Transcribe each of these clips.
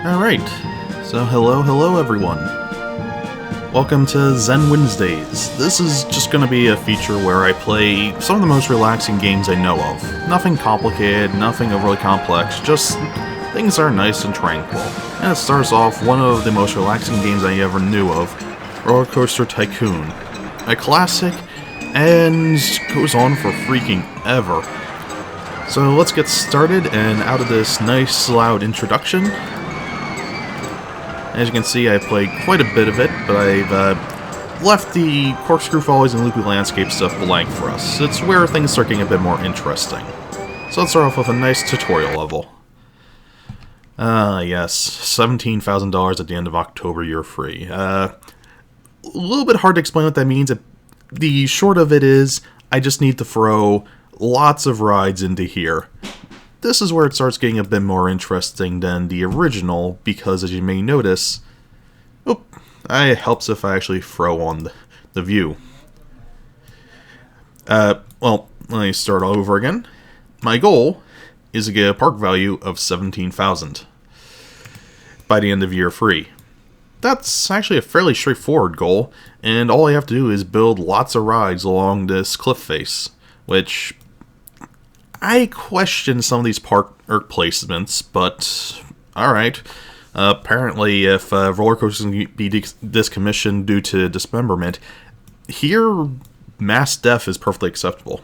Alright, so hello everyone. Welcome to Zen Wednesdays. This is just going to be a feature where I play some of the most relaxing games I know of. Nothing complicated, nothing overly complex, just things that are nice and tranquil. And it starts off one of the most relaxing games I ever knew of, Roller Coaster Tycoon. A classic, and goes on for freaking ever. So let's get started, and out of this nice loud introduction, as you can see, I've played quite a bit of it, but I've left the corkscrew follies and loopy landscape stuff blank for us. It's where things start getting a bit more interesting. So let's start off with a nice tutorial level. Yes, $17,000 at the end of October, you're free. A little bit hard to explain what that means. The short of it is, I just need to throw lots of rides into here. This is where it starts getting a bit more interesting than the original, because as you may notice, it helps if I actually throw on the view. Well, let me start all over again. My goal is to get a park value of $17,000 by the end of year 3. That's actually a fairly straightforward goal, and all I have to do is build lots of rides along this cliff face, which I question some of these park placements, but alright. Apparently, if roller coasters can be decommissioned due to dismemberment, here, mass death is perfectly acceptable.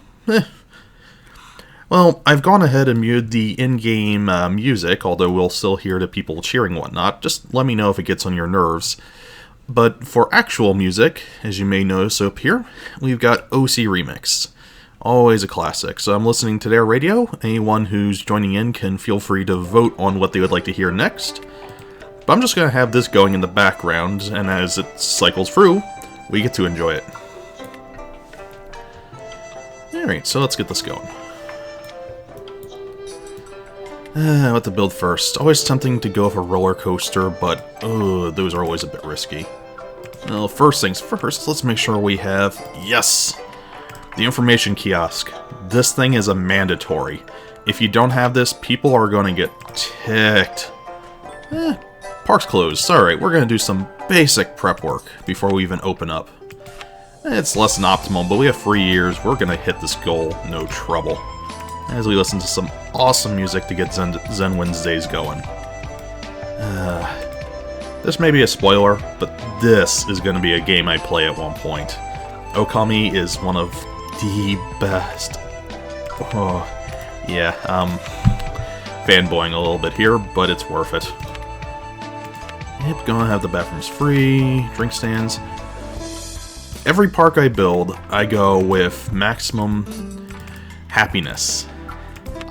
Well, I've gone ahead and muted the in-game music, although we'll still hear the people cheering and whatnot. Just let me know if it gets on your nerves. But for actual music, as you may notice up here, we've got OC Remix. Always a classic. So I'm listening to their radio. Anyone who's joining in can feel free to vote on what they would like to hear next. But I'm just going to have this going in the background, and as it cycles through, we get to enjoy it. Alright, so let's get this going. What to build first? Always tempting to go with a roller coaster, but those are always a bit risky. Well, first things first, let's make sure we have... Yes! The information kiosk. This thing is a mandatory. If you don't have this, people are going to get ticked. Park's closed. Alright, we're going to do some basic prep work before we even open up. It's less than optimal, but we have 3 years. We're going to hit this goal, no trouble. As we listen to some awesome music to get Zen Wednesdays going. This may be a spoiler, but this is going to be a game I play at one point. Okami is one of the best. Oh, yeah, fanboying a little bit here, but it's worth it. Yep, gonna have the bathrooms free, drink stands. Every park I build, I go with maximum happiness.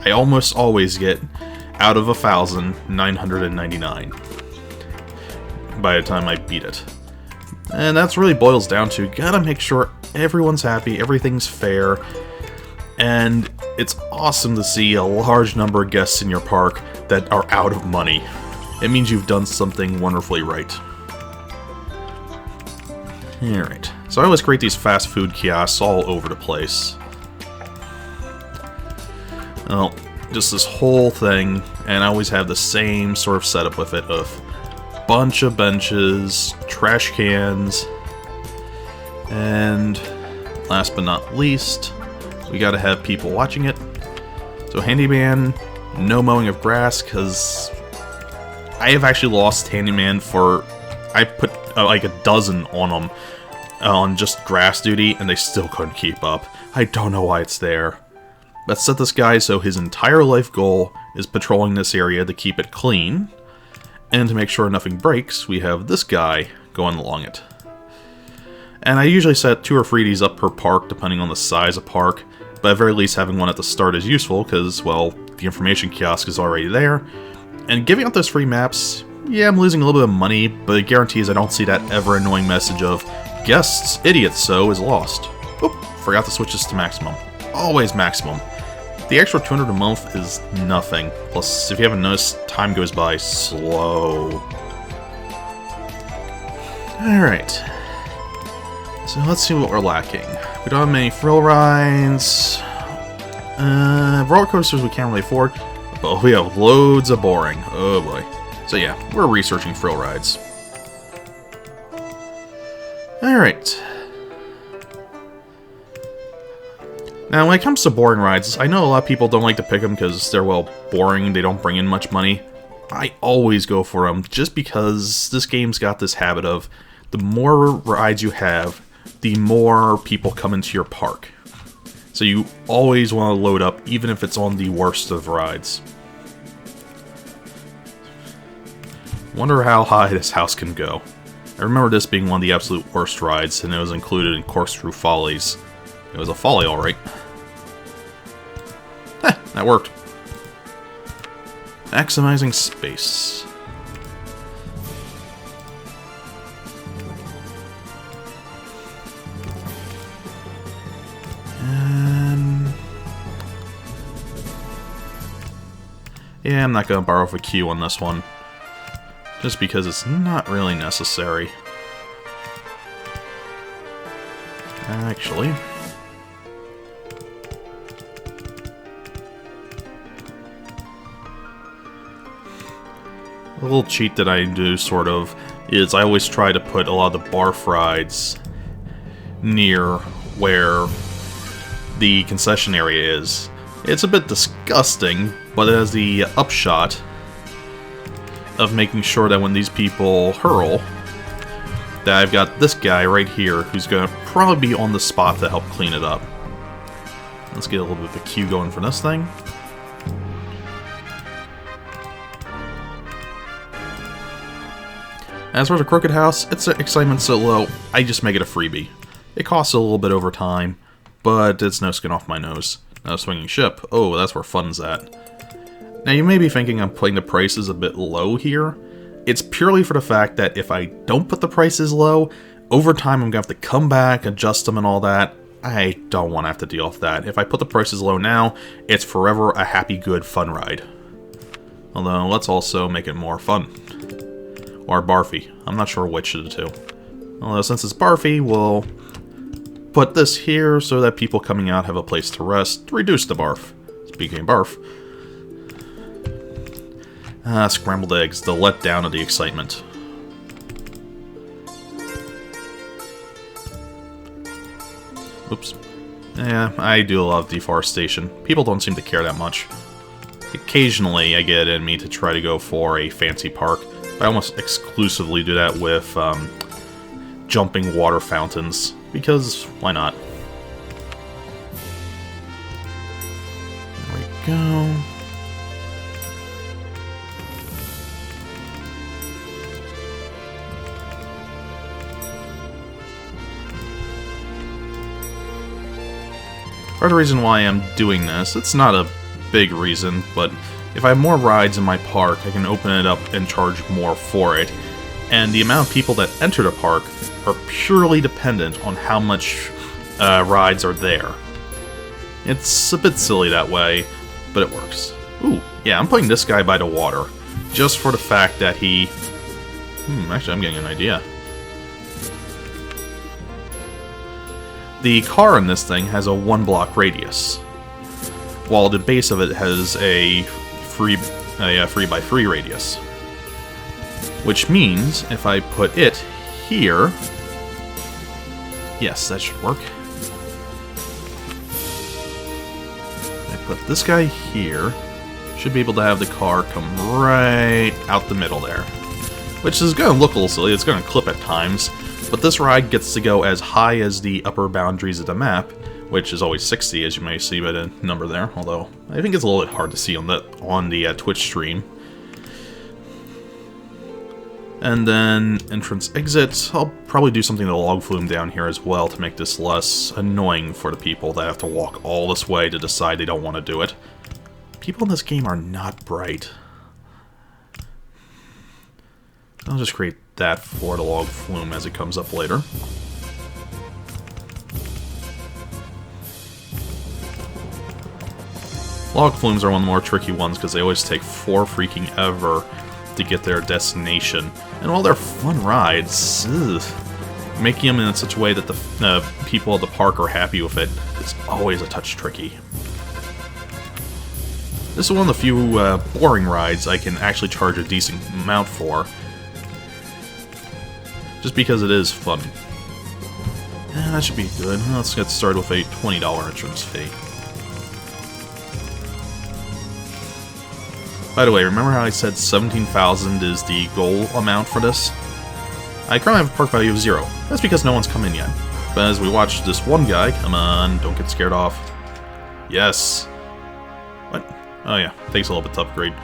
I almost always get out of 1,999 by the time I beat it. And that's really boils down to, gotta make sure everyone's happy, everything's fair, and it's awesome to see a large number of guests in your park that are out of money. It means you've done something wonderfully right. Alright, so I always create these fast food kiosks all over the place. Well, just this whole thing, and I always have the same sort of setup with it of bunch of benches, trash cans, and last but not least, we gotta have people watching it. So handyman, no mowing of grass, because I have actually lost handyman for, I put like a dozen on them on just grass duty, and they still couldn't keep up. I don't know why it's there. Let's set this guy so his entire life goal is patrolling this area to keep it clean. And to make sure nothing breaks, we have this guy going along it. And I usually set 2 or 3 of these up per park, depending on the size of park. But at very least, having one at the start is useful, because, well, the information kiosk is already there. And giving out those free maps, yeah, I'm losing a little bit of money, but it guarantees I don't see that ever-annoying message of, guests, idiots, so is lost. Oop, forgot to switch this to maximum. Always maximum. The extra $200 a month is nothing. Plus, if you haven't noticed, time goes by slow. Alright. So let's see what we're lacking. We don't have many thrill rides. Roller coasters we can't really afford. But we have loads of boring. Oh boy. So yeah, we're researching thrill rides. Alright. Now, when it comes to boring rides, I know a lot of people don't like to pick them because they're, well, boring, they don't bring in much money. I always go for them, just because this game's got this habit of, the more rides you have, the more people come into your park. So you always want to load up, even if it's on the worst of rides. Wonder how high this house can go. I remember this being one of the absolute worst rides, and it was included in Corkscrew Follies. It was a folly, alright. Heh, that worked. Maximizing space. Yeah, I'm not going to borrow a queue on this one. Just because it's not really necessary. Actually. A little cheat that I do, sort of, is I always try to put a lot of the barf rides near where the concession area is. It's a bit disgusting, but it has the upshot of making sure that when these people hurl, that I've got this guy right here who's going to probably be on the spot to help clean it up. Let's get a little bit of a queue going for this thing. As for the Crooked House, its excitement so low, I just make it a freebie. It costs a little bit over time, but it's no skin off my nose. Now, Swinging Ship, oh, that's where fun's at. Now, you may be thinking I'm putting the prices a bit low here. It's purely for the fact that if I don't put the prices low, over time I'm going to have to come back, adjust them and all that. I don't want to have to deal with that. If I put the prices low now, it's forever a happy, good, fun ride. Although, let's also make it more fun. Or barfy. I'm not sure which of the two. Although, since it's barfy, we'll put this here so that people coming out have a place to rest, to reduce the barf. Speaking of barf. Scrambled eggs, the letdown of the excitement. Oops. Yeah, I do a lot of deforestation. People don't seem to care that much. Occasionally, I get it in me to try to go for a fancy park. I almost exclusively do that with jumping water fountains, because why not? There we go. Part of the reason why I'm doing this, it's not a big reason, but if I have more rides in my park, I can open it up and charge more for it. And the amount of people that enter the park are purely dependent on how much rides are there. It's a bit silly that way, but it works. Ooh, yeah, I'm putting this guy by the water, just for the fact that he... actually, I'm getting an idea. The car in this thing has a 1-block radius, while the base of it has a free by free radius. Which means if I put it here, yes, that should work. I put this guy here, should be able to have the car come right out the middle there. Which is going to look a little silly, it's going to clip at times, but this ride gets to go as high as the upper boundaries of the map, which is always 60, as you may see by the number there, although I think it's a little bit hard to see on the Twitch stream. And then entrance exit. I'll probably do something to the log flume down here as well to make this less annoying for the people that have to walk all this way to decide they don't want to do it. People in this game are not bright. I'll just create that for the log flume as it comes up later. Log flumes are one of the more tricky ones because they always take four freaking ever to get their destination. And while they're fun rides, making them in such a way that the people at the park are happy with it is always a touch tricky. This is one of the few boring rides I can actually charge a decent amount for. Just because it is fun. And that should be good. Let's get started with a $20 entrance fee. By the way, remember how I said 17,000 is the goal amount for this? I currently have a park value of 0. That's because no one's come in yet. But as we watch this one guy, come on, don't get scared off. Yes. What? Oh yeah, takes a little bit to upgrade.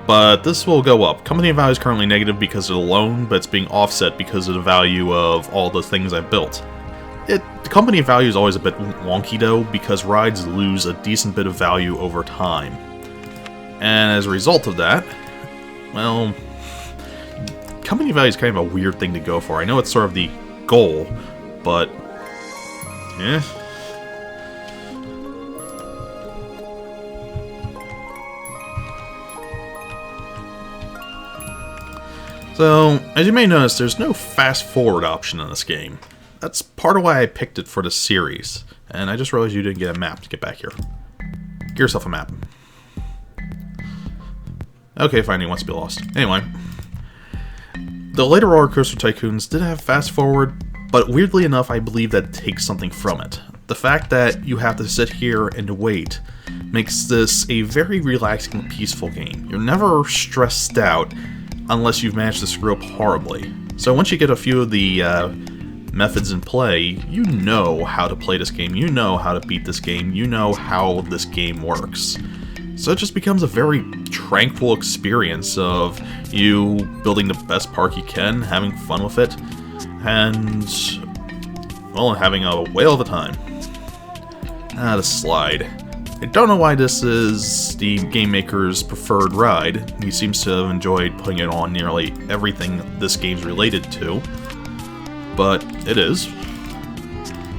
But this will go up. Company value is currently negative because of the loan, but it's being offset because of the value of all the things I've built. The company value is always a bit wonky though, because rides lose a decent bit of value over time. And as a result of that, well, company value is kind of a weird thing to go for. I know it's sort of the goal, but eh. So, as you may notice, there's no fast forward option in this game. That's part of why I picked it for the series. And I just realized you didn't get a map to get back here. Get yourself a map. Okay, fine, he wants to be lost. Anyway. The later roller coaster tycoons did have fast forward, but weirdly enough, I believe that takes something from it. The fact that you have to sit here and wait makes this a very relaxing and peaceful game. You're never stressed out unless you've managed to screw up horribly. So once you get a few of the methods in play, you know how to play this game, you know how to beat this game, you know how this game works. So it just becomes a very tranquil experience of you building the best park you can, having fun with it, and, well, having a whale of a time. Ah, the slide. I don't know why this is the game maker's preferred ride. He seems to have enjoyed putting it on nearly everything this game's related to, but it is.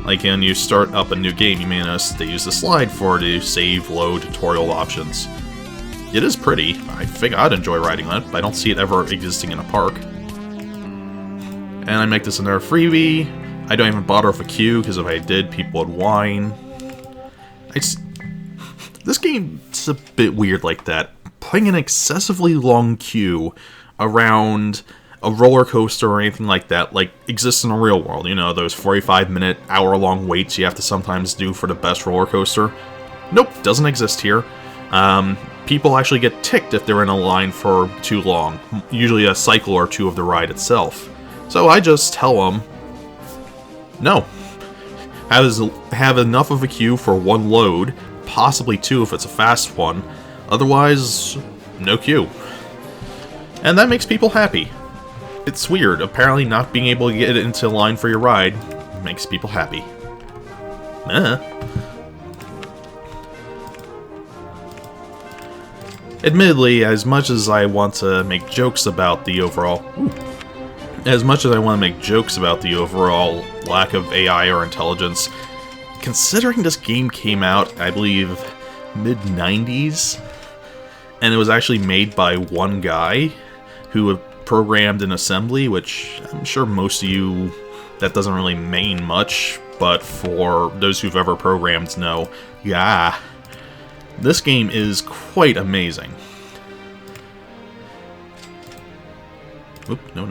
Like when you start up a new game, you may notice they use the slide for the save, load, tutorial options. It is pretty. I think I'd enjoy riding on it, but I don't see it ever existing in a park. And I make this another freebie. I don't even bother with a queue, because if I did, people would whine. This game's a bit weird like that. Playing an excessively long queue around a roller coaster or anything like that, like, exists in the real world. You know, those 45-minute, hour-long waits you have to sometimes do for the best roller coaster. Nope, doesn't exist here. People actually get ticked if they're in a line for too long, usually a cycle or two of the ride itself. So I just tell them, no. Have enough of a queue for one load, possibly two if it's a fast one, otherwise, no queue. And that makes people happy. It's weird, apparently not being able to get into line for your ride makes people happy. Admittedly, as much as I want to make jokes about the overall... lack of AI or intelligence, considering this game came out, I believe, mid-90s, and it was actually made by one guy who programmed in assembly, which I'm sure most of you, that doesn't really mean much, but for those who've ever programmed know, yeah, this game is quite amazing. Oop, no.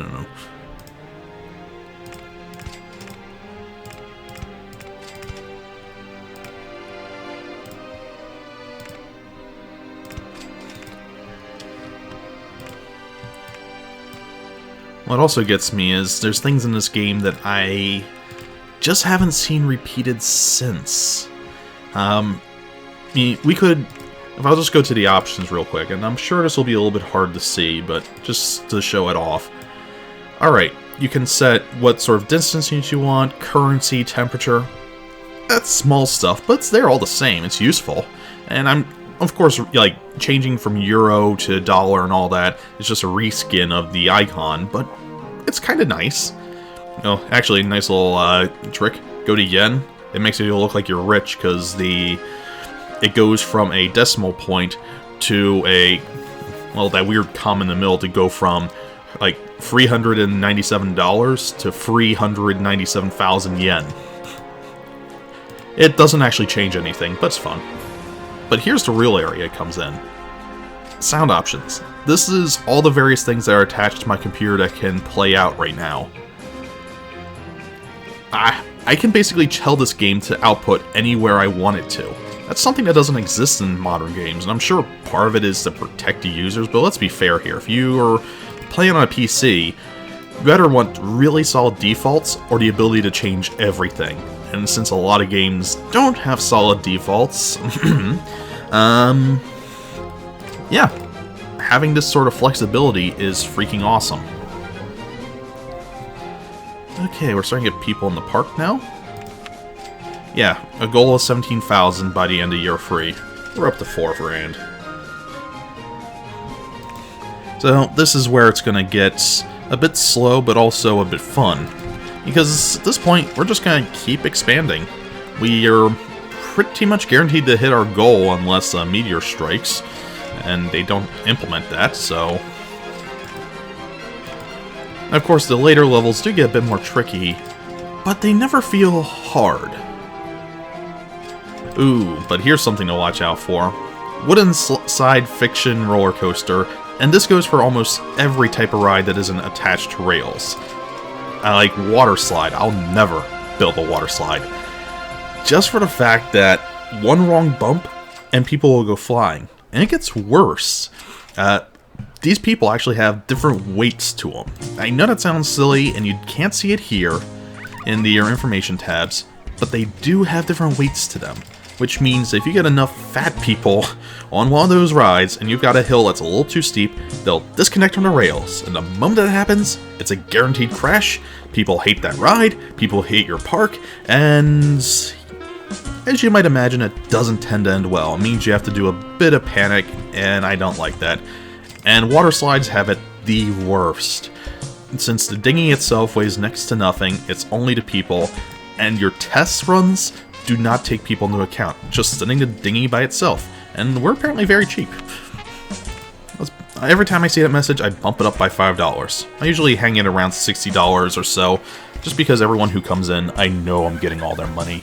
What also gets me is there's things in this game that I just haven't seen repeated since. We could, if I'll just go to the options real quick, and I'm sure this will be a little bit hard to see, but just to show it off. Alright, you can set what sort of distance you want, currency, temperature. That's small stuff, but it's there all the same, it's useful. And I'm, of course, like, changing from euro to dollar and all that, it's just a reskin of the icon, but it's kind of nice. Oh, actually, a nice little trick. Go to yen. It makes you look like you're rich, because it goes from a decimal point to a, well, that weird comma in the middle to go from, like, $397 to 397,000 yen. It doesn't actually change anything, but it's fun. But here's the real area it comes in. Sound options. This is all the various things that are attached to my computer that can play out right now. I can basically tell this game to output anywhere I want it to. That's something that doesn't exist in modern games, and I'm sure part of it is to protect the users, but let's be fair here. If you are playing on a PC, you either want really solid defaults or the ability to change everything. And since a lot of games don't have solid defaults, yeah, having this sort of flexibility is freaking awesome. Okay, we're starting to get people in the park now. Yeah, a goal of 17,000 by the end of year 3. We're up to 4 grand. So this is where it's going to get a bit slow, but also a bit fun. Because at this point, we're just going to keep expanding. We are pretty much guaranteed to hit our goal unless a meteor strikes, and they don't implement that, so... Of course, the later levels do get a bit more tricky, but they never feel hard. Ooh, but here's something to watch out for. Wooden side fiction roller coaster, and this goes for almost every type of ride that isn't attached to rails. I like water slide. I'll never build a water slide. Just for the fact that one wrong bump and people will go flying. And it gets worse. These people actually have different weights to them. I know that sounds silly, and you can't see it here in your information tabs, but they do have different weights to them. Which means if you get enough fat people on one of those rides, and you've got a hill that's a little too steep, they'll disconnect from the rails. And the moment that happens, it's a guaranteed crash. People hate that ride, people hate your park, and... as you might imagine, it doesn't tend to end well. It means you have to do a bit of panic, and I don't like that. And water slides have it the worst. Since the dinghy itself weighs next to nothing, it's only to people, and your test runs do not take people into account, just sending the dinghy by itself. And we're apparently very cheap. Every time I see that message, I bump it up by $5. I usually hang it around $60 or so, just because everyone who comes in, I know I'm getting all their money.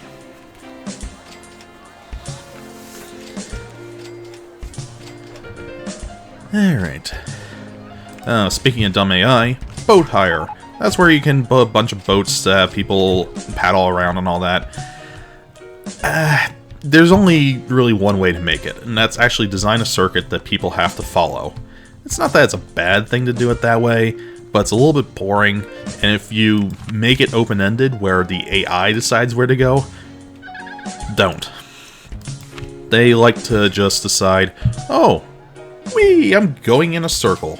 Alright. Speaking of dumb AI, boat hire. That's where you can put a bunch of boats to have people paddle around and all that. There's only really one way to make it, and that's actually design a circuit that people have to follow. It's not that it's a bad thing to do it that way, but it's a little bit boring, and if you make it open-ended where the AI decides where to go, don't. They like to just decide, oh, I'm going in a circle.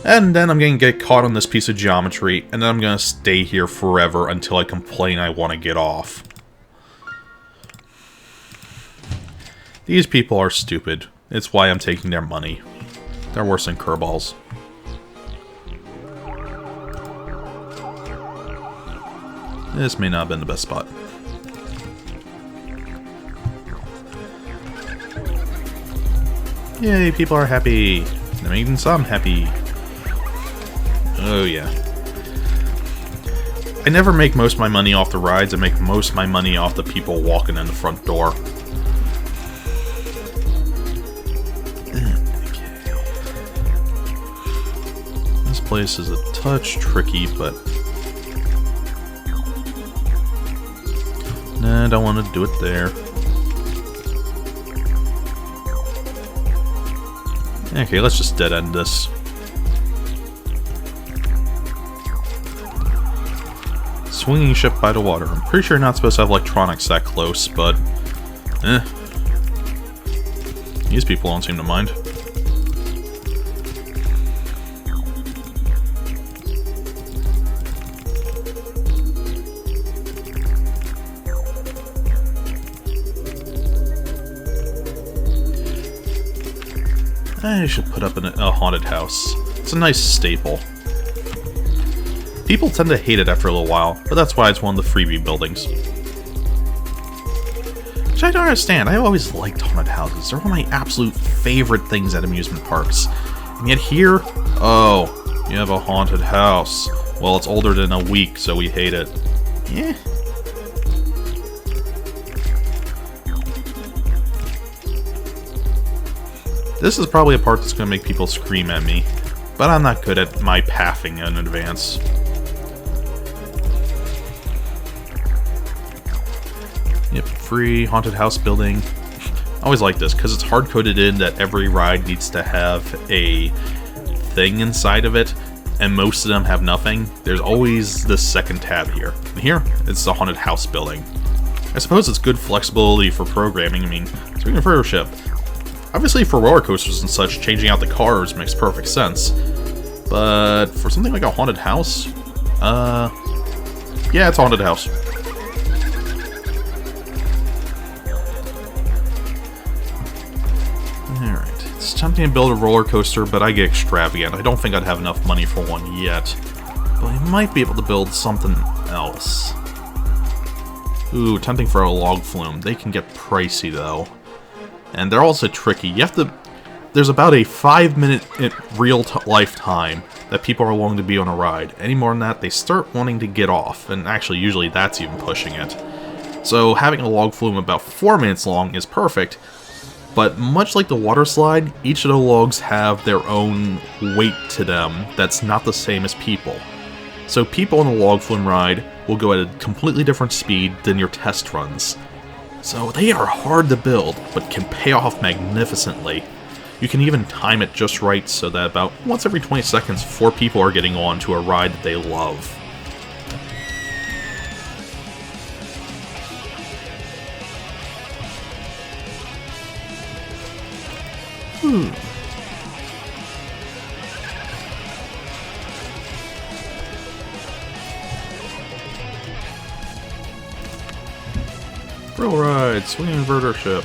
And then I'm going to get caught on this piece of geometry, and then I'm going to stay here forever until I complain I want to get off. These people are stupid. It's why I'm taking their money. They're worse than curveballs. This may not have been the best spot. Yay, people are happy. They're making some happy. Oh yeah. I never make most of my money off the rides. I make most of my money off the people walking in the front door. This place is a touch tricky, but... nah, I don't want to do it there. Okay, let's just dead-end this. Swinging ship by the water. I'm pretty sure you're not supposed to have electronics that close, but... these people don't seem to mind. I should put up a haunted house. It's a nice staple. People tend to hate it after a little while, but that's why it's one of the freebie buildings. Which I don't understand. I always liked haunted houses. They're one of my absolute favorite things at amusement parks. And yet here, oh, you have a haunted house. Well, it's older than a week, so we hate it. Yeah. This is probably a part that's going to make people scream at me, but I'm not good at my pathing in advance. Yep, free haunted house building. I always like this because it's hard-coded in that every ride needs to have a thing inside of it, and most of them have nothing. There's always this second tab here. And here, it's the haunted house building. I suppose it's good flexibility for programming. I mean, speaking of ship, obviously for roller coasters and such, changing out the cars makes perfect sense. But for something like a haunted house, yeah, it's a haunted house. Alright, it's tempting to build a roller coaster, but I get extravagant. I don't think I'd have enough money for one yet. But I might be able to build something else. Ooh, tempting for a log flume. They can get pricey, though. And they're also tricky. You have to... There's about a 5-minute real-life time that people are willing to be on a ride. Any more than that, they start wanting to get off. And actually, usually that's even pushing it. So having a log flume about 4 minutes long is perfect. But much like the water slide, each of the logs have their own weight to them that's not the same as people. So people on the log flume ride will go at a completely different speed than your test runs. So they are hard to build, but can pay off magnificently. You can even time it just right so that about once every 20 seconds, 4 people are getting on to a ride that they love. Thrill ride, swing inverter ship.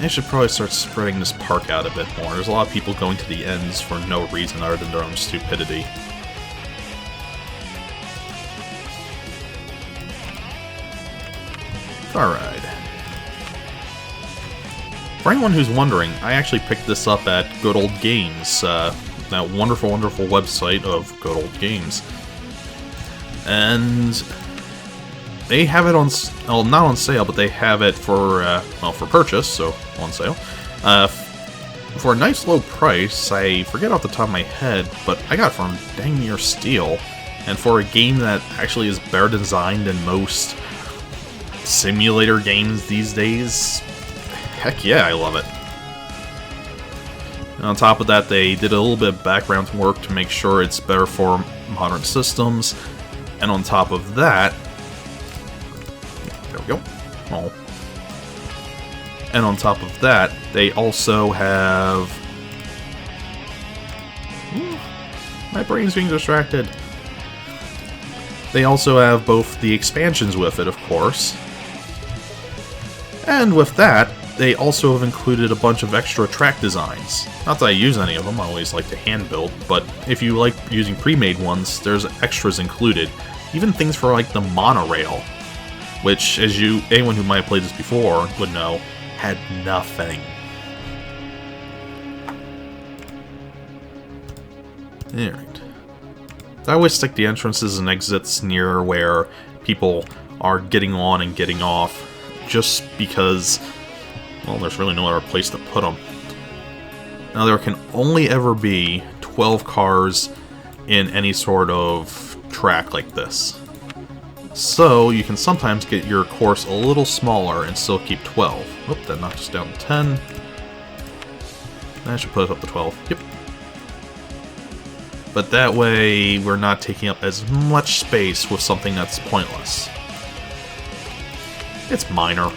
I should probably start spreading this park out a bit more. There's a lot of people going to the ends for no reason other than their own stupidity. Alright. For anyone who's wondering, I actually picked this up at Good Old Games, that wonderful, wonderful website of Good Old Games. And they have it on, well, not on sale, but they have it for, well, for purchase, so on sale. For a nice low price, I forget off the top of my head, but I got it from dang near steal. And for a game that actually is better designed than most simulator games these days, heck yeah, I love it. And on top of that, they did a little bit of background work to make sure it's better for modern systems. And on top of that, there we go. Oh. And on top of that, they also have... Ooh, my brain's being distracted. They also have both the expansions with it, of course. And with that, they also have included a bunch of extra track designs. Not that I use any of them, I always like to hand build, but if you like using pre-made ones, there's extras included. Even things for like the monorail, which, as anyone who might have played this before would know, had nothing. Alright. I always stick the entrances and exits near where people are getting on and getting off, just because, well, there's really no other place to put them. Now, there can only ever be 12 cars in any sort of track like this. So, you can sometimes get your course a little smaller and still keep 12. Oop, that knocked us down to 10. I should put it up to 12. Yep. But that way, we're not taking up as much space with something that's pointless. It's minor,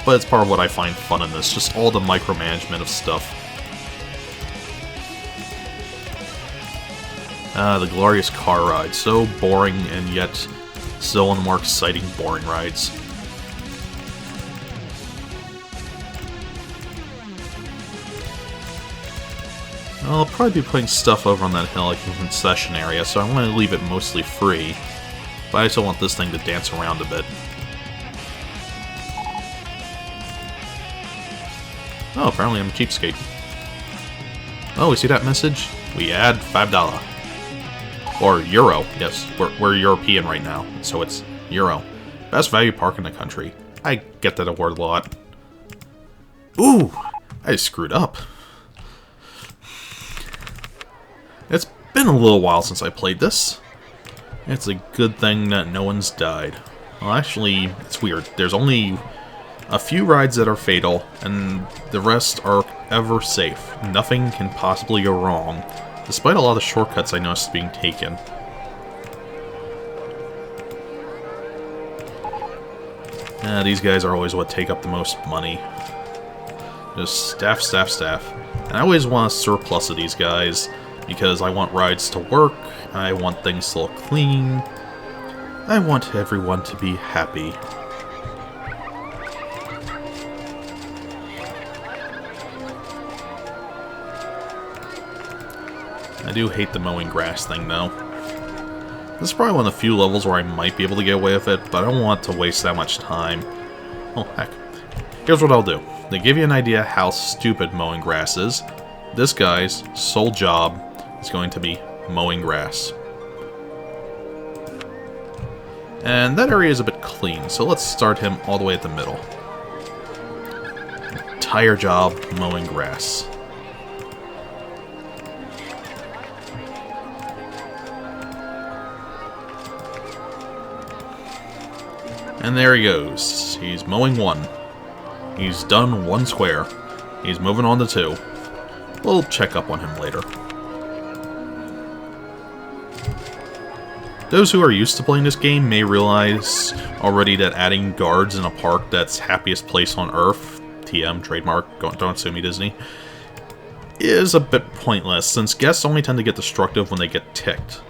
but it's part of what I find fun in this, just all the micromanagement of stuff. The glorious car ride. So boring, and yet still one of the more exciting, boring rides. I'll probably be putting stuff over on that hill like a concession area, so I want to leave it mostly free. But I still want this thing to dance around a bit. Oh, apparently I'm a cheapskate. Oh, we see that message? We add $5. Or Euro, yes. We're European right now, so it's Euro. Best value park in the country. I get that award a lot. Ooh! I screwed up. It's been a little while since I played this. It's a good thing that no one's died. Well, actually, it's weird. There's only a few rides that are fatal, and the rest are ever safe. Nothing can possibly go wrong, despite a lot of the shortcuts I noticed being taken. These guys are always what take up the most money. Just staff, staff, staff. And I always want a surplus of these guys, because I want rides to work, I want things to look clean, I want everyone to be happy. I do hate the mowing grass thing, though. This is probably one of the few levels where I might be able to get away with it, but I don't want to waste that much time. Oh, heck. Here's what I'll do. To give you an idea how stupid mowing grass is, this guy's sole job is going to be mowing grass. And that area is a bit clean, so let's start him all the way at the middle. Entire job mowing grass. And there he goes. He's mowing one. He's done one square. He's moving on to two. We'll check up on him later. Those who are used to playing this game may realize already that adding guards in a park that's happiest place on Earth, TM, trademark, don't sue me Disney, is a bit pointless, since guests only tend to get destructive when they get ticked.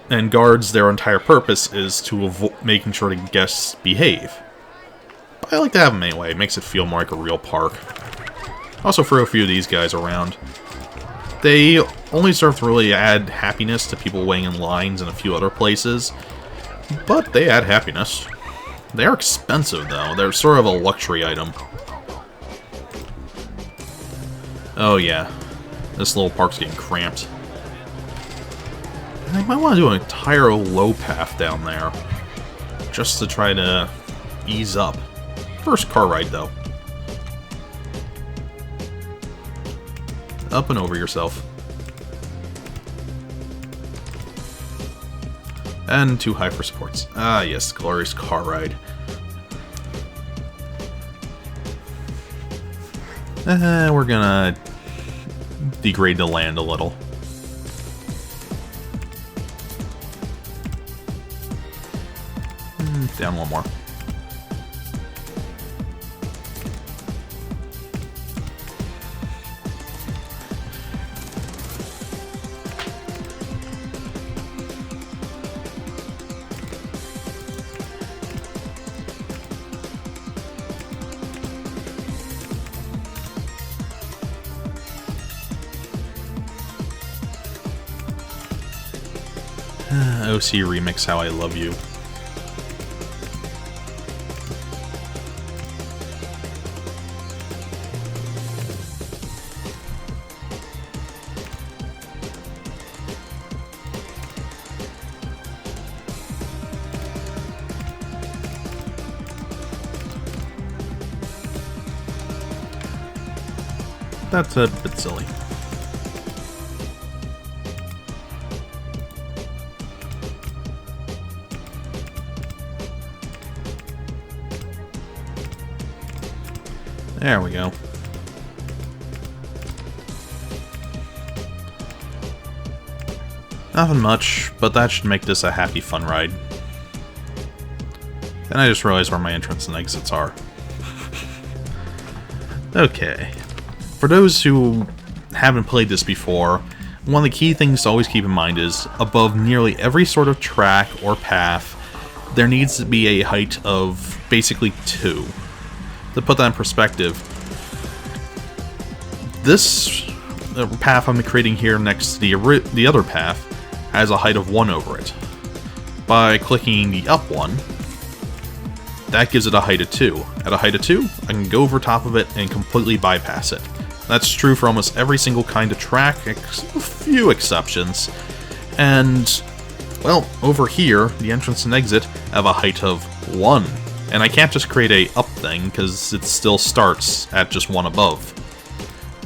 And guards, their entire purpose is to avoid making sure the guests behave. But I like to have them anyway, it makes it feel more like a real park. Also throw a few of these guys around. They only serve to really add happiness to people waiting in lines in a few other places, but they add happiness. They are expensive though, they're sort of a luxury item. Oh yeah, this little park's getting cramped. I might want to do an entire low path down there, just to try to ease up. First car ride, though. Up and over yourself. And too high for sports. Ah, yes, glorious car ride. We're gonna degrade the land a little. Down one more. OC remix How I Love You. That's a bit silly. There we go. Nothing much, but that should make this a happy, fun ride. And I just realized where my entrance and exits are. Okay. For those who haven't played this before, one of the key things to always keep in mind is, above nearly every sort of track or path, there needs to be a height of basically 2. To put that in perspective, this path I'm creating here next to the other path has a height of 1 over it. By clicking the up one, that gives it a height of 2. At a height of 2, I can go over top of it and completely bypass it. That's true for almost every single kind of track, a few exceptions. And Well, over here, the entrance and exit have a height of 1. And I can't just create a up thing, because it still starts at just 1 above.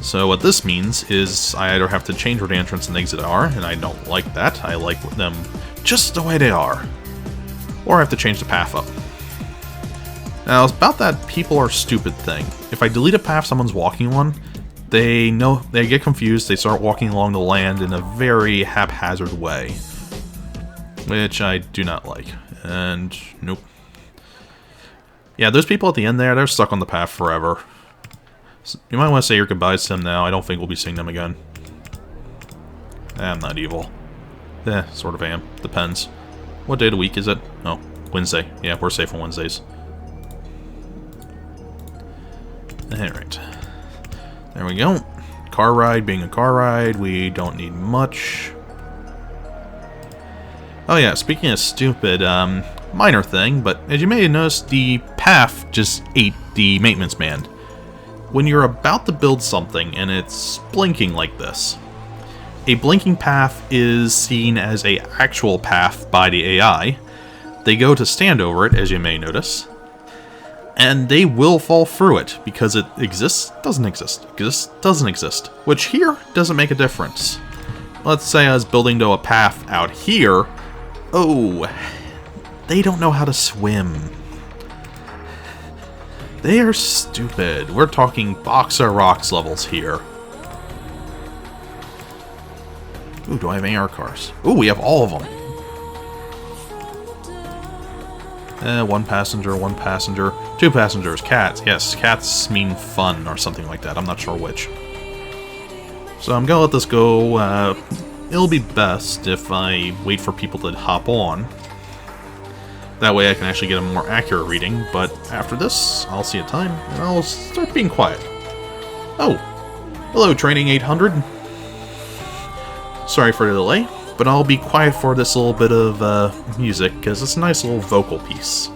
So what this means is I either have to change where the entrance and exit are, and I don't like that. I like them just the way they are. Or I have to change the path up. Now, it's about that people are stupid thing. If I delete a path someone's walking on, they get confused, they start walking along the land in a very haphazard way. Which I do not like. And, nope. Yeah, those people at the end there, they're stuck on the path forever. So you might want to say your goodbyes to them now. I don't think we'll be seeing them again. I'm not evil. Sort of am. Depends. What day of the week is it? Oh, Wednesday. Yeah, we're safe on Wednesdays. Alright. There we go. Car ride being a car ride. We don't need much. Oh yeah, speaking of stupid, minor thing, but as you may have noticed, the path just ate the maintenance man. When you're about to build something and it's blinking like this, a blinking path is seen as an actual path by the AI. They go to stand over it, as you may notice, and they will fall through it because it exists, doesn't exist, exists, doesn't exist, which here doesn't make a difference. Let's say I was building to a path out here. Oh, they don't know how to swim. They are stupid. We're talking Boxer Rocks levels here. Ooh, do I have AR cars? Ooh, we have all of them. One passenger, 2 passengers, cats. Yes, cats mean fun or something like that. I'm not sure which. So I'm gonna let this go. It'll be best if I wait for people to hop on. That way I can actually get a more accurate reading, but after this, I'll see a time, and I'll start being quiet. Oh, hello Training 800. Sorry for the delay, but I'll be quiet for this little bit of music, because it's a nice little vocal piece.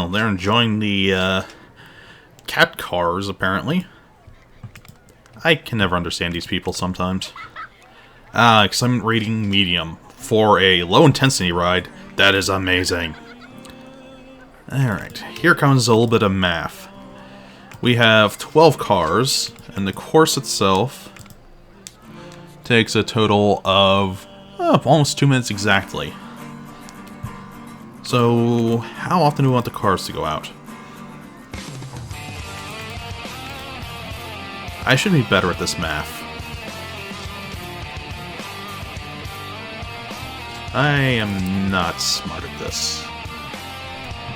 Oh, they're enjoying the cat cars, apparently. I can never understand these people sometimes. Because I'm rating medium for a low-intensity ride. That is amazing. Alright, here comes a little bit of math. We have 12 cars, and the course itself takes a total of almost 2 minutes exactly. So, how often do we want the cars to go out? I should be better at this math. I am not smart at this.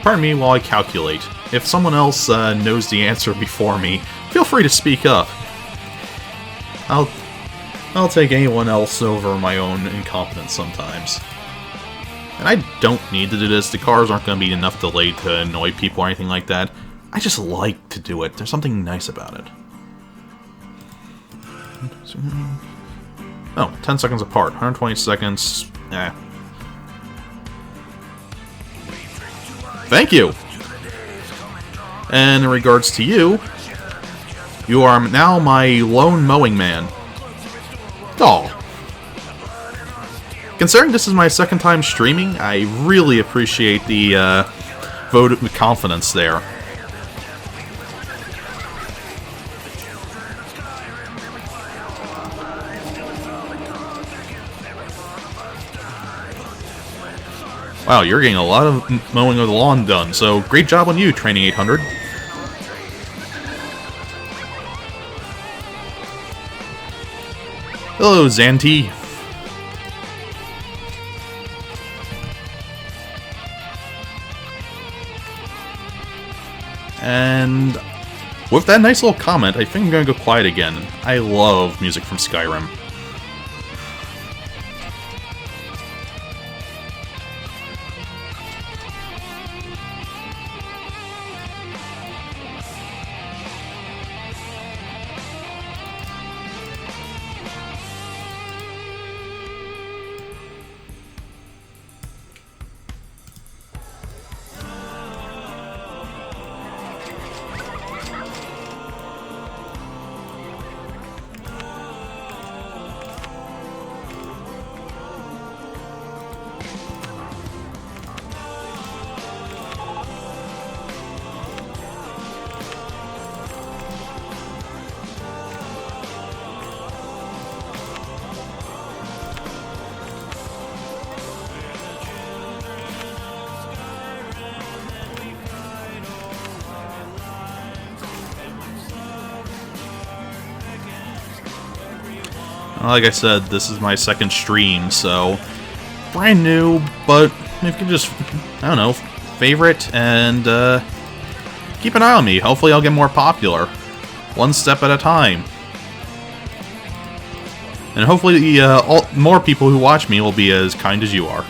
Pardon me while I calculate. If someone else knows the answer before me, feel free to speak up. I'll take anyone else over my own incompetence sometimes. And I don't need to do this. The cars aren't going to be enough delayed to annoy people or anything like that. I just like to do it. There's something nice about it. Oh, 10 seconds apart. 120 seconds. Thank you! And in regards to you, you are now my lone mowing man. Aw. Considering this is my second time streaming, I really appreciate the vote of confidence there. Wow, you're getting a lot of mowing of the lawn done, so great job on you, Training 800. Hello, Xanti. And with that nice little comment, I think I'm going to go quiet again. I love music from Skyrim. Like I said, this is my second stream, so brand new, but if you can just, I don't know, favorite and keep an eye on me. Hopefully I'll get more popular, one step at a time. And hopefully more people who watch me will be as kind as you are.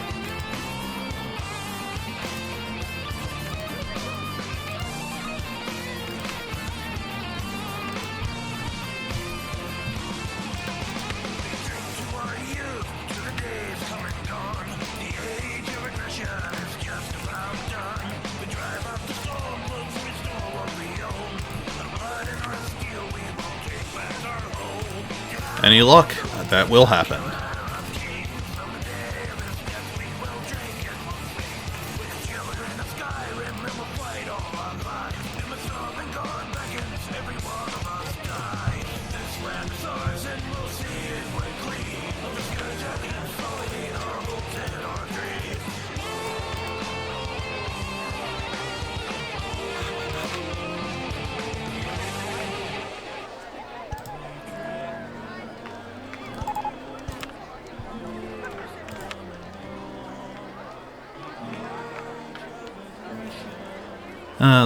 Any luck, that will happen.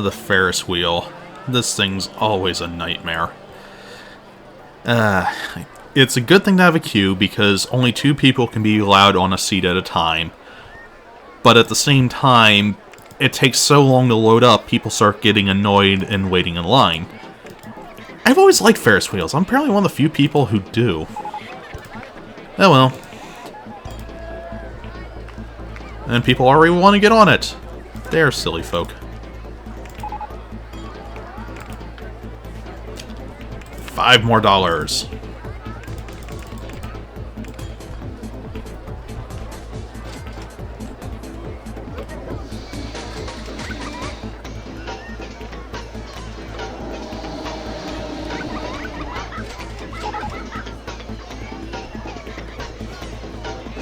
The Ferris wheel. This thing's always a nightmare. It's a good thing to have a queue because only 2 people can be allowed on a seat at a time. But at the same time, it takes so long to load up, people start getting annoyed and waiting in line. I've always liked Ferris wheels. I'm apparently one of the few people who do. Oh well. And people already want to get on it. They're silly folk. $5 more.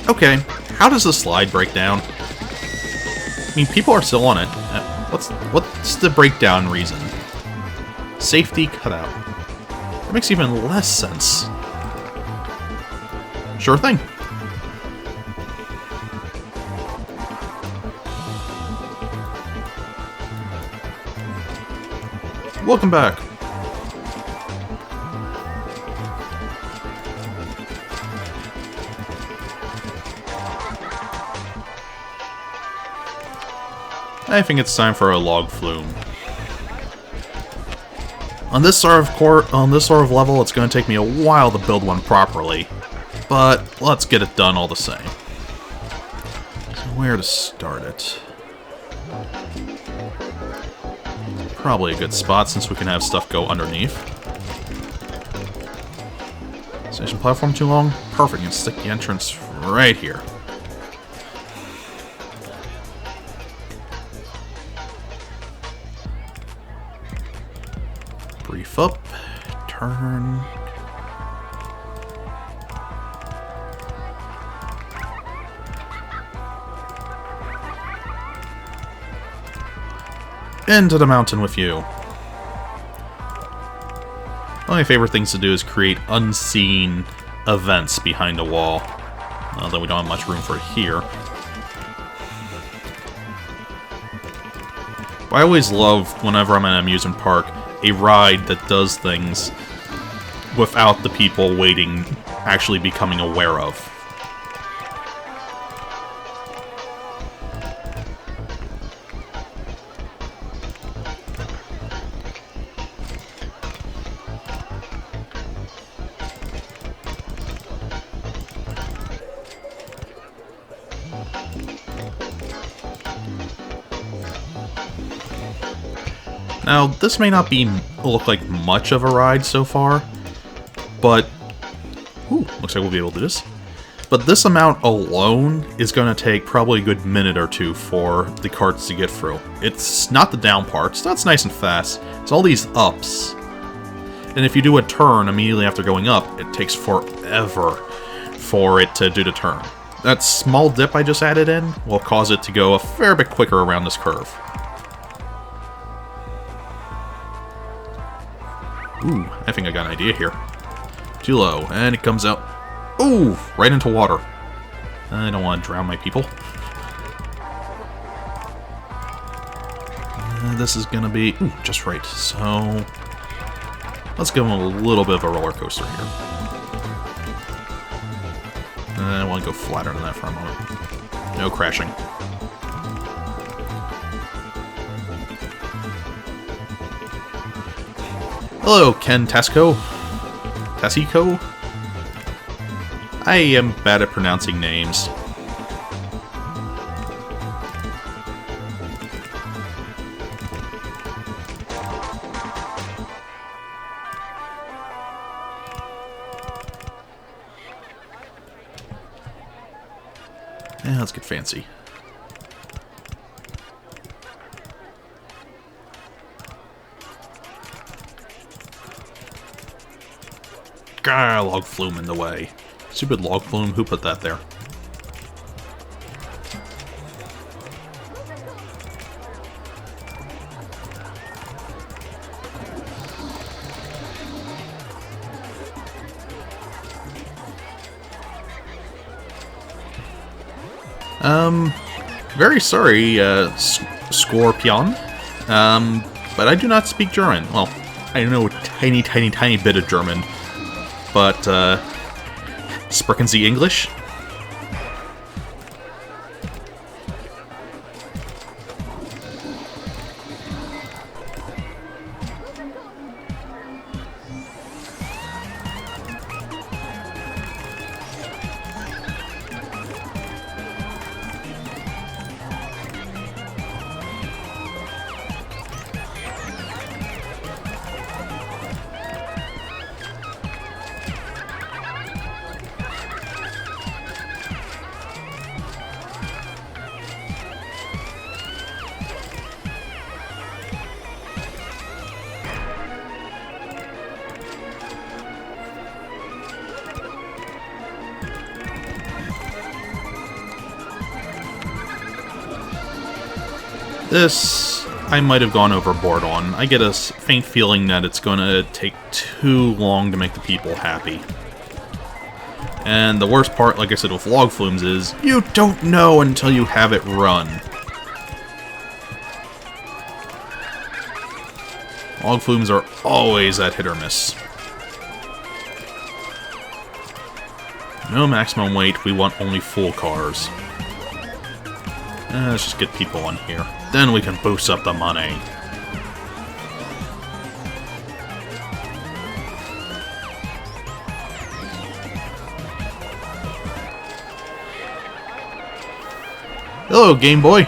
Okay, how does the slide break down? I mean, people are still on it. What's the breakdown reason? Safety cutout. That makes even less sense. Sure thing. Welcome back. I think it's time for a log flume. On this sort of level, it's going to take me a while to build one properly, but let's get it done all the same. So where to start it? Probably a good spot since we can have stuff go underneath. Station platform too long? Perfect, you can stick the entrance right here. Brief up, turn. Into the mountain with you. One of my favorite things to do is create unseen events behind a wall. Although we don't have much room for it here. But I always love, whenever I'm at an amusement park, a ride that does things without the people waiting actually becoming aware of. Now, this may not look like much of a ride so far, but... Ooh, looks like we'll be able to do this. But this amount alone is going to take probably a good minute or two for the carts to get through. It's not the down parts, that's nice and fast. It's all these ups. And if you do a turn immediately after going up, it takes forever for it to do the turn. That small dip I just added in will cause it to go a fair bit quicker around this curve. Ooh, I think I got an idea here. Too low, and it comes out. Ooh, right into water. I don't want to drown my people. This is gonna be just right. So let's give them a little bit of a roller coaster here. I want to go flatter than that for a moment. No crashing. Hello, Ken Tasco. Tasico? I am bad at pronouncing names. Yeah, let's get fancy. Gah, log flume in the way. Stupid log flume, who put that there? Very sorry, Scorpion. But I do not speak German. Well, I know a tiny, tiny, tiny bit of German. But, sprechen Sie English? This, I might have gone overboard on. I get a faint feeling that it's going to take too long to make the people happy. And the worst part, like I said, with log flumes is, you don't know until you have it run. Log flumes are always that hit or miss. No maximum weight, we want only full cars. Let's just get people on here. Then we can boost up the money. Hello, Game Boy.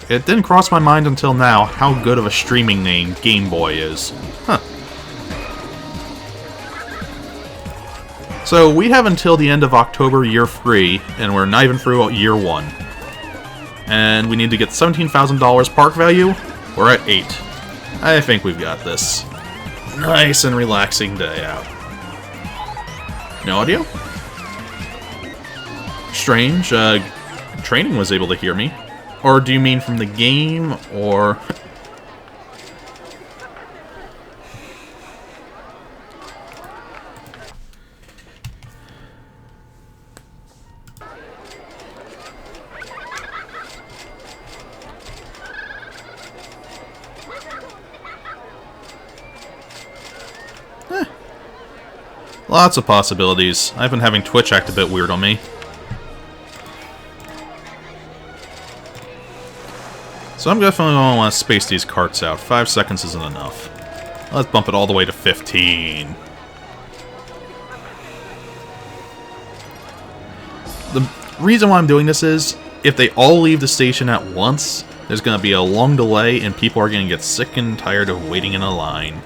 It didn't cross my mind until now how good of a streaming name Game Boy is. Huh. So we have until the end of October year 3, and we're not even through year 1. And we need to get $17,000 park value. We're at 8. I think we've got this. Nice and relaxing day out. No audio? Strange. Training was able to hear me. Or do you mean from the game, or... Lots of possibilities. I've been having Twitch act a bit weird on me. So I'm definitely going to want to space these carts out. 5 seconds isn't enough. Let's bump it all the way to 15. The reason why I'm doing this is, if they all leave the station at once, there's going to be a long delay and people are going to get sick and tired of waiting in a line.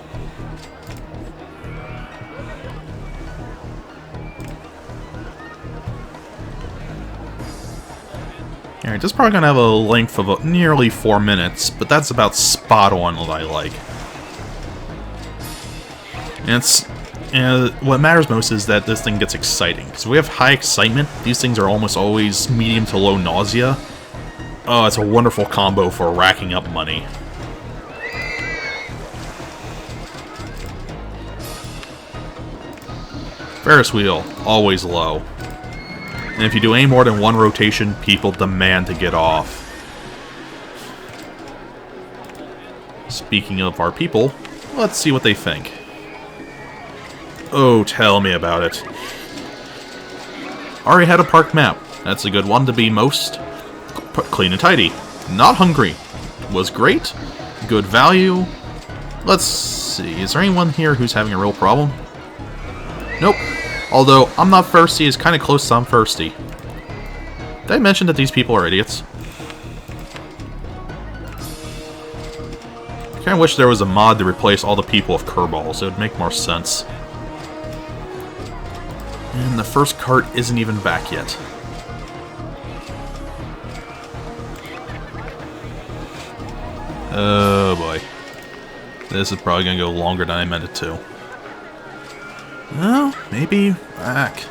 Alright, this is probably going to have a length of nearly 4 minutes, but that's about spot on what I like. And what matters most is that this thing gets exciting. Because if we have high excitement, these things are almost always medium to low nausea. Oh, it's a wonderful combo for racking up money. Ferris wheel, always low. And if you do any more than one rotation, people demand to get off. Speaking of our people, let's see what they think. Oh, tell me about it. Already had a park map. That's a good one to be most clean and tidy. Not hungry. Was great. Good value. Let's see. Is there anyone here who's having a real problem? Nope. Although, I'm not thirsty is kind of close to I'm thirsty. Did I mention that these people are idiots? I kinda wish there was a mod to replace all the people with curveballs. It would make more sense. And the first cart isn't even back yet. Oh boy. This is probably gonna go longer than I meant it to. Well, maybe back.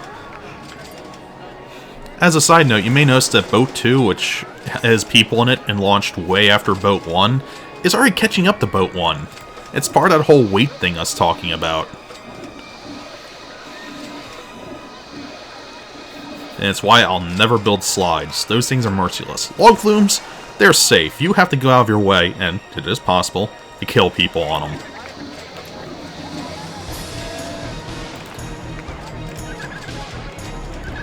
As a side note, you may notice that Boat 2, which has people in it and launched way after Boat 1, is already catching up to Boat 1. It's part of that whole weight thing I was talking about. And it's why I'll never build slides. Those things are merciless. Log flumes, they're safe. You have to go out of your way, and it is possible, to kill people on them.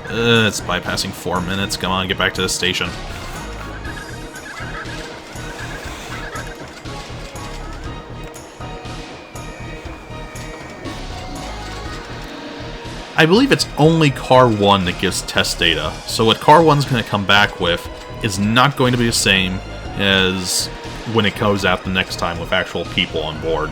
It's bypassing 4 minutes. Come on, get back to the station. I believe it's only Car 1 that gives test data, so what Car 1's going to come back with is not going to be the same as when it goes out the next time with actual people on board.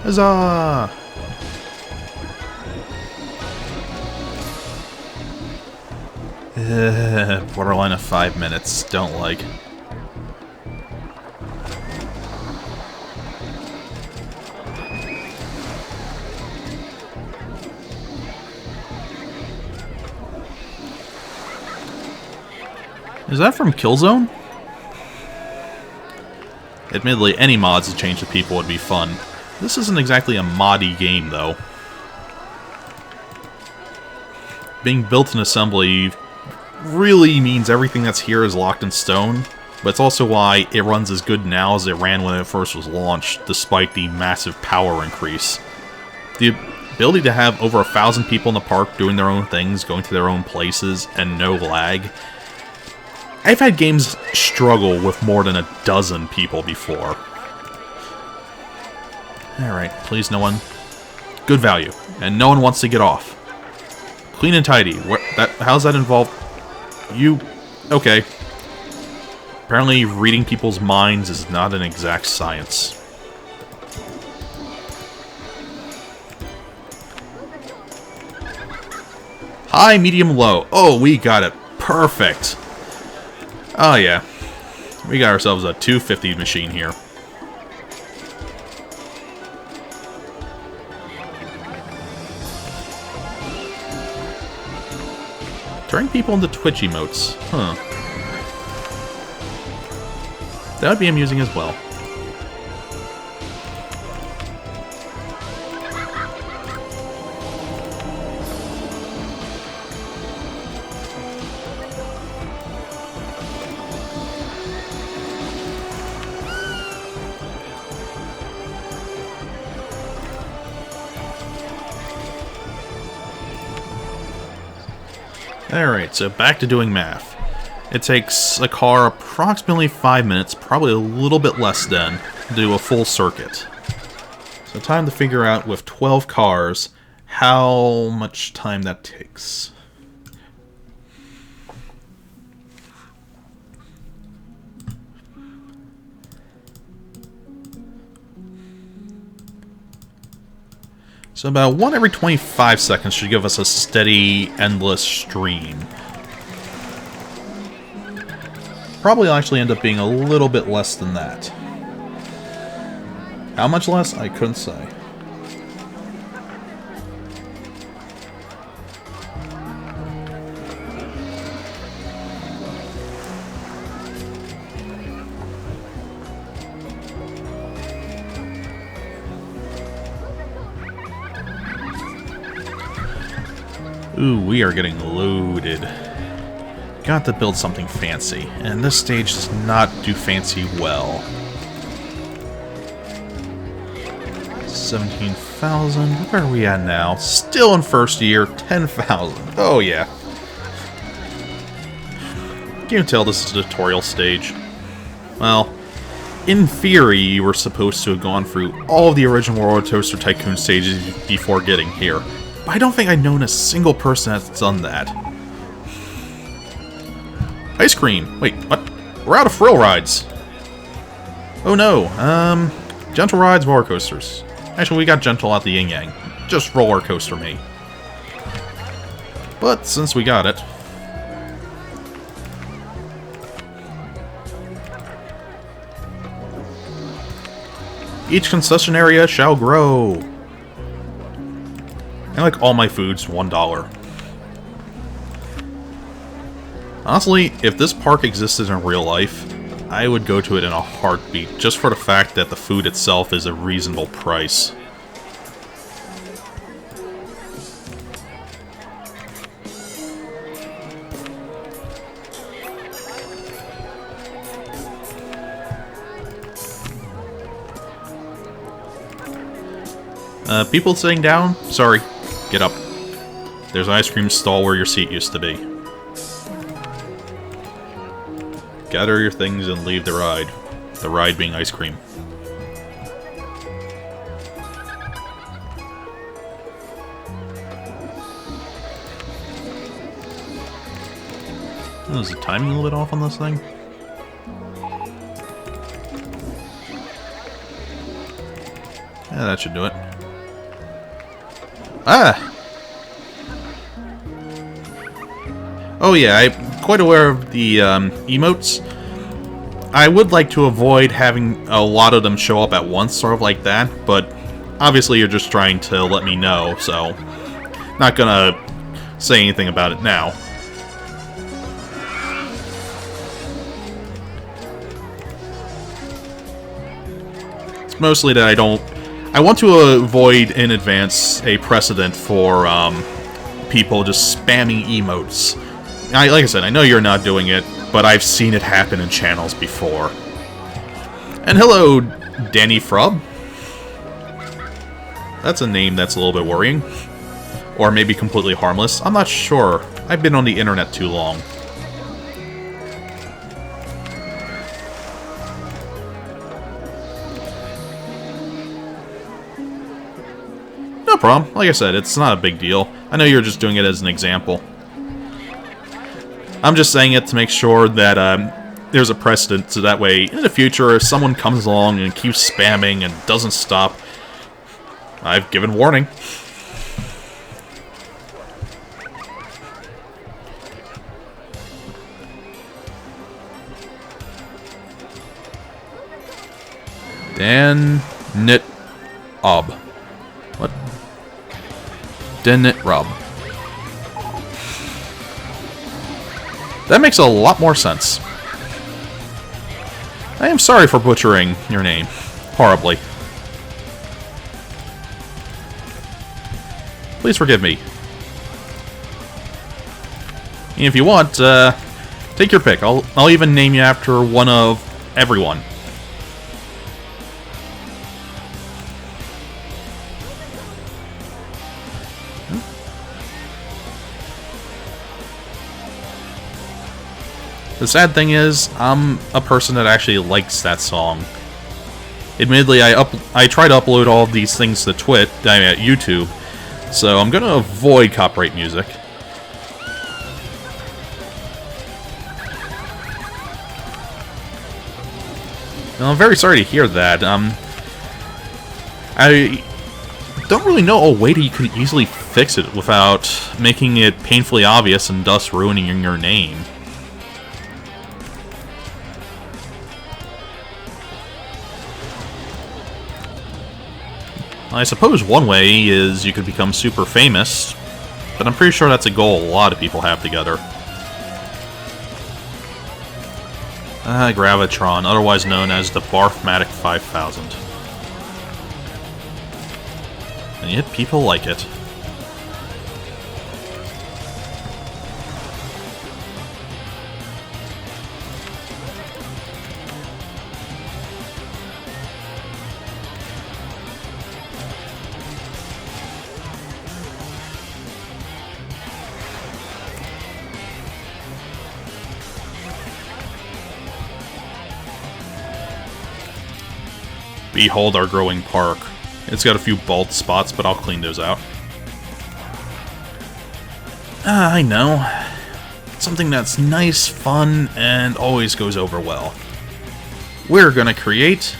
Huzzah! Borderline of 5 minutes. Don't like. Is that from Killzone? Admittedly, any mods to change the people would be fun. This isn't exactly a moddy game, though. Being built in assembly really means everything that's here is locked in stone, but it's also why it runs as good now as it ran when it first was launched, despite the massive power increase. The ability to have over 1,000 people in the park doing their own things, going to their own places, and no lag. I've had games struggle with more than a dozen people before. Alright, please no one. Good value, and no one wants to get off. Clean and tidy. How's that involved? You... Okay. Apparently reading people's minds is not an exact science. High, medium, low. Oh, we got it. Perfect. Oh, yeah. We got ourselves a 250 machine here. Turning people into Twitch emotes. Huh. That would be amusing as well. Alright, so back to doing math. It takes a car approximately 5 minutes, probably a little bit less than, to do a full circuit. So time to figure out, with 12 cars, how much time that takes. So about 1 every 25 seconds should give us a steady, endless stream. Probably will actually end up being a little bit less than that. How much less? I couldn't say. Ooh, we are getting loaded. Got to build something fancy, and this stage does not do fancy well. 17,000. Where are we at now? Still in first year. 10,000. Oh yeah. Can you tell this is a tutorial stage? Well, in theory, you were supposed to have gone through all of the original Roller Coaster Tycoon stages before getting here. But I don't think I've known a single person that's done that. Ice cream! Wait, what? We're out of thrill rides! Oh no, gentle rides, roller coasters. Actually, we got gentle at the yin-yang. Just roller coaster me. But since we got it... Each concession area shall grow! And like all my foods, $1. Honestly, if this park existed in real life, I would go to it in a heartbeat, just for the fact that the food itself is a reasonable price. People sitting down? Sorry. Get up. There's an ice cream stall where your seat used to be. Gather your things and leave the ride. The ride being ice cream. Oh, is the timing a little bit off on this thing? Yeah, that should do it. Ah! Oh yeah, I'm quite aware of the emotes. I would like to avoid having a lot of them show up at once, sort of like that, but obviously you're just trying to let me know, so not gonna say anything about it now. It's mostly that I want to avoid in advance a precedent for people just spamming emotes. Like I said, I know you're not doing it, but I've seen it happen in channels before. And hello, Danny Frub. That's a name that's a little bit worrying. Or maybe completely harmless. I'm not sure. I've been on the internet too long. No problem. Like I said, it's not a big deal. I know you're just doing it as an example. I'm just saying it to make sure that there's a precedent, so that way, in the future, if someone comes along and keeps spamming and doesn't stop, I've given warning. Dan-nit-ob. What? Dan-nit-rob. That makes a lot more sense. I am sorry for butchering your name. Horribly. Please forgive me. And if you want, take your pick. I'll even name you after one of everyone. The sad thing is, I'm a person that actually likes that song. Admittedly, I try to upload all of these things to YouTube, so I'm gonna avoid copyright music. And I'm very sorry to hear that. I don't really know a way that you could easily fix it without making it painfully obvious and thus ruining your name. I suppose one way is you could become super famous, but I'm pretty sure that's a goal a lot of people have together. Gravitron, otherwise known as the Barfmatic 5000. And yet people like it. Behold our growing park. It's got a few bald spots, but I'll clean those out. I know. Something that's nice, fun, and always goes over well. We're gonna create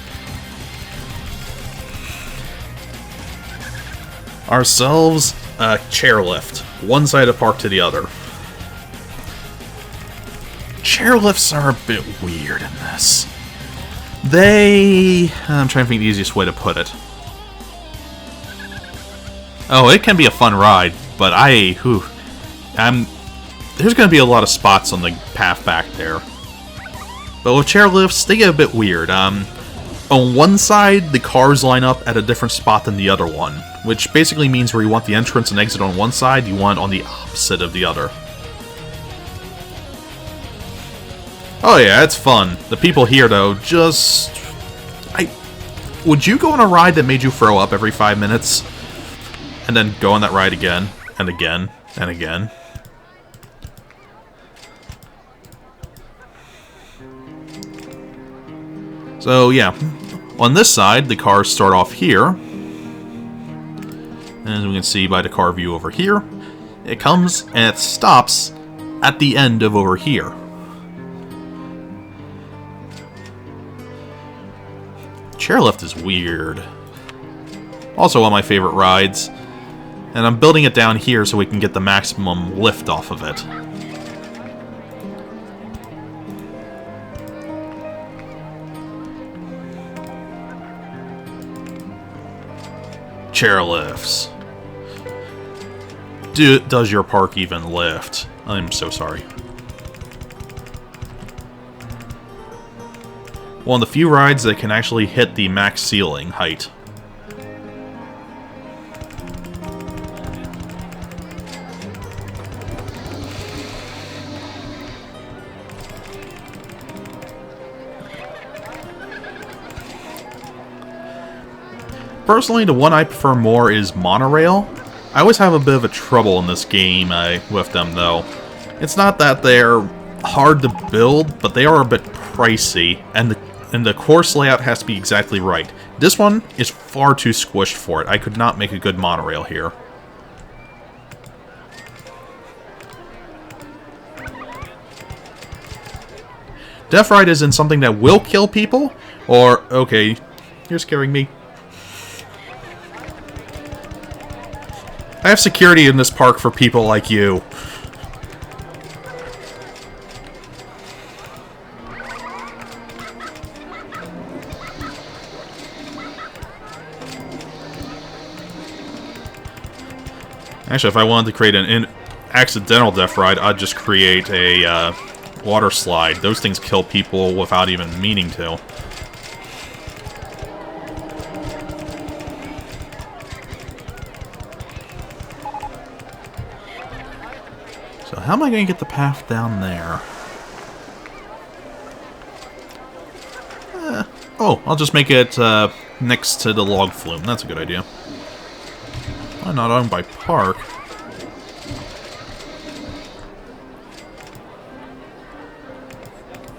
ourselves a chairlift, one side of the park to the other. Chairlifts are a bit weird in this. I'm trying to think the easiest way to put it. Oh, it can be a fun ride, but there's going to be a lot of spots on the path back there. But with chairlifts, they get a bit weird. On one side, the cars line up at a different spot than the other one, which basically means where you want the entrance and exit on one side, you want on the opposite of the other. Oh yeah, it's fun. The people here, though, would you go on a ride that made you throw up every 5 minutes? And then go on that ride again, and again, and again? So, yeah. On this side, the cars start off here. And as we can see by the car view over here, it comes and it stops at the end of over here. Chairlift is weird. Also one of my favorite rides. And I'm building it down here so we can get the maximum lift off of it. chairlifts. Does your park even lift? I'm so sorry. One of the few rides that can actually hit the max ceiling height. Personally, the one I prefer more is monorail. I always have a bit of a trouble in this game with them, though. It's not that they're hard to build, but they are a bit pricey, and the course layout has to be exactly right. This one is far too squished for it. I could not make a good monorail here. Death Ride isn't something that will kill people, or, okay, you're scaring me. I have security in this park for people like you. Actually, if I wanted to create an accidental death ride, I'd just create a water slide. Those things kill people without even meaning to. So how am I going to get the path down there? Oh, I'll just make it next to the log flume. That's a good idea. Why not owned by Park?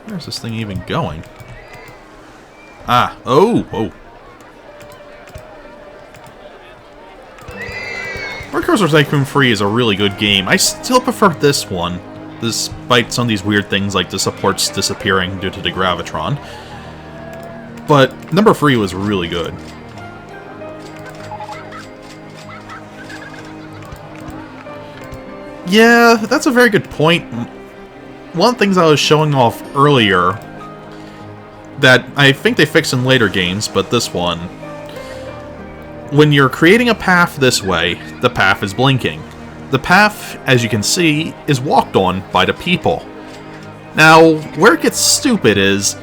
Where's this thing even going? Ah, oh. Roller Coaster Tycoon 3 is a really good game. I still prefer this one, despite some of these weird things like the supports disappearing due to the Gravitron. But number 3 was really good. Yeah, that's a very good point. One of the things I was showing off earlier that I think they fixed in later games, but this one, when you're creating a path this way, the path is blinking. The path, as you can see, is walked on by the people. Now, where it gets stupid is,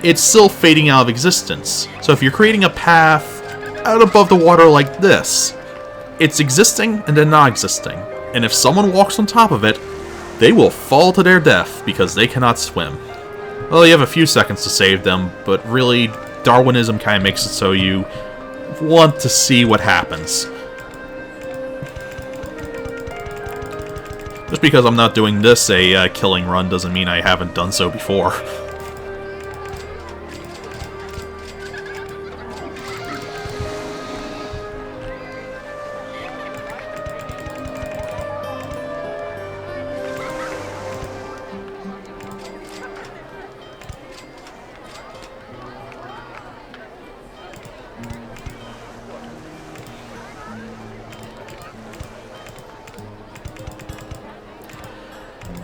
it's still fading out of existence. So if you're creating a path out above the water like this, it's existing and then not existing. And if someone walks on top of it, they will fall to their death because they cannot swim. Well, you have a few seconds to save them, but really, Darwinism kind of makes it so you want to see what happens. Just because I'm not doing this a killing run doesn't mean I haven't done so before.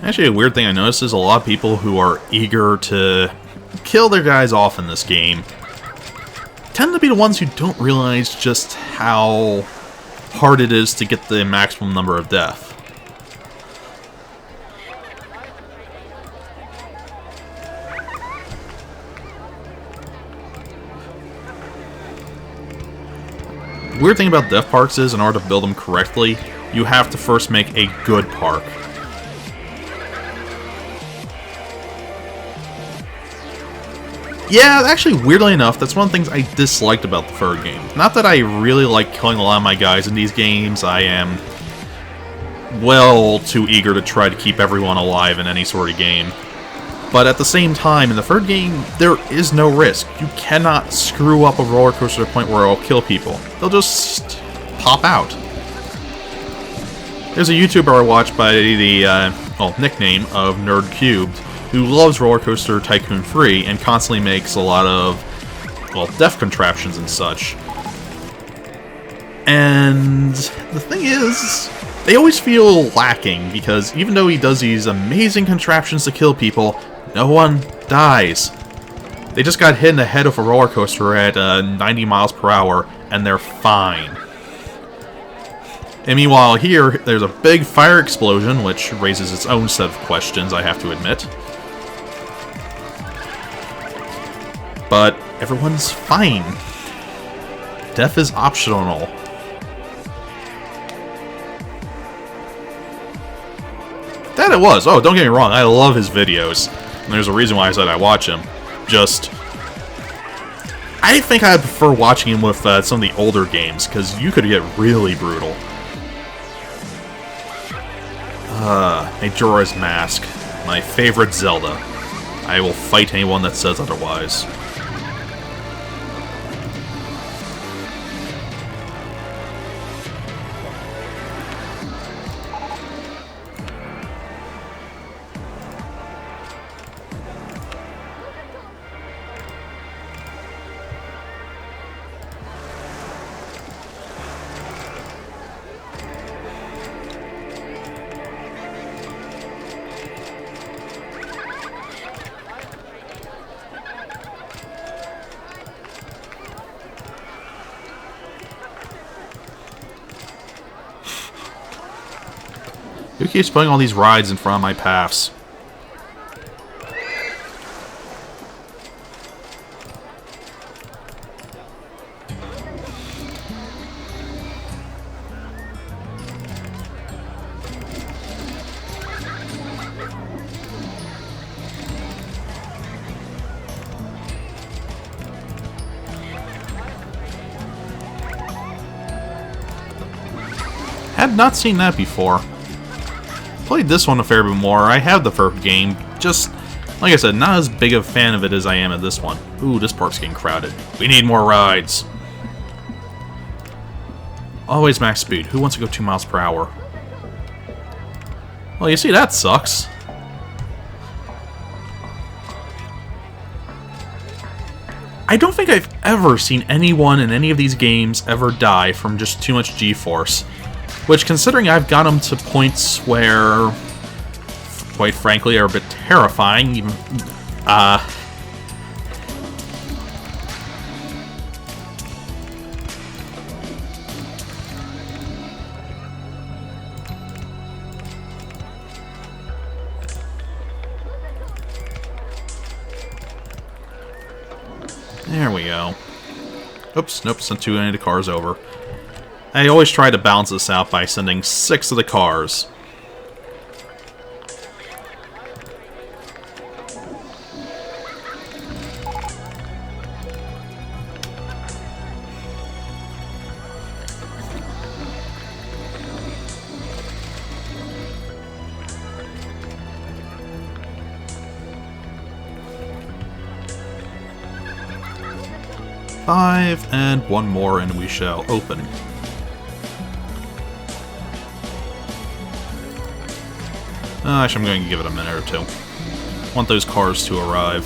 Actually, a weird thing I noticed is a lot of people who are eager to kill their guys off in this game tend to be the ones who don't realize just how hard it is to get the maximum number of death. The weird thing about death parks is, in order to build them correctly, you have to first make a good park. Yeah, actually, weirdly enough, that's one of the things I disliked about the third game. Not that I really like killing a lot of my guys in these games, I am well too eager to try to keep everyone alive in any sort of game. But at the same time, in the third game, there is no risk. You cannot screw up a roller coaster to the point where it'll kill people. They'll just pop out. There's a YouTuber I watch by the nickname of Nerd Cubed, who loves Roller Coaster Tycoon 3 and constantly makes a lot of, well, death contraptions and such. And the thing is, they always feel lacking, because even though he does these amazing contraptions to kill people, no one dies. They just got hit in the head of a roller coaster at 90 miles per hour, and they're fine. And meanwhile here, there's a big fire explosion, which raises its own set of questions, I have to admit. But everyone's fine. Death is optional. That it was. Oh, don't get me wrong, I love his videos. And there's a reason why I said I watch him. Just, I think I prefer watching him with some of the older games, because you could get really brutal. Majora's Mask. My favorite Zelda. I will fight anyone that says otherwise. Who keeps putting all these rides in front of my paths? Had not seen that before. Played this one a fair bit more. I have the first game, just, like I said, not as big of a fan of it as I am at this one. Ooh, this park's getting crowded. We need more rides. Always max speed. Who wants to go 2 miles per hour? Well, you see, that sucks. I don't think I've ever seen anyone in any of these games ever die from just too much G-force. Which, considering I've got them to points where, quite frankly, are a bit terrifying, even, There we go. Oops, nope, sent too many of the cars over. I always try to balance this out by sending 6 of the cars. Five, and one more, and we shall open. Actually, I'm going to give it a minute or two. Want those cars to arrive.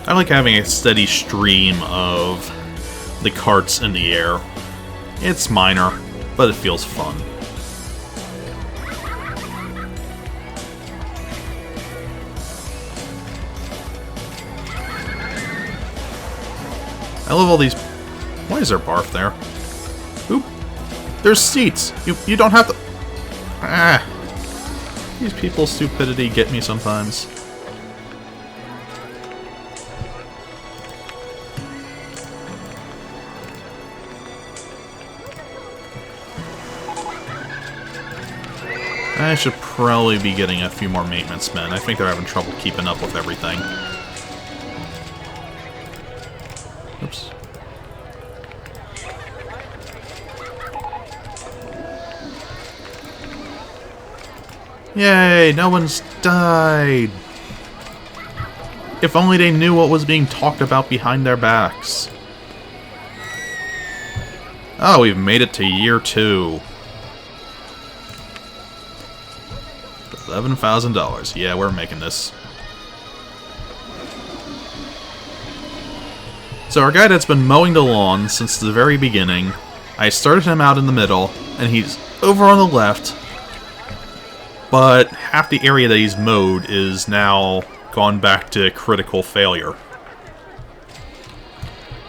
I like having a steady stream of the carts in the air. It's minor, but it feels fun. I love all these... Why is there barf there? Oop! There's seats! You don't have to... Ah! These people's stupidity get me sometimes. I should probably be getting a few more maintenance men. I think they're having trouble keeping up with everything. Oops. Yay, no one's died! If only they knew what was being talked about behind their backs. Oh, we've made it to year 2. $11,000. Yeah, we're making this. So our guy that's been mowing the lawn since the very beginning, I started him out in the middle, and he's over on the left, but half the area that he's mowed is now gone back to critical failure.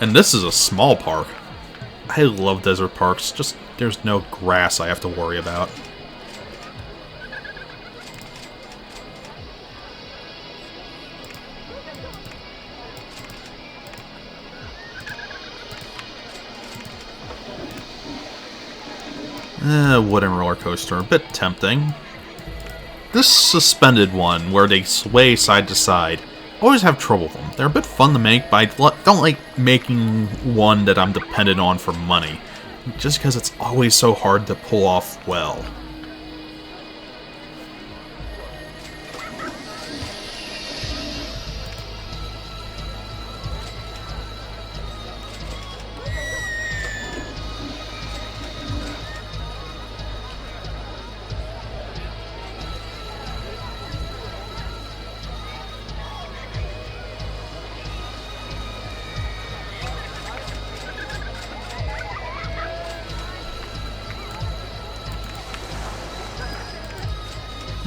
And this is a small park. I love desert parks, just there's no grass I have to worry about. Wooden roller coaster, a bit tempting. This suspended one, where they sway side to side, I always have trouble with them. They're a bit fun to make, but I don't like making one that I'm dependent on for money, just because it's always so hard to pull off well.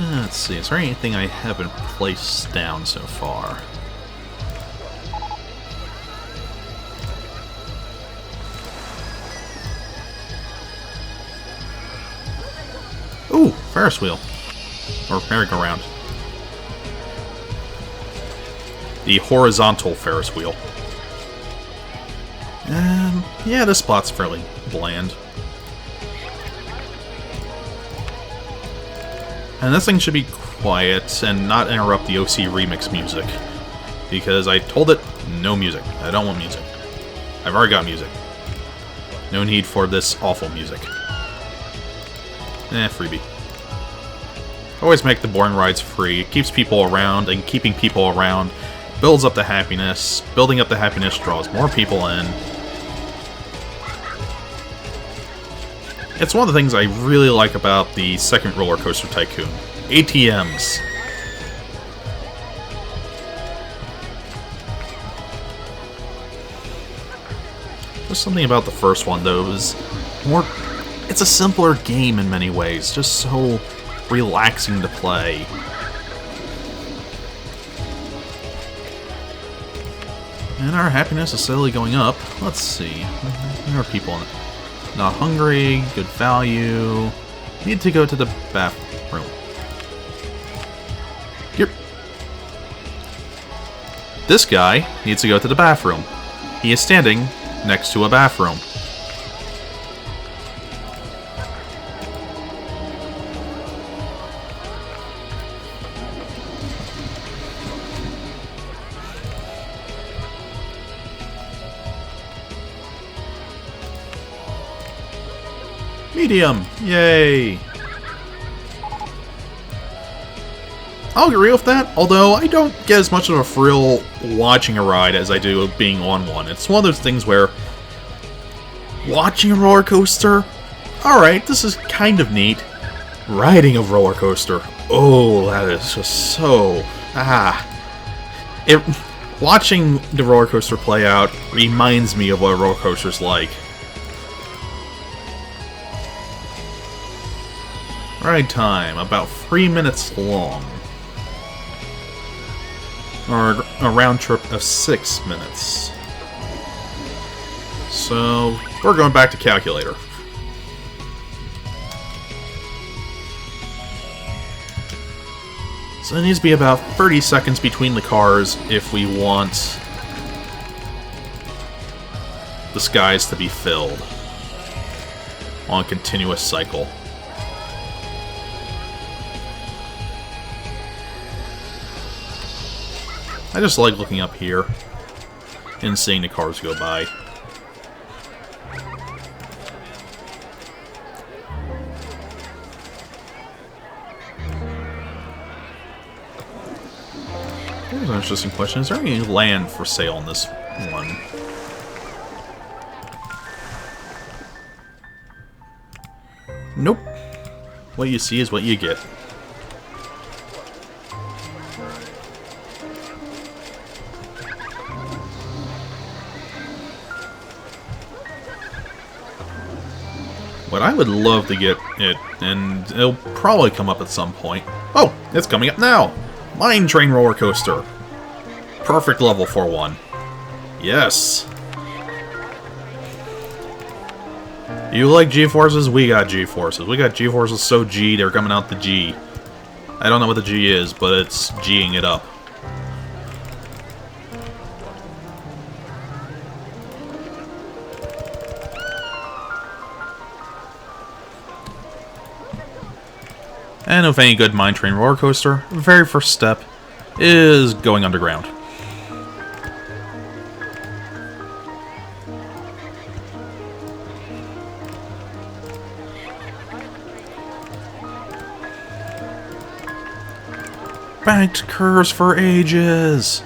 Let's see, is there anything I haven't placed down so far? Ooh, Ferris wheel. Or merry-go-round. The horizontal Ferris wheel. Yeah, this spot's fairly bland. And this thing should be quiet and not interrupt the OC remix music. Because I told it, no music. I don't want music. I've already got music. No need for this awful music. Freebie. Always make the boring rides free. It keeps people around, and keeping people around builds up the happiness. Building up the happiness draws more people in. It's one of the things I really like about the second Roller Coaster Tycoon. ATMs. There's something about the first one, though, is more... It's a simpler game in many ways, just so relaxing to play. And our happiness is slowly going up. Let's see. There are people in it. Not hungry, good value. Need to go to the bathroom. Yep. This guy needs to go to the bathroom. He is standing next to a bathroom. Medium! Yay! I'll agree with that, although I don't get as much of a thrill watching a ride as I do being on one. It's one of those things where watching a roller coaster, alright, this is kind of neat. Riding a roller coaster, oh, that is just so... Watching the roller coaster play out reminds me of what a roller coaster's like. Ride time, about 3 minutes long. Or a round trip of 6 minutes. So, we're going back to calculator. So it needs to be about 30 seconds between the cars if we want the skies to be filled on a continuous cycle. I just like looking up here and seeing the cars go by. Here's an interesting question. Is there any land for sale on this one? Nope. What you see is what you get. What I would love to get it, and it'll probably come up at some point. Oh, it's coming up now! Mine Train Roller Coaster. Perfect level for one. Yes. You like G-Forces? We got G-Forces. We got G-Forces so G, they're coming out the G. I don't know what the G is, but it's G-ing it up. And if any good Mine Train Roller Coaster, the very first step is going underground. Banked curves for ages!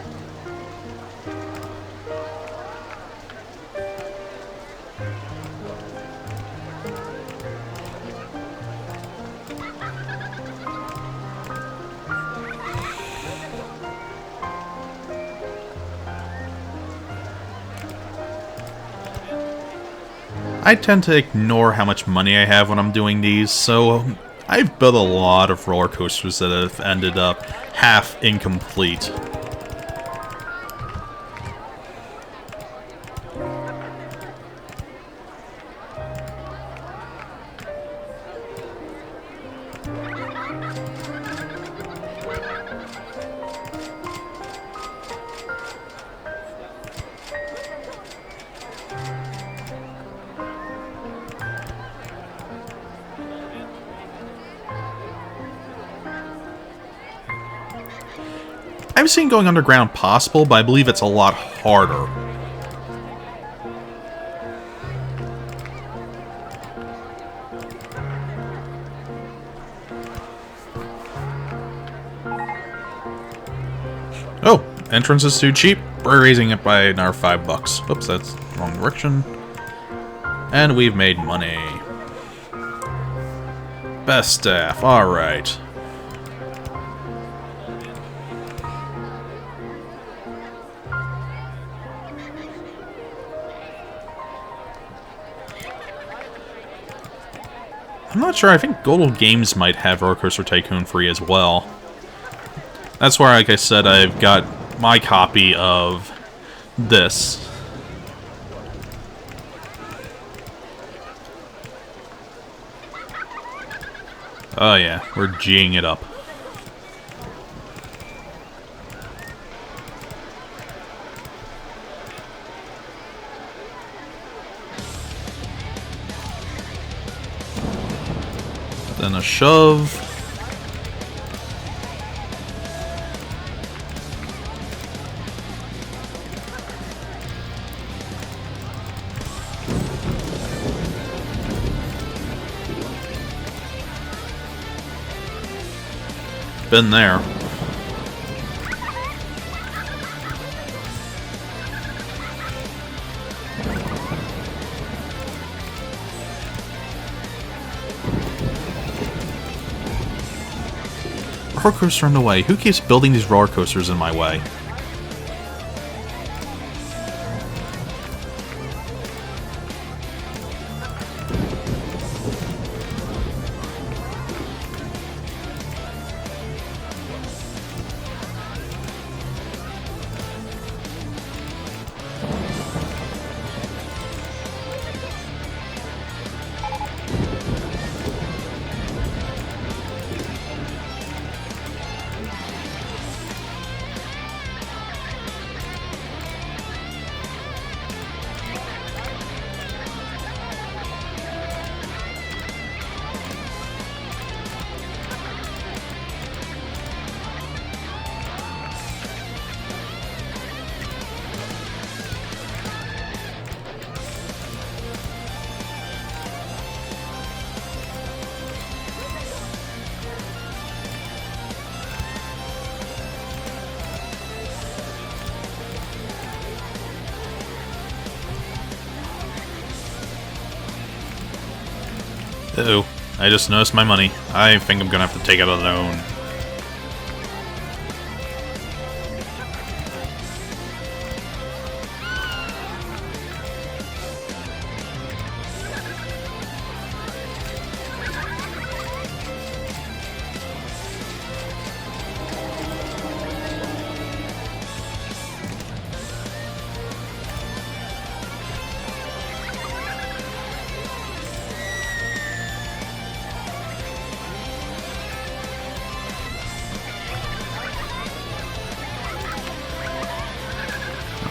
I tend to ignore how much money I have when I'm doing these, so I've built a lot of roller coasters that have ended up half incomplete. I've seen going underground possible, but I believe it's a lot harder. Oh, entrance is too cheap. We're raising it by another $5. Oops, that's the wrong direction. And we've made money. Best staff, alright. I'm not sure, I think Gold Games might have Roller Coaster Tycoon free as well. That's why, like I said, I've got my copy of this. Oh yeah, we're G'ing it up. Then a shove. Been there. Roller coaster in the way. Who keeps building these roller coasters in my way? Uh-oh, I just noticed my money. I think I'm gonna have to take out a loan.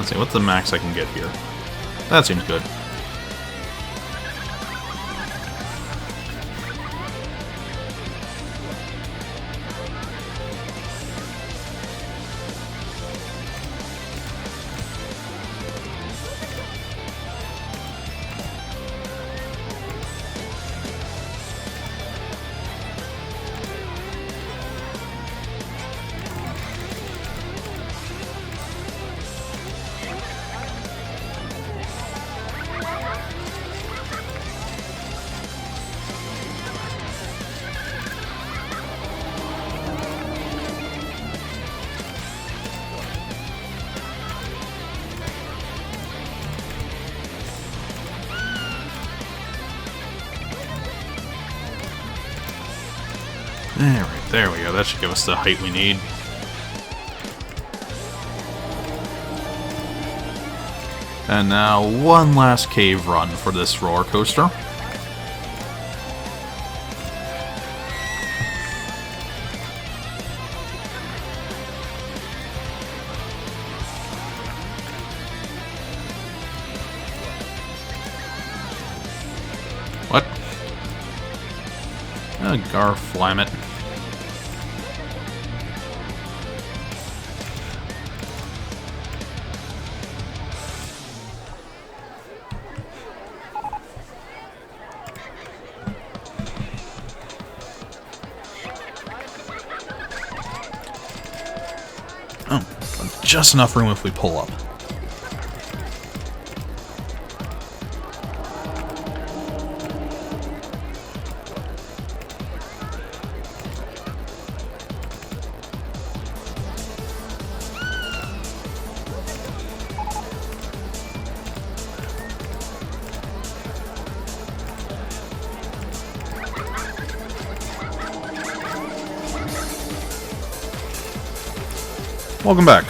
Let's see, what's the max I can get here? That seems good. Alright, there we go. That should give us the height we need. And now, one last cave run for this roller coaster. What? Garflamet. Oh, just enough room if we pull up. Welcome back.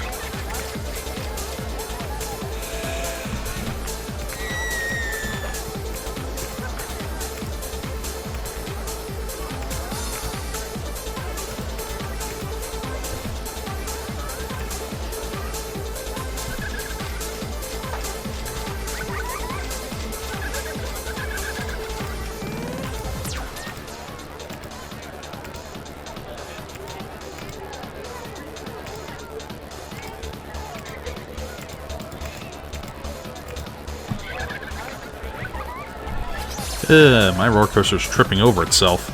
My roller coaster's tripping over itself.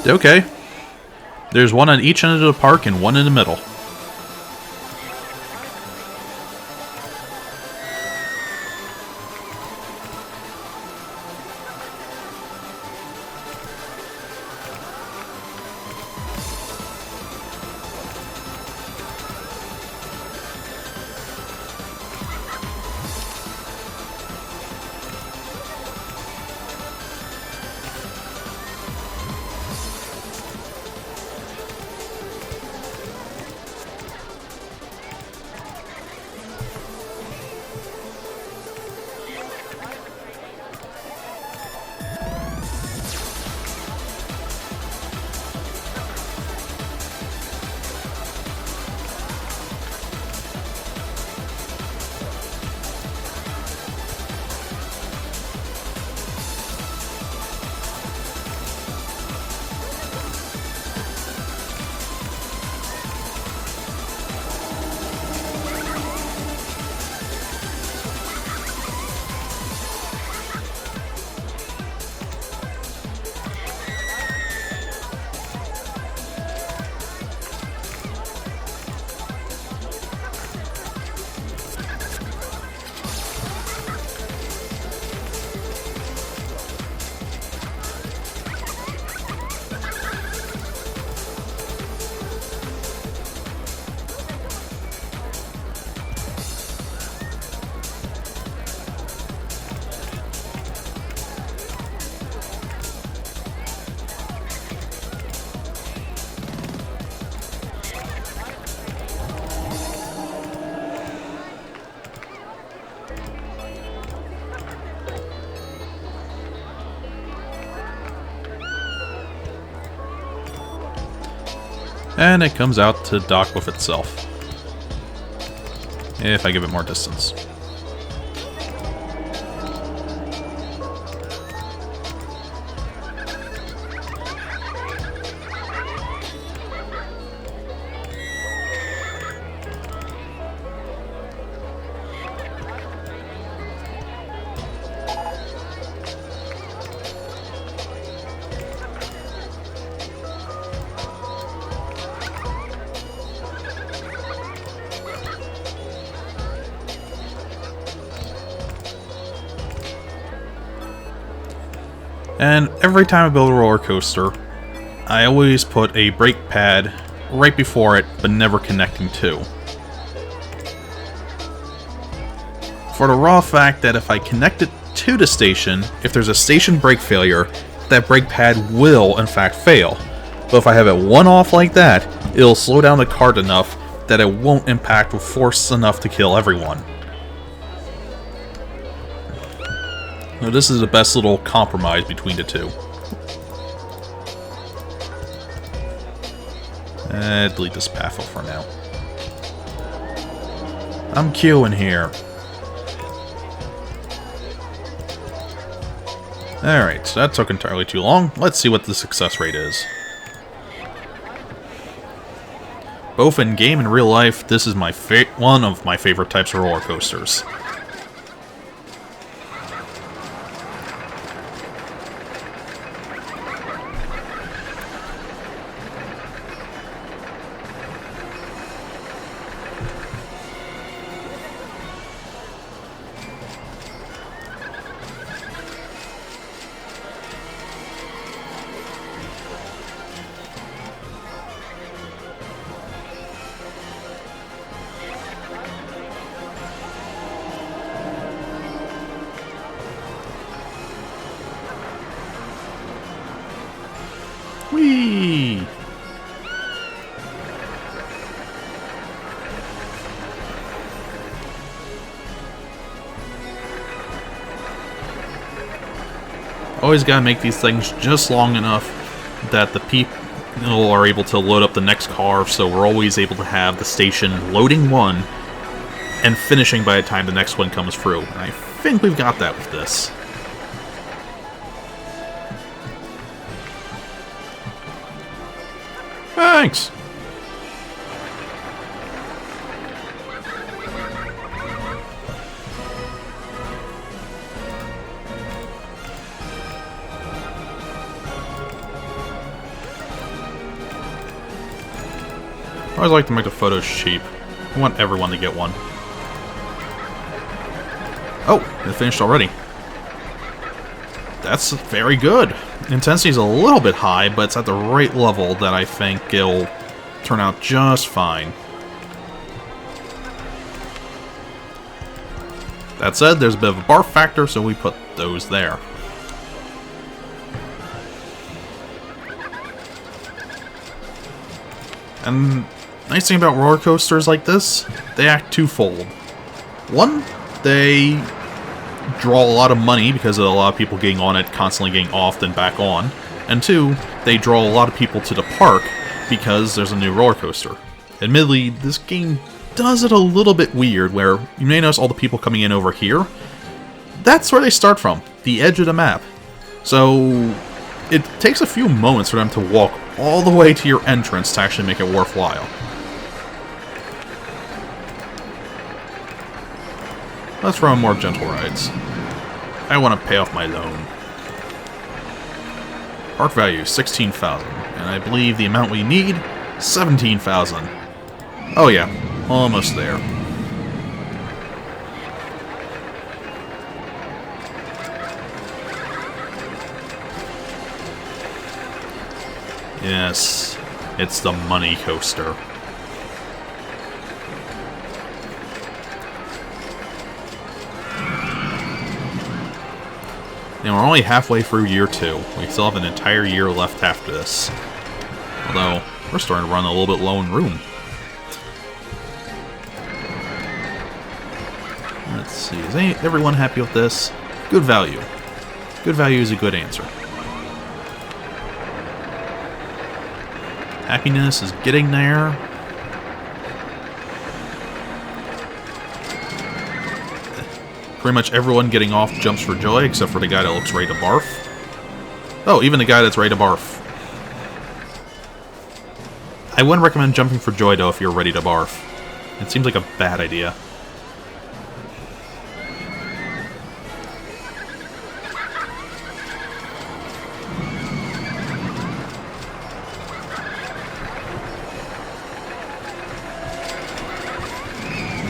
Okay. There's one on each end of the park and one in the middle. And it comes out to dock with itself. If I give it more distance. And every time I build a roller coaster, I always put a brake pad right before it, but never connecting to. For the raw fact that if I connect it to the station, if there's a station brake failure, that brake pad will in fact fail. But if I have it one off like that, it'll slow down the cart enough that it won't impact with force enough to kill everyone. Now, this is the best little compromise between the two. Delete this path for now. I'm queuing here. Alright, so that took entirely too long. Let's see what the success rate is. Both in game and real life, this is my one of my favorite types of roller coasters. Whee! Always gotta make these things just long enough that the people are able to load up the next car, so we're always able to have the station loading one and finishing by the time the next one comes through. And I think we've got that with this. Thanks! I always like to make the photos cheap. I want everyone to get one. Oh, it finished already. That's very good. Intensity is a little bit high, but it's at the right level that I think it'll turn out just fine. That said, there's a bit of a barf factor, so we put those there. And nice thing about roller coasters like this, they act twofold. One, they draw a lot of money because of a lot of people getting on it, constantly getting off, then back on. And two, they draw a lot of people to the park because there's a new roller coaster. Admittedly, this game does it a little bit weird, where you may notice all the people coming in over here. That's where they start from, the edge of the map. So it takes a few moments for them to walk all the way to your entrance to actually make it worthwhile. Let's run more gentle rides. I want to pay off my loan. Park value, 16,000. And I believe the amount we need, 17,000. Oh yeah, almost there. Yes, it's the money coaster. And we're only halfway through year 2. We still have an entire year left after this. Although, we're starting to run a little bit low in room. Let's see, is everyone happy with this? Good value. Good value is a good answer. Happiness is getting there. Pretty much everyone getting off jumps for joy, except for the guy that looks ready to barf. Oh, even the guy that's ready to barf. I wouldn't recommend jumping for joy, though, if you're ready to barf. It seems like a bad idea.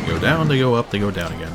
They go down, they go up, they go down again.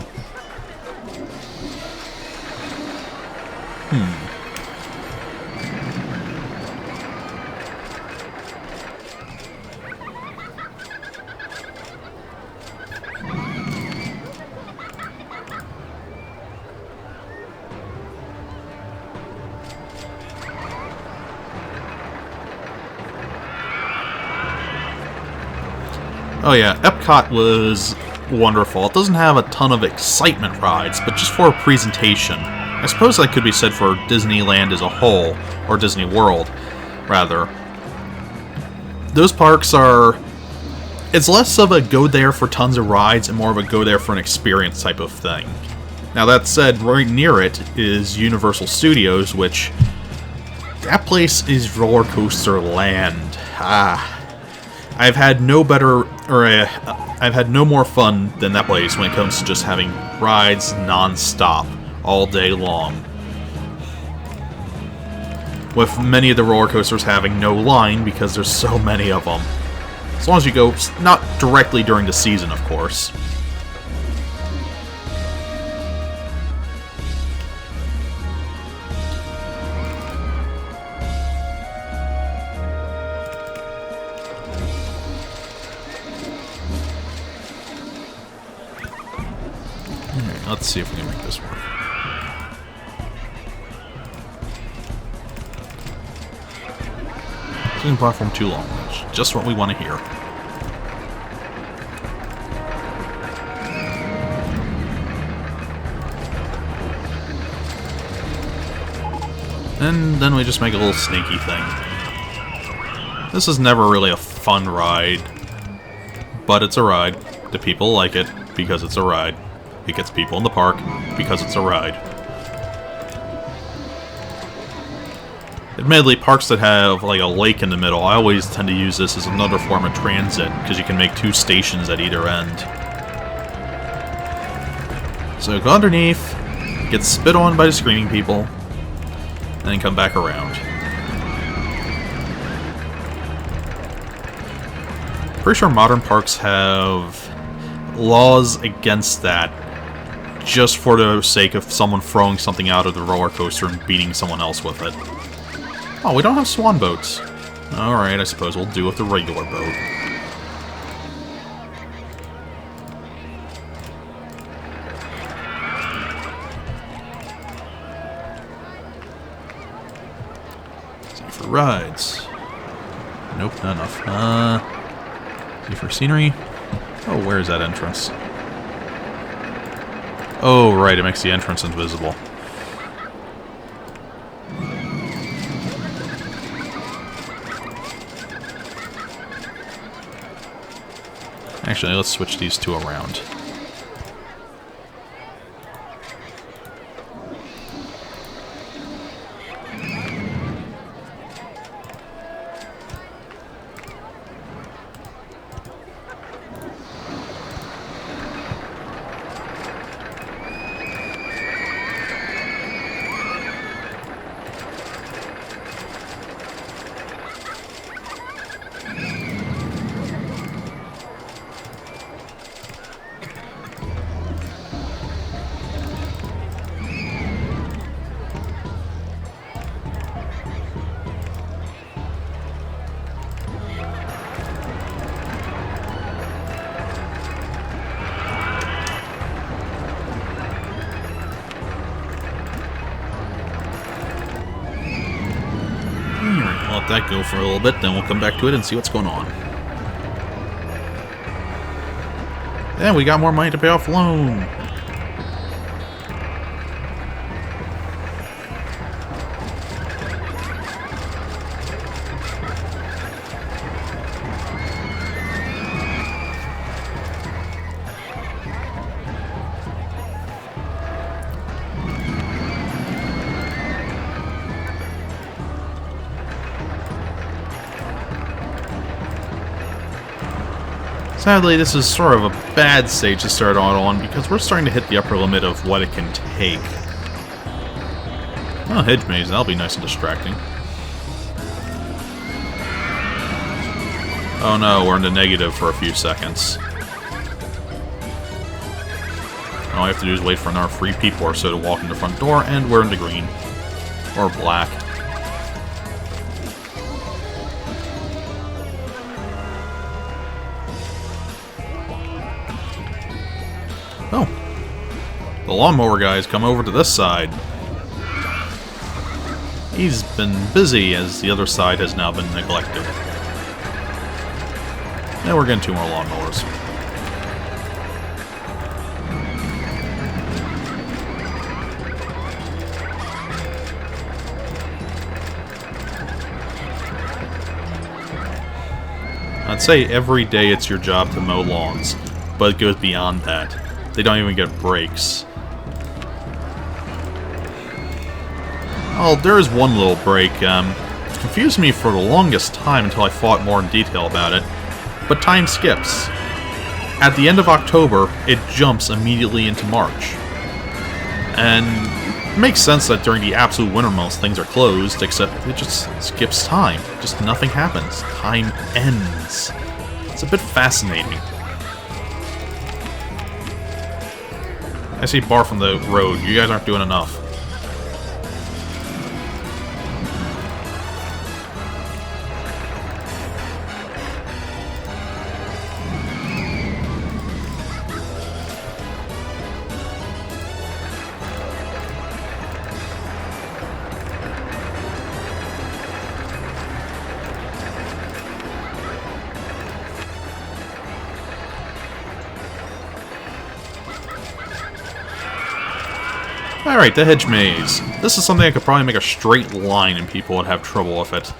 Oh yeah, Epcot was wonderful. It doesn't have a ton of excitement rides, but just for a presentation. I suppose that could be said for Disneyland as a whole, or Disney World, rather. Those parks are... It's less of a go there for tons of rides and more of a go there for an experience type of thing. Now that said, right near it is Universal Studios, which... That place is roller coaster land. I've had no better... I've had no more fun than that place when it comes to just having rides non-stop all day long. With many of the roller coasters having no line because there's so many of them. As long as you go, not directly during the season, of course. Let's see if we can make this work. Swing platform too long. That's just what we want to hear. And then we just make a little sneaky thing. This is never really a fun ride, but it's a ride. The people like it because it's a ride. It gets people in the park because it's a ride. Admittedly, parks that have like a lake in the middle, I always tend to use this as another form of transit because you can make 2 stations at either end. So go underneath, get spit on by the screaming people, and then come back around. Pretty sure modern parks have laws against that, just for the sake of someone throwing something out of the roller coaster and beating someone else with it. Oh, we don't have swan boats. Alright, I suppose we'll do with the regular boat. See for rides. Nope, not enough. See for scenery. Oh, where is that entrance? Oh, right, it makes the entrance invisible. Actually, let's switch these 2 around. Let that go for a little bit, then we'll come back to it and see what's going on. Yeah, we got more money to pay off loan. Sadly, this is sort of a bad stage to start on because we're starting to hit the upper limit of what it can take. Oh, hedge maze, that'll be nice and distracting. Oh no, we're in the negative for a few seconds. All I have to do is wait for another 3 people or so to walk in the front door, and we're in the green. Or black. Oh. The lawnmower guy's come over to this side. He's been busy, as the other side has now been neglected. Now we're getting 2 more lawnmowers. I'd say every day it's your job to mow lawns, but it goes beyond that. They don't even get breaks. Oh, there is one little break. It confused me for the longest time until I thought more in detail about it. But time skips. At the end of October, it jumps immediately into March. And it makes sense that during the absolute winter months things are closed, except it just skips time. Just nothing happens. Time ends. It's a bit fascinating. I see bar from the road. You guys aren't doing enough. Alright, the hedge maze. This is something I could probably make a straight line and people would have trouble with it.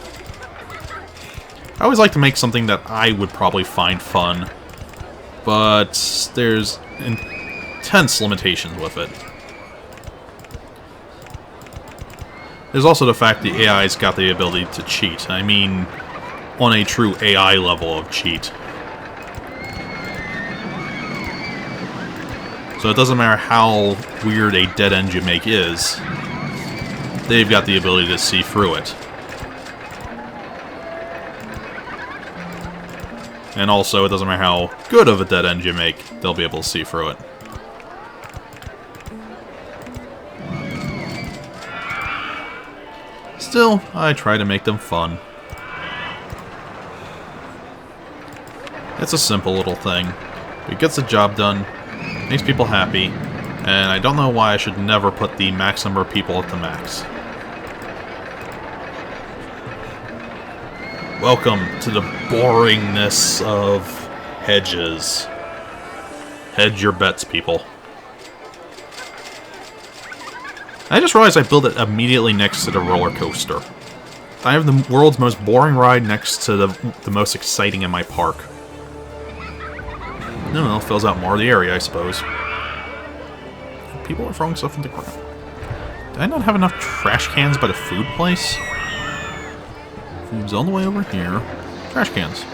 I always like to make something that I would probably find fun, but there's intense limitations with it. There's also the fact the AI's got the ability to cheat. I mean, on a true AI level of cheat. So it doesn't matter how weird a dead end you make is, they've got the ability to see through it. And also, it doesn't matter how good of a dead end you make, they'll be able to see through it. Still, I try to make them fun. It's a simple little thing. It gets the job done, makes people happy, and I don't know why I should never put the max number of people at the max. Welcome to the boringness of hedges. Hedge your bets, people. I just realized I built it immediately next to the roller coaster. I have the world's most boring ride next to the most exciting in my park. No, it fills out more of the area, I suppose. People are throwing stuff into the ground. Did I not have enough trash cans by the food place? Food's all the way over here. Trash cans.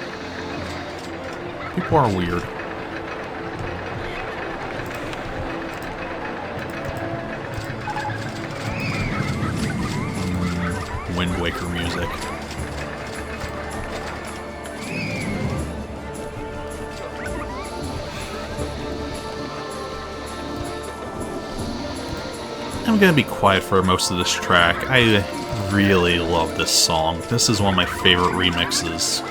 People are weird. Wind Waker music. I'm gonna be quiet for most of this track. I really love this song. This is one of my favorite remixes.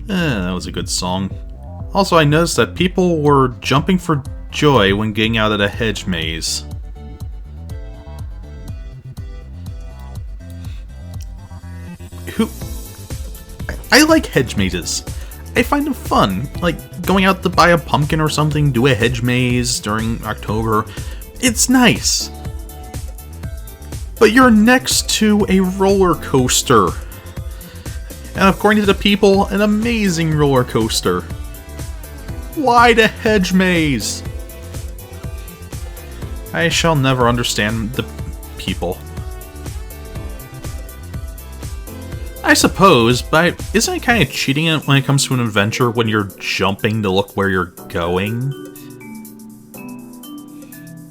That was a good song. Also, I noticed that people were jumping for joy when getting out of the hedge maze. I like hedge mazes. I find them fun. Like going out to buy a pumpkin or something, do a hedge maze during October. It's nice. But you're next to a roller coaster. And according to the people, an amazing roller coaster. Why the hedge maze? I shall never understand the people. I suppose, but isn't it kind of cheating it when it comes to an adventure when you're jumping to look where you're going?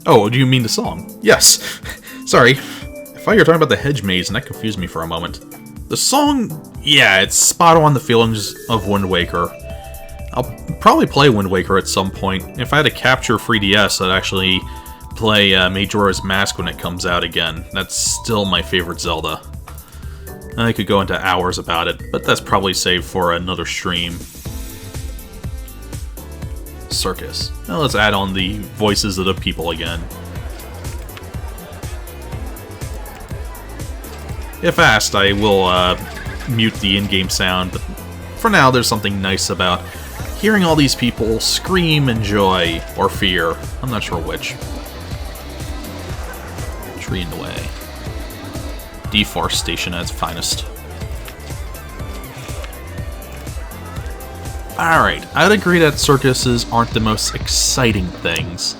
Oh, do you mean the song? Yes. Sorry. I thought you were talking about the hedge maze, and that confused me for a moment. The song, yeah, it's spot on the feelings of Wind Waker. I'll probably play Wind Waker at some point. If I had to capture 3DS, I'd actually play Majora's Mask when it comes out again. That's still my favorite Zelda. I could go into hours about it, but that's probably saved for another stream. Circus. Now let's add on the voices of the people again. If asked, I will mute the in-game sound, but for now there's something nice about hearing all these people scream in joy or fear. I'm not sure which. Tree in the way. Deforestation at its finest. Alright, I'd agree that circuses aren't the most exciting things.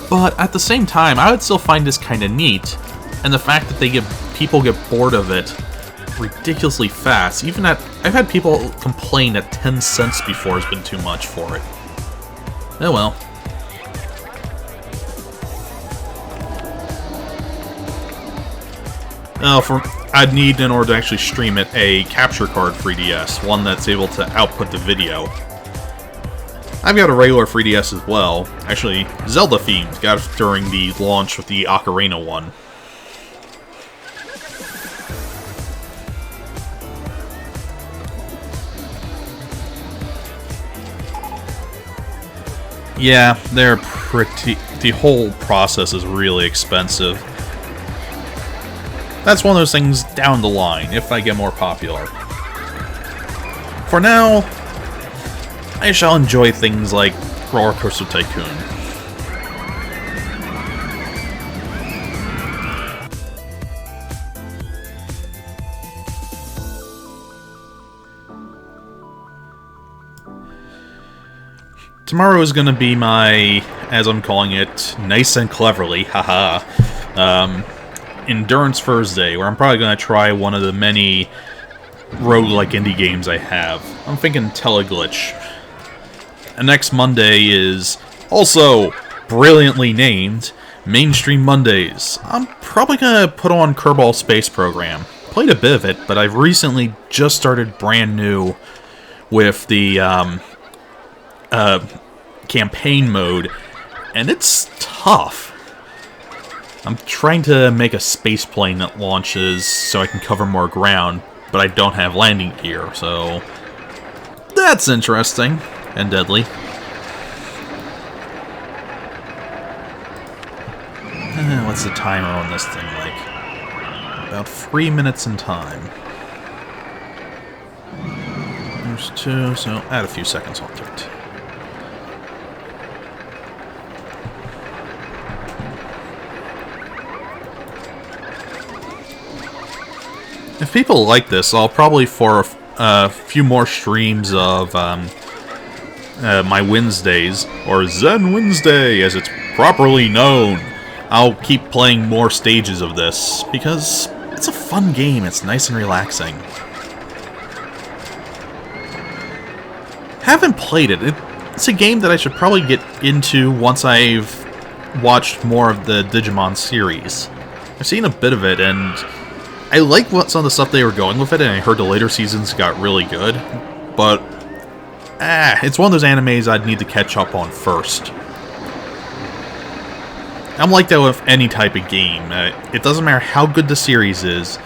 But at the same time, I would still find this kind of neat, and the fact that people get bored of it ridiculously fast, even at... I've had people complain that 10 cents before has been too much for it. Oh well. I'd need, in order to actually stream it, a capture card 3DS, one that's able to output the video. I've got a regular 3DS as well, actually Zelda themed, got it during the launch with the Ocarina one. Yeah, they're pretty... the whole process is really expensive. That's one of those things down the line, if I get more popular. For now, I shall enjoy things like Roller Coaster Tycoon. Tomorrow is gonna be my, as I'm calling it, nice and cleverly, haha, Endurance Thursday, where I'm probably going to try one of the many roguelike indie games I have. I'm thinking Teleglitch. And next Monday is also brilliantly named Mainstream Mondays. I'm probably going to put on Kerbal Space Program. Played a bit of it, but I've recently just started brand new with the campaign mode, and it's tough. I'm trying to make a space plane that launches so I can cover more ground, but I don't have landing gear, so that's interesting and deadly. What's the timer on this thing like? About 3 minutes in time. There's 2, so add a few seconds onto it. If people like this, I'll probably, for a few more streams of my Wednesdays, or Zen Wednesday as it's properly known, I'll keep playing more stages of this, because it's a fun game, it's nice and relaxing. Haven't played it. It's a game that I should probably get into once I've watched more of the Digimon series. I've seen a bit of it, and I like some of the stuff they were going with it, and I heard the later seasons got really good, but it's one of those animes I'd need to catch up on first. I'm like that with any type of game. It doesn't matter how good the series is.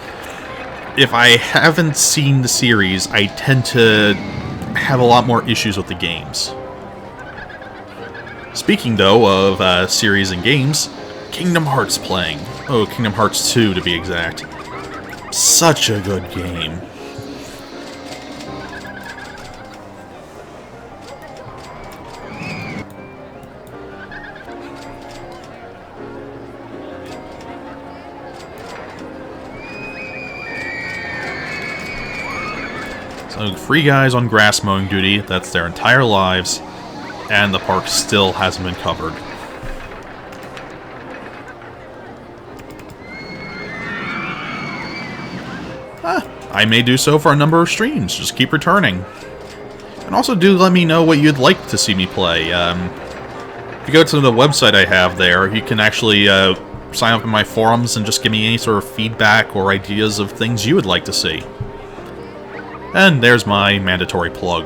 if I haven't seen the series, I tend to have a lot more issues with the games. Speaking, though, of series and games, Kingdom Hearts playing. Oh, Kingdom Hearts 2, to be exact. Such a good game. So, free guys on grass mowing duty, that's their entire lives, and the park still hasn't been covered. I may do so for a number of streams, just keep returning. And also do let me know what you'd like to see me play. If you go to the website I have there, you can actually sign up in my forums and just give me any sort of feedback or ideas of things you would like to see. And there's my mandatory plug.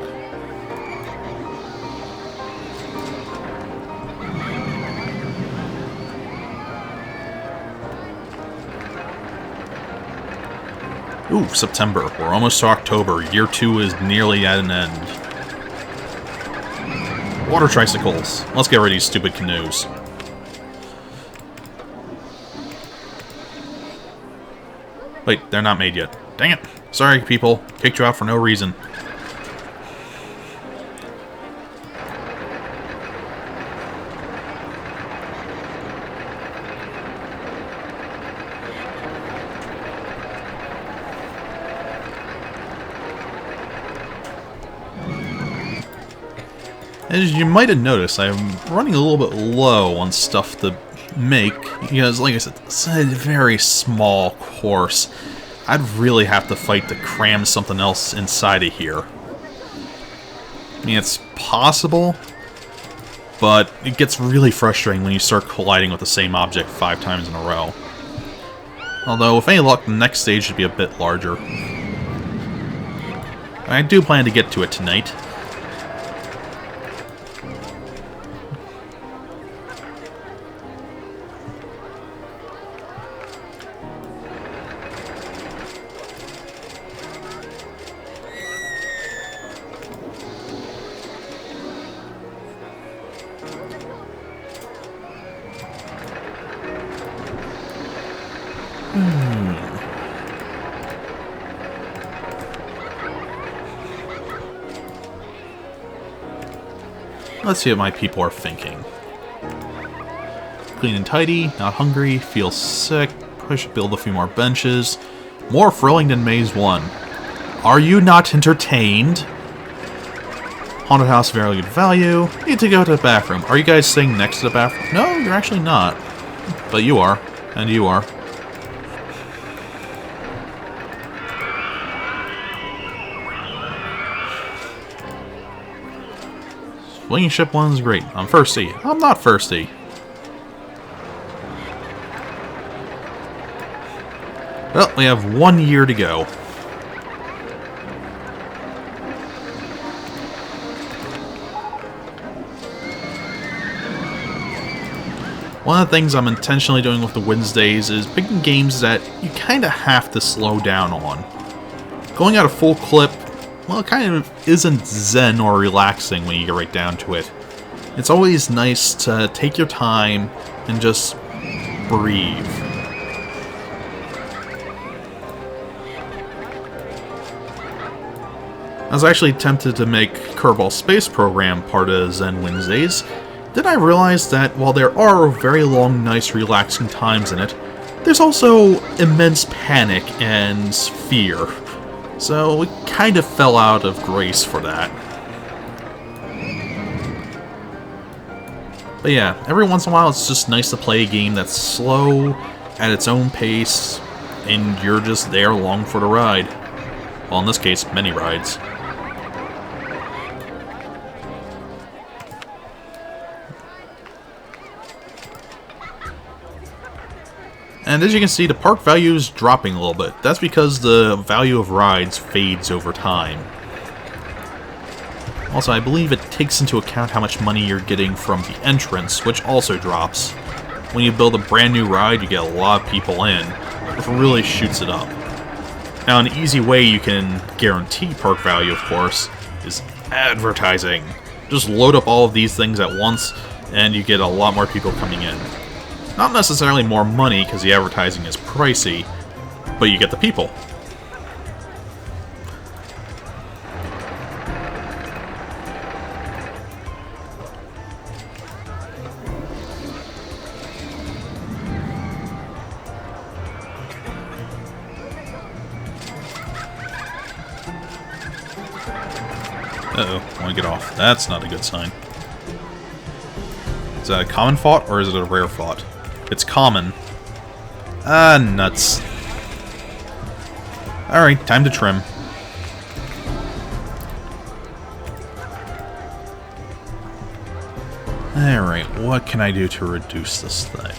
Ooh, September. We're almost to October. Year 2 is nearly at an end. Water tricycles. Let's get rid of these stupid canoes. Wait, they're not made yet. Dang it. Sorry, people. Kicked you out for no reason. As you might have noticed, I'm running a little bit low on stuff to make, because, like I said, it's a very small course. I'd really have to fight to cram something else inside of here. I mean, it's possible, but it gets really frustrating when you start colliding with the same object 5 times in a row. Although, with any luck, the next stage should be a bit larger. I do plan to get to it tonight. Let's see what my people are thinking. Clean and tidy, not hungry, feel sick, push, build a few more benches. More thrilling than Maze 1. Are you not entertained? Haunted house, very good value. Need to go to the bathroom. Are you guys staying next to the bathroom? No, you're actually not. But you are. And you are. Swinging ship 1's great. I'm thirsty. I'm not thirsty. Well, we have 1 year to go. One of the things I'm intentionally doing with the Wednesdays is picking games that you kind of have to slow down on. Going at a full clip, well, it kind of isn't zen or relaxing when you get right down to it. It's always nice to take your time and just breathe. I was actually tempted to make Kerbal Space Program part of Zen Wednesdays. Then I realized that while there are very long, nice, relaxing times in it, there's also immense panic and fear. So it kind of fell out of grace for that. But yeah, every once in a while it's just nice to play a game that's slow, at its own pace, and you're just there along for the ride. Well, in this case, many rides. And as you can see, the park value is dropping a little bit. That's because the value of rides fades over time. Also, I believe it takes into account how much money you're getting from the entrance, which also drops. When you build a brand new ride, you get a lot of people in, which really shoots it up. Now, an easy way you can guarantee perk value, of course, is advertising. Just load up all of these things at once, and you get a lot more people coming in. Not necessarily more money, because the advertising is pricey, but you get the people. Uh-oh, I want to get off. That's not a good sign. Is that a common fault, or is it a rare fault? It's common. Ah, nuts. Alright, time to trim. Alright, what can I do to reduce this thing?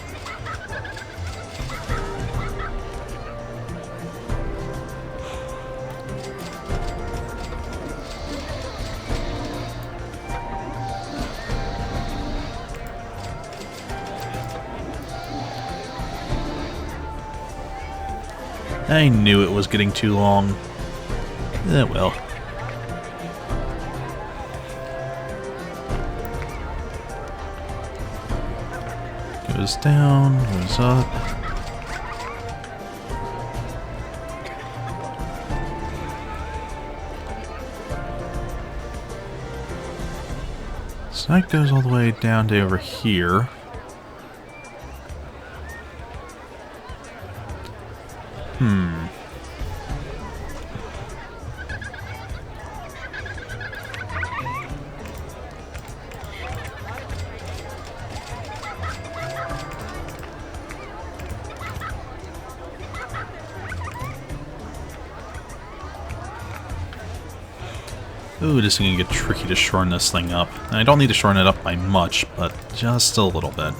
I knew it was getting too long. Eh, well. Goes down, goes up. So that goes all the way down to over here. Ooh, this is going to get tricky to shorten this thing up. And I don't need to shorten it up by much, but just a little bit.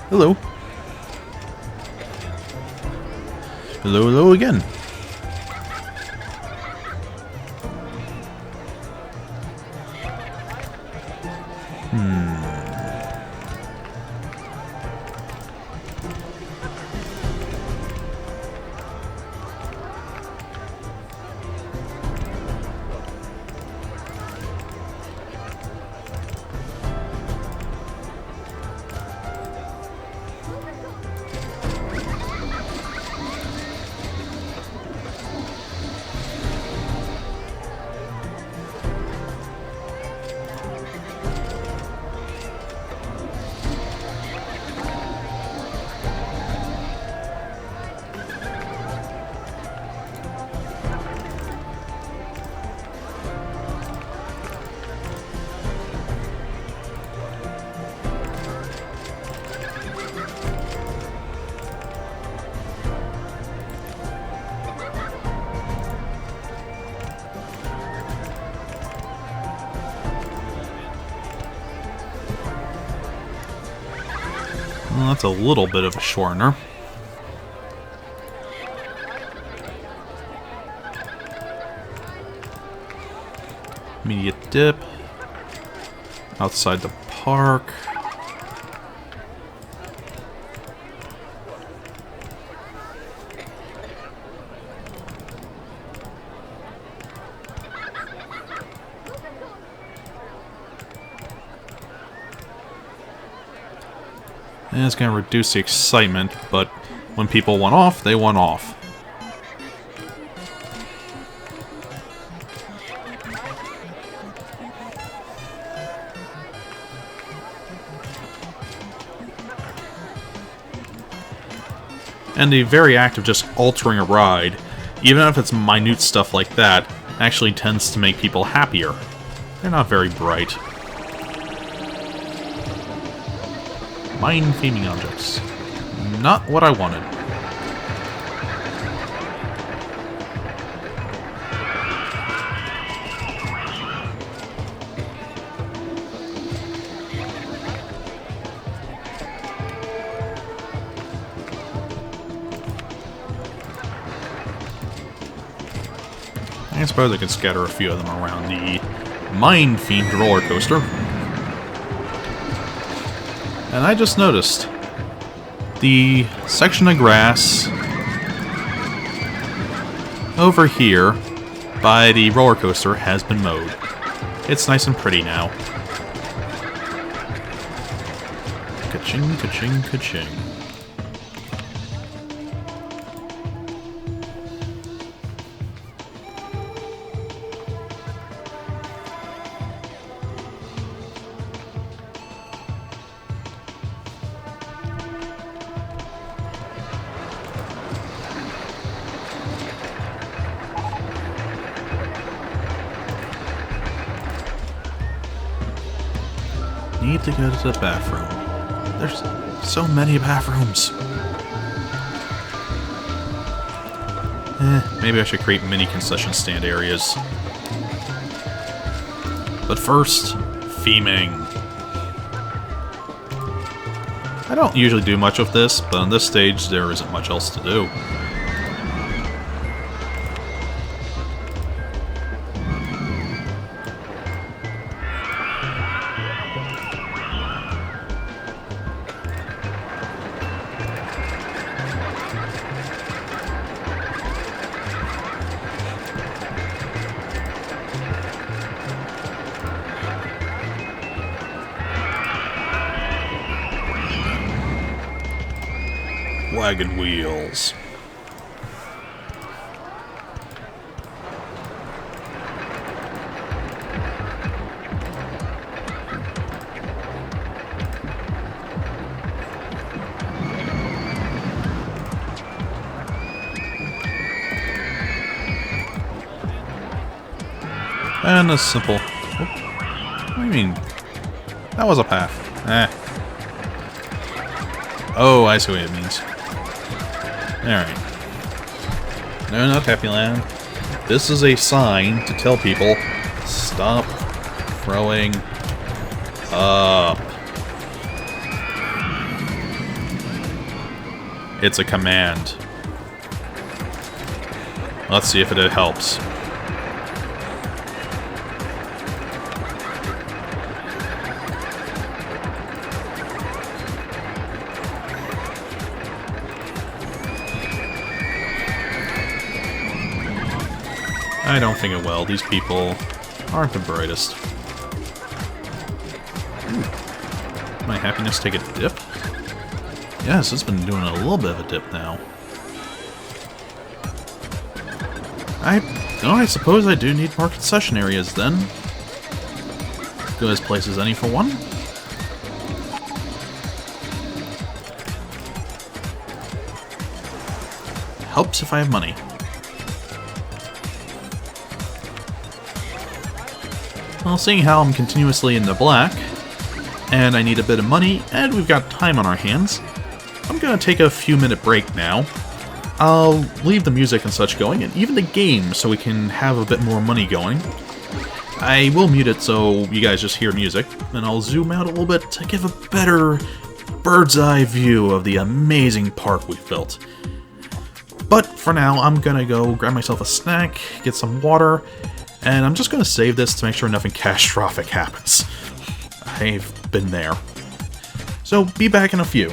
Hello. Hello, hello again. Well, that's a little bit of a shortener. Immediate dip. Outside the park. And it's going to reduce the excitement, but when people want off, they want off. And the very act of just altering a ride, even if it's minute stuff like that, actually tends to make people happier. They're not very bright. Mind-theming objects. Not what I wanted. I suppose I could scatter a few of them around the mind-themed roller coaster. And I just noticed the section of grass over here by the roller coaster has been mowed. It's nice and pretty now. Ka-ching, ka-ching, ka-ching. Need to go to the bathroom. There's so many bathrooms. Maybe I should create mini concession stand areas. But first, theming. I don't usually do much of this, but on this stage there isn't much else to do. Wagon wheels. And a simple... What do you mean? That was a path. Oh, I see what it means. Alright. No, not Happy Land. This is a sign to tell people, stop throwing up. It's a command. Let's see if it helps. I don't think it will. These people aren't the brightest. Ooh. My happiness take a dip? Yes, it's been doing a little bit of a dip now. I suppose I do need more concession areas then. Good as place as any for one. Helps if I have money. Well, seeing how I'm continuously in the black, and I need a bit of money, and we've got time on our hands, I'm gonna take a few-minute break now. I'll leave the music and such going, and even the game, so we can have a bit more money going. I will mute it so you guys just hear music, and I'll zoom out a little bit to give a better bird's-eye view of the amazing park we've built. But for now, I'm gonna go grab myself a snack, get some water, and I'm just going to save this to make sure nothing catastrophic happens. I've been there. So, be back in a few.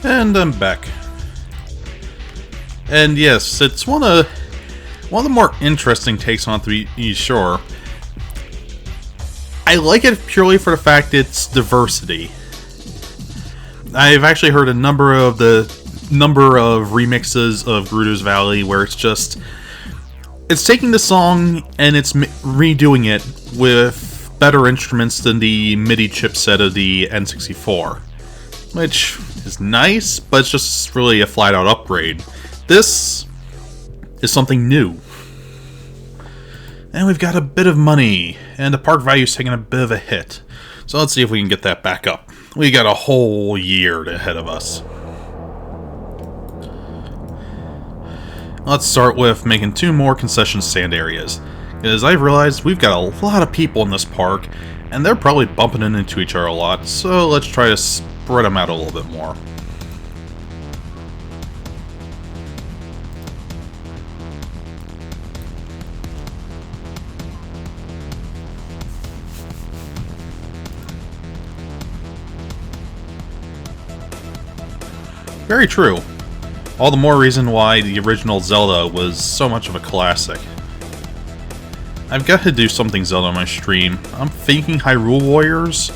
And I'm back. And yes, it's one of the more interesting takes on it, to be sure. I like it purely for the fact it's diversity. I've actually heard a number of remixes of Gerudo's Valley where it's taking the song and it's redoing it with better instruments than the MIDI chipset of the N64, which is nice, but it's just really a flat-out upgrade. This is something new. And we've got a bit of money, and the park value's taking a bit of a hit. So let's see if we can get that back up. We got a whole year ahead of us. Let's start with making 2 more concession stand areas, because I've realized we've got a lot of people in this park, and they're probably bumping into each other a lot, so let's try to spread them out a little bit more. Very true. All the more reason why the original Zelda was so much of a classic. I've got to do something Zelda on my stream. I'm thinking Hyrule Warriors,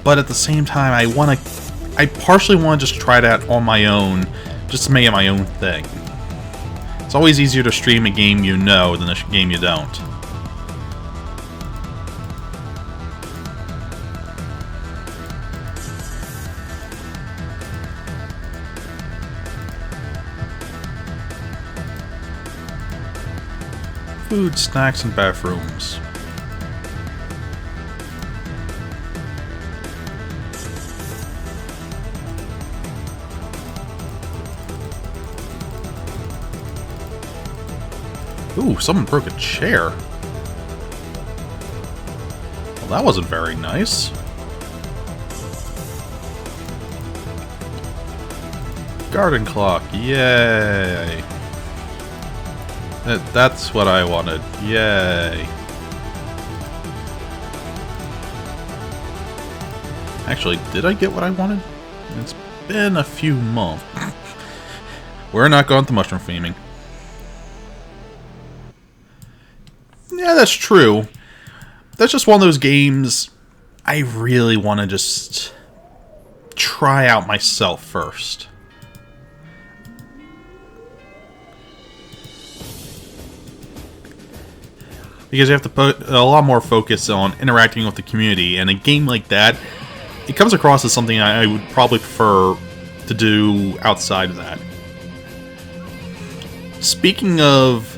but at the same time I partially want to just try that on my own, just to make it my own thing. It's always easier to stream a game you know than a game you don't. Food, snacks, and bathrooms. Ooh, someone broke a chair. Well, that wasn't very nice. Garden clock, yay! That's what I wanted. Yay. Actually, did I get what I wanted? It's been a few months. We're not going to mushroom theming. Yeah, that's true. That's just one of those games I really want to just try out myself first. Because you have to put a lot more focus on interacting with the community, and a game like that, it comes across as something I would probably prefer to do outside of that. Speaking of...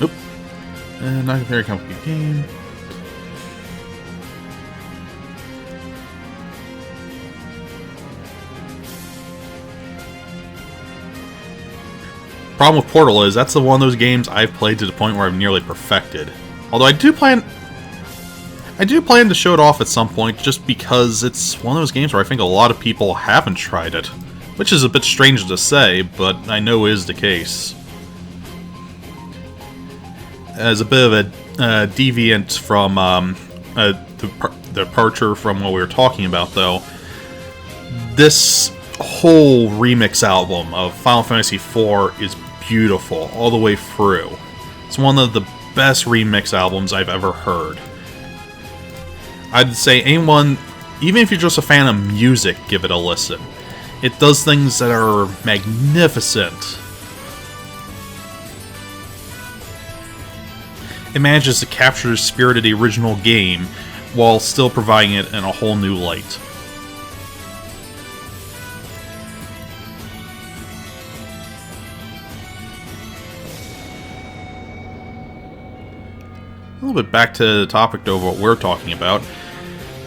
Oop. Not a very complicated game. Problem with Portal is that's the one of those games I've played to the point where I've nearly perfected. Although I do plan to show it off at some point, just because it's one of those games where I think a lot of people haven't tried it, which is a bit strange to say, but I know is the case. As a bit of a deviant from the departure from what we were talking about, though, this whole remix album of Final Fantasy IV is beautiful all the way through. It's one of the best remix albums I've ever heard. I'd say anyone, even if you're just a fan of music, give it a listen. It does things that are magnificent. It manages to capture the spirit of the original game while still providing it in a whole new light. A little bit back to the topic of what we're talking about.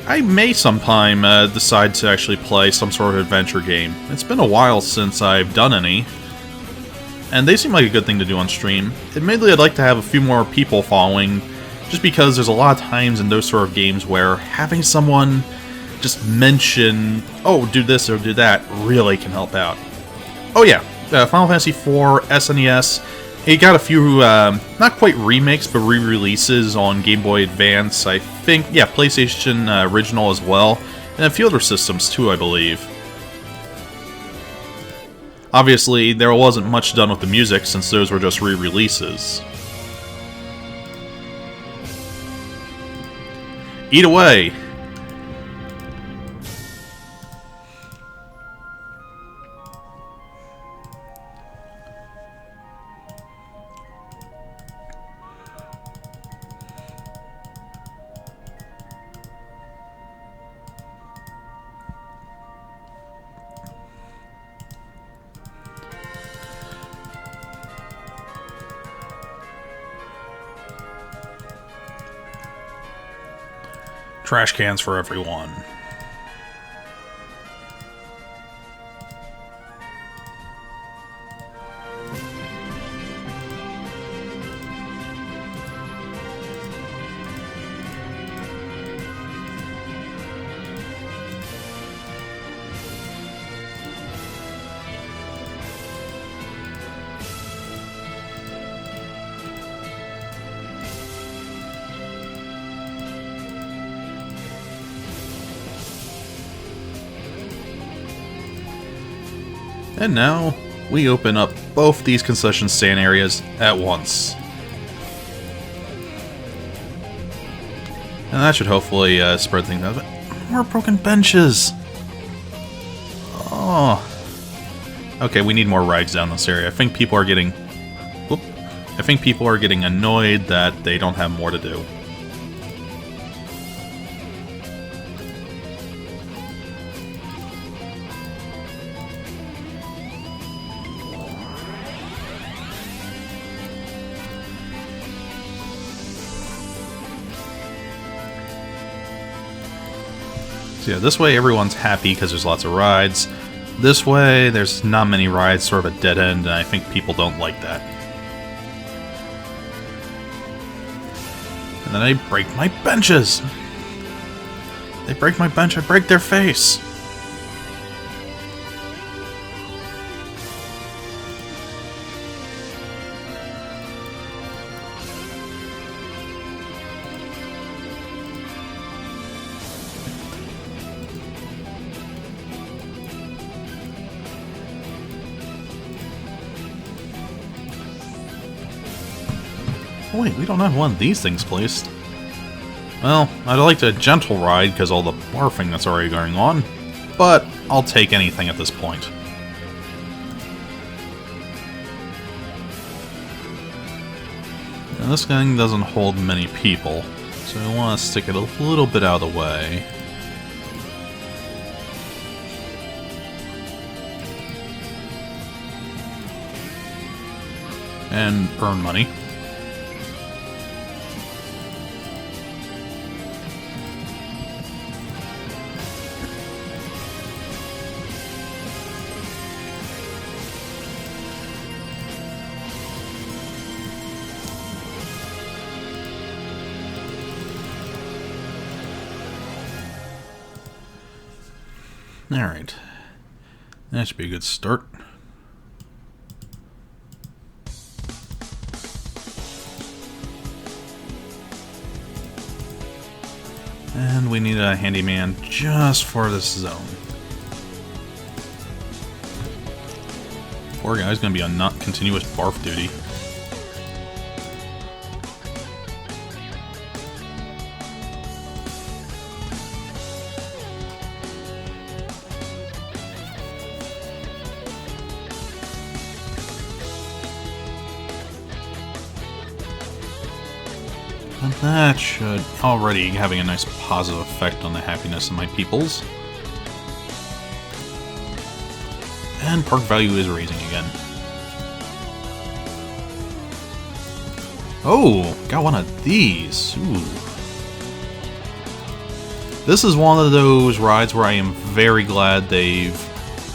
I may sometime decide to actually play some sort of adventure game. It's been a while since I've done any, and they seem like a good thing to do on stream. Admittedly, I'd like to have a few more people following, just because there's a lot of times in those sort of games where having someone just mention, oh, do this or do that, really can help out. Oh yeah, Final Fantasy IV, SNES, it got a few, not quite remakes, but re-releases on Game Boy Advance, I think, yeah, PlayStation Original as well, And a few other systems too, I believe. Obviously, there wasn't much done with the music since those were just re-releases. Eat away! Trash cans for everyone. And now, we open up both these concession stand areas at once. And that should hopefully spread things out. More broken benches! Oh. Okay, we need more rides down this area. I think people are getting... Whoop. I think people are getting annoyed that they don't have more to do. So yeah, this way everyone's happy because there's lots of rides. This way, there's not many rides, sort of a dead end, and I think people don't like that. And then I break my benches! They break my bench, I break their face! Wait, we don't have one of these things placed. Well, I'd like a gentle ride because all the barfing that's already going on, but I'll take anything at this point. Now, this thing doesn't hold many people, so I want to stick it a little bit out of the way. And earn money. Alright. That should be a good start. And we need a handyman just for this zone. Poor guy's gonna be on not continuous barf duty. And that should already having a nice positive effect on the happiness of my peoples. And park value is raising again. Oh, got one of these. Ooh. This is one of those rides where I am very glad they've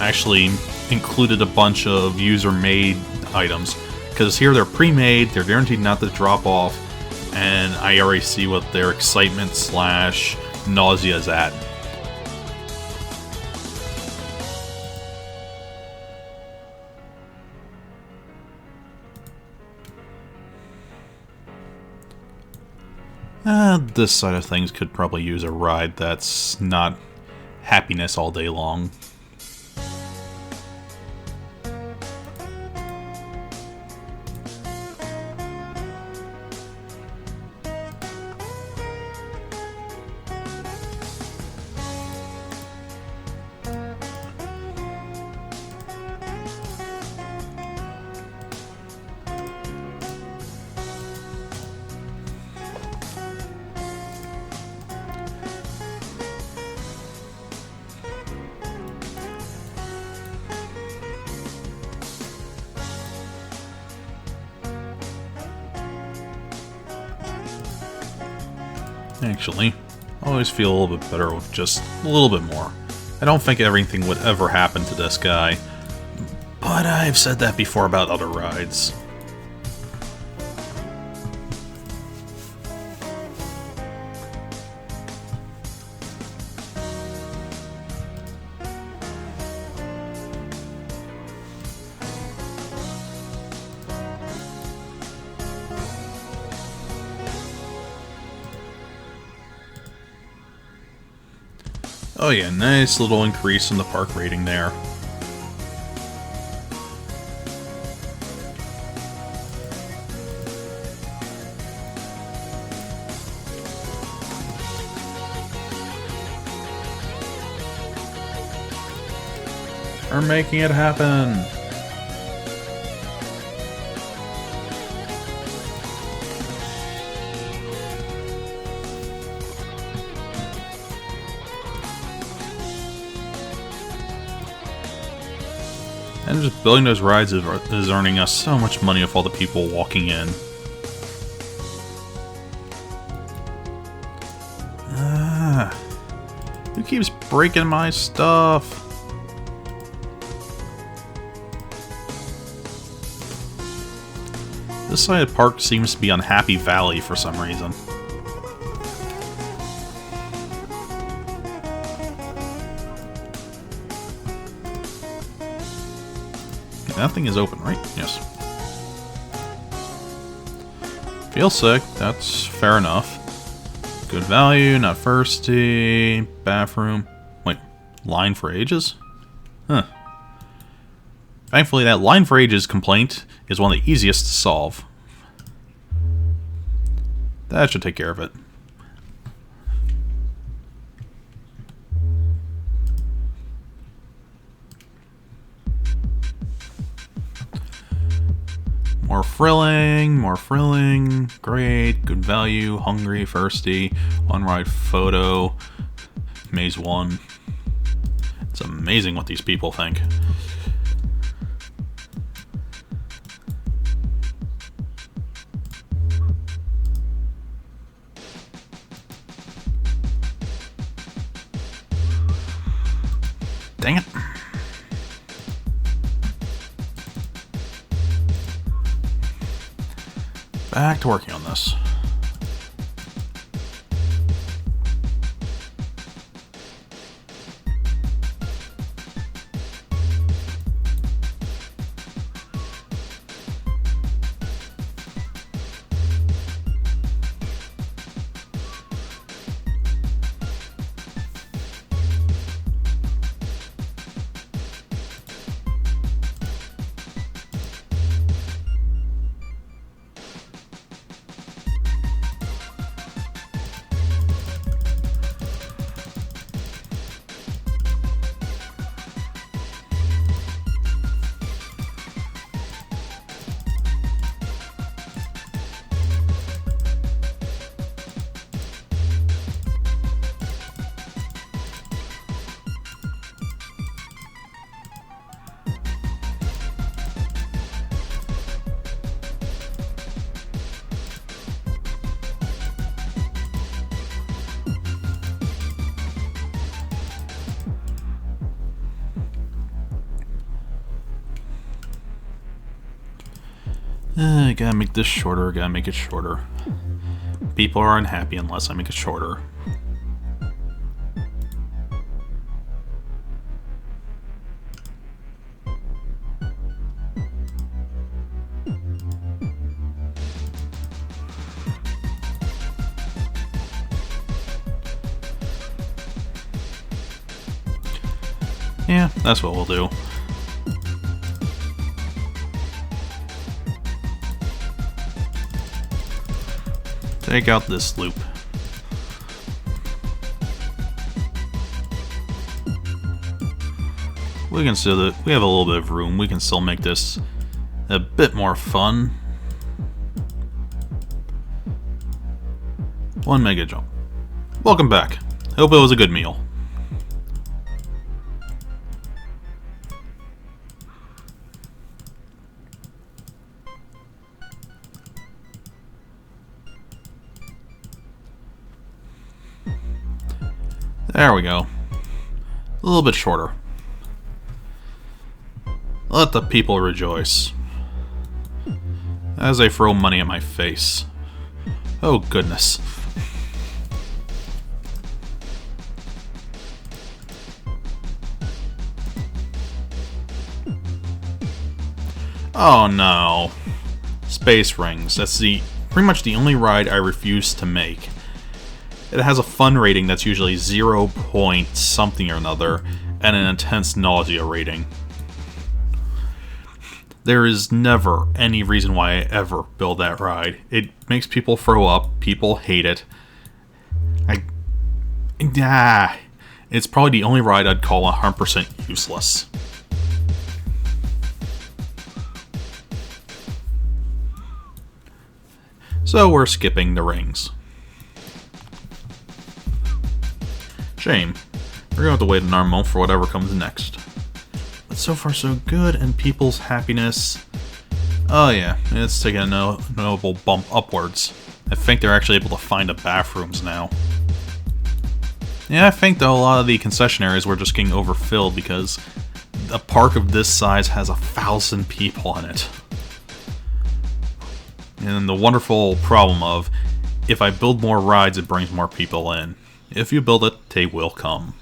actually included a bunch of user-made items. Because here they're pre-made, they're guaranteed not to drop off, and I already see what their excitement slash nausea is at. This side of things could probably use a ride that's not happiness all day long. Actually, I always feel a little bit better with just a little bit more. I don't think everything would ever happen to this guy, but I've said that before about other rides. Oh yeah, nice little increase in the park rating there. We're making it happen! And just building those rides is earning us so much money with all the people walking in. Who keeps breaking my stuff? This side of the park seems to be on Happy Valley for some reason. That thing is open, right? Yes. Feel sick, that's fair enough. Good value, not thirsty. Bathroom. Wait, line for ages? Huh. Thankfully, that line for ages complaint is one of the easiest to solve. That should take care of it. More thrilling, great, good value, hungry, thirsty, on-ride photo, maze 1. It's amazing what these people think. Dang it. Back to working on this. Gotta make this shorter, gotta make it shorter. People are unhappy unless I make it shorter. Yeah, that's what we'll do. Take out this loop. We can still, we have a little bit of room. We can still make this a bit more fun. 1 mega jump. Welcome back. Hope it was a good meal. There we go. A little bit shorter. Let the people rejoice. As they throw money at my face. Oh goodness. Oh no. Space Rings. That's pretty much the only ride I refuse to make. It has a fun rating that's usually 0 point something or another, and an intense nausea rating. There is never any reason why I ever build that ride. It makes people throw up, people hate it. It's probably the only ride I'd call 100% useless. So we're skipping the rings. Shame. We're going to have to wait another month for whatever comes next. But so far so good, and people's happiness... Oh yeah, it's taking a notable bump upwards. I think they're actually able to find the bathrooms now. Yeah, I think though a lot of the concession areas were just getting overfilled because a park of this size has 1,000 people in it. And the wonderful problem of, if I build more rides, it brings more people in. If you build it, they will come.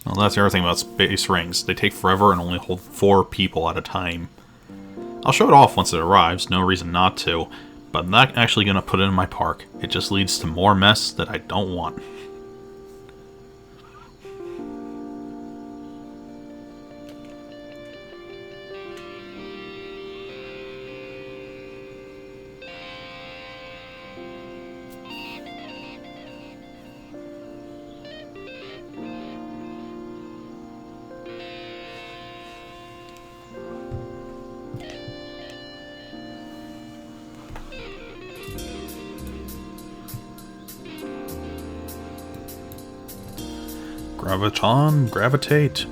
Well, that's the other thing about Space Rings. They take forever and only hold 4 people at a time. I'll show it off once it arrives, no reason not to, but I'm not actually going to put it in my park. It just leads to more mess that I don't want. Graviton, gravitate.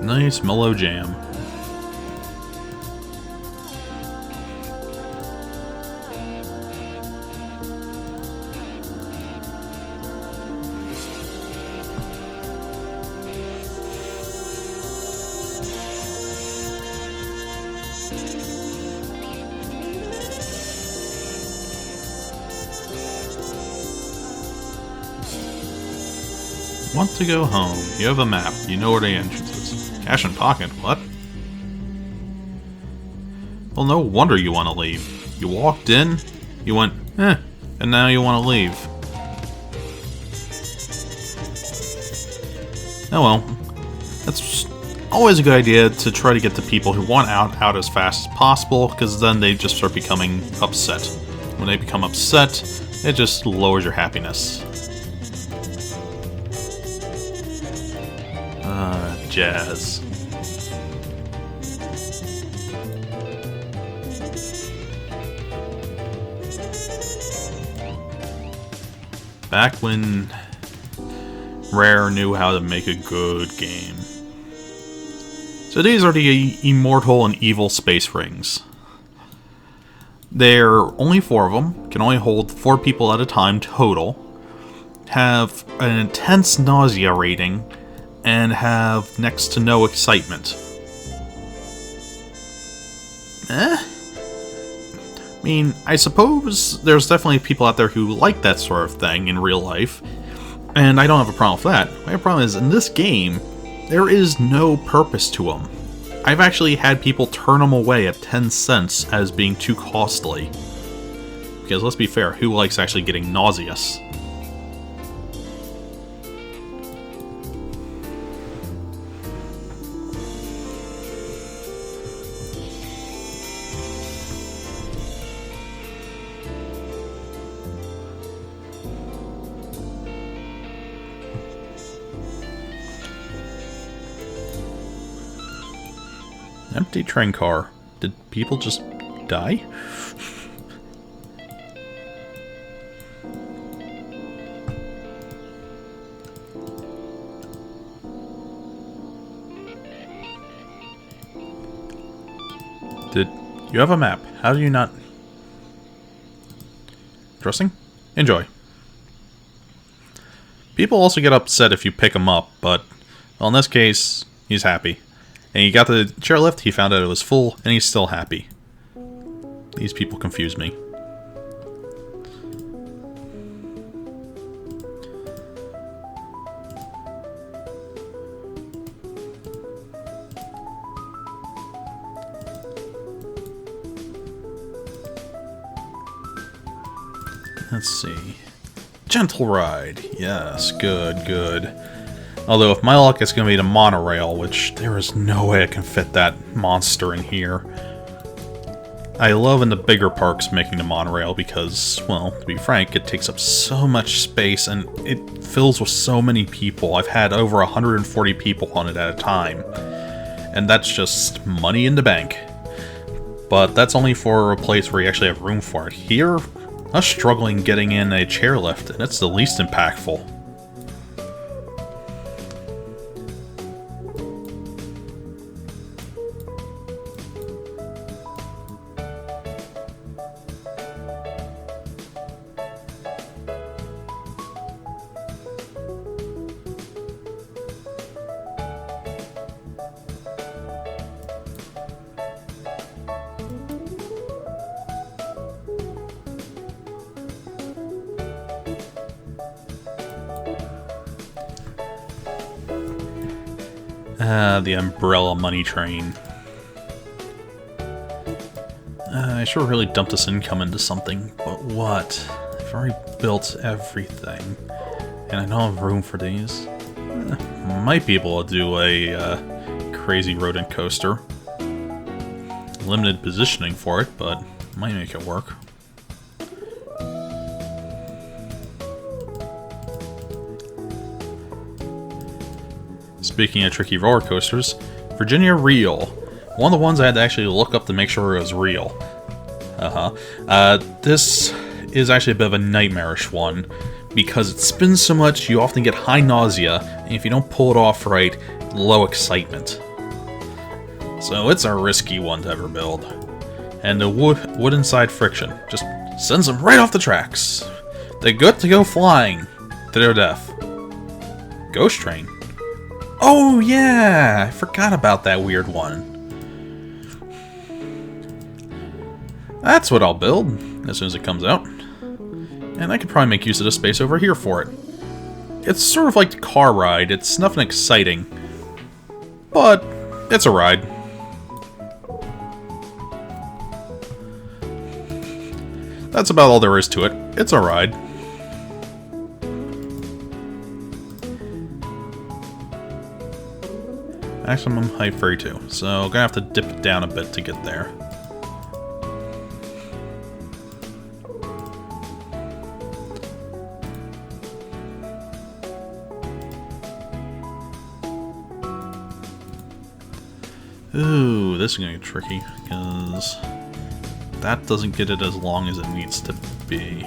Nice mellow jam. Want to go home. You have a map. You know where the entrance is. Cash in pocket. What? Well, no wonder you want to leave. You walked in, you went, and now you want to leave. Oh well. That's always a good idea to try to get the people who want out as fast as possible, because then they just start becoming upset. When they become upset, it just lowers your happiness. Jazz. Back when Rare knew how to make a good game. So these are the immortal and evil space rings. There are only 4 of them, can only hold 4 people at a time total, have an intense nausea rating, and have next to no excitement. mean, I suppose there's definitely people out there who like that sort of thing in real life, and I don't have a problem with that. My problem is, in this game, there is no purpose to them. I've actually had people turn them away at 10 cents as being too costly. Because let's be fair, who likes actually getting nauseous? Empty train car. Did people just die? Did you have a map? How do you not... Dressing? Enjoy. People also get upset if you pick him up, but... Well, in this case, he's happy. And he got the chairlift, he found out it was full, and he's still happy. These people confuse me. Let's see. Gentle ride. Yes, good, good. Although, if my luck, it's going to be the monorail, which there is no way I can fit that monster in here. I love in the bigger parks making the monorail because, well, to be frank, it takes up so much space and it fills with so many people. I've had over 140 people on it at a time. And that's just money in the bank. But that's only for a place where you actually have room for it. Here, I'm struggling getting in a chairlift, and it's the least impactful. The umbrella money train. I should have really dumped this income into something, but what? I've already built everything, and I don't have room for these. Might be able to do a crazy rodent coaster. Limited positioning for it, but might make it work. Speaking of tricky roller coasters, Virginia Real. One of the ones I had to actually look up to make sure it was real. This is actually a bit of a nightmarish one, because it spins so much you often get high nausea, and if you don't pull it off right, low excitement. So it's a risky one to ever build. And the wood inside friction just sends them right off the tracks. They're good to go flying to their death. Ghost Train. Oh yeah! I forgot about that weird one. That's what I'll build as soon as it comes out. And I could probably make use of the space over here for it. It's sort of like the car ride. It's nothing exciting. But it's a ride. That's about all there is to it. It's a ride. Maximum height 32, so I'm gonna have to dip it down a bit to get there. Ooh, this is gonna get tricky, because that doesn't get it as long as it needs to be.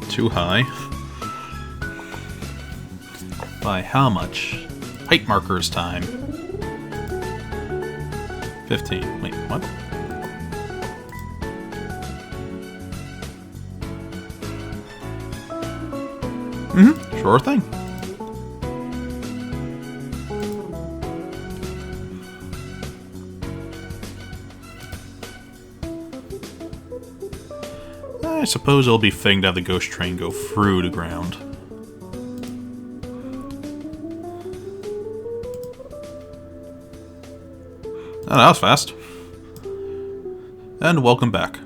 Too high. By how much? Height markers time. 15. Wait, what? Mm-hmm. Sure thing. I suppose it'll be fitting to have the ghost train go through the ground. Oh, that was fast. And welcome back.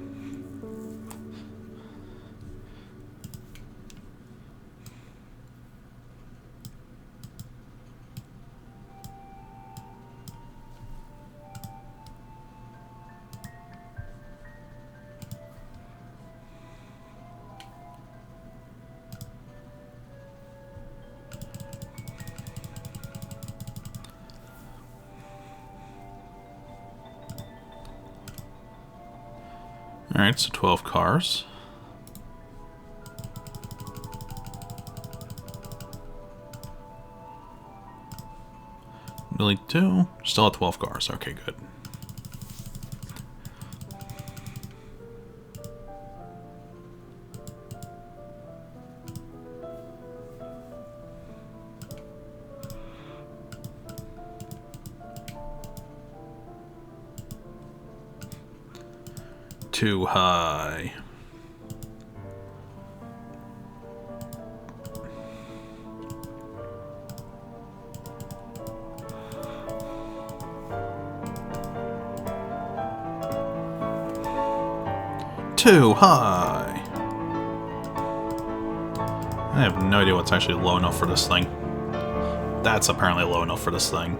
Alright, so 12 cars. Really 2? Still at 12 cars. Okay, good. Too high. Too high. I have no idea what's actually low enough for this thing. That's apparently low enough for this thing.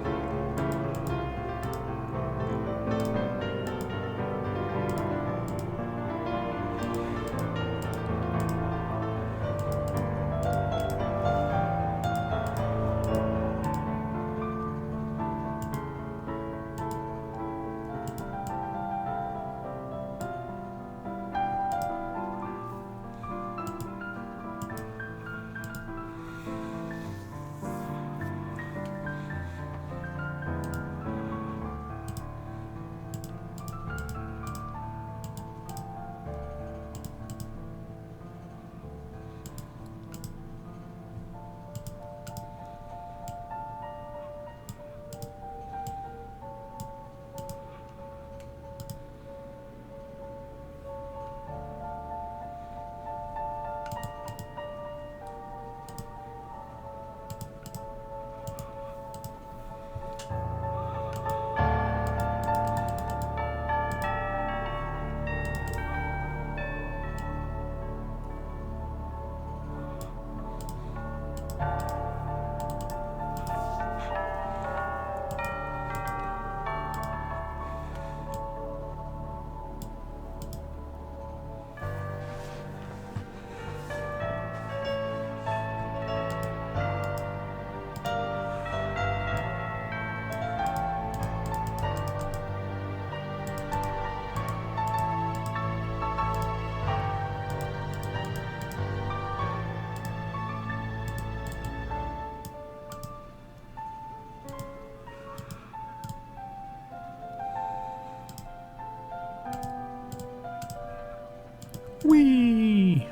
Whee!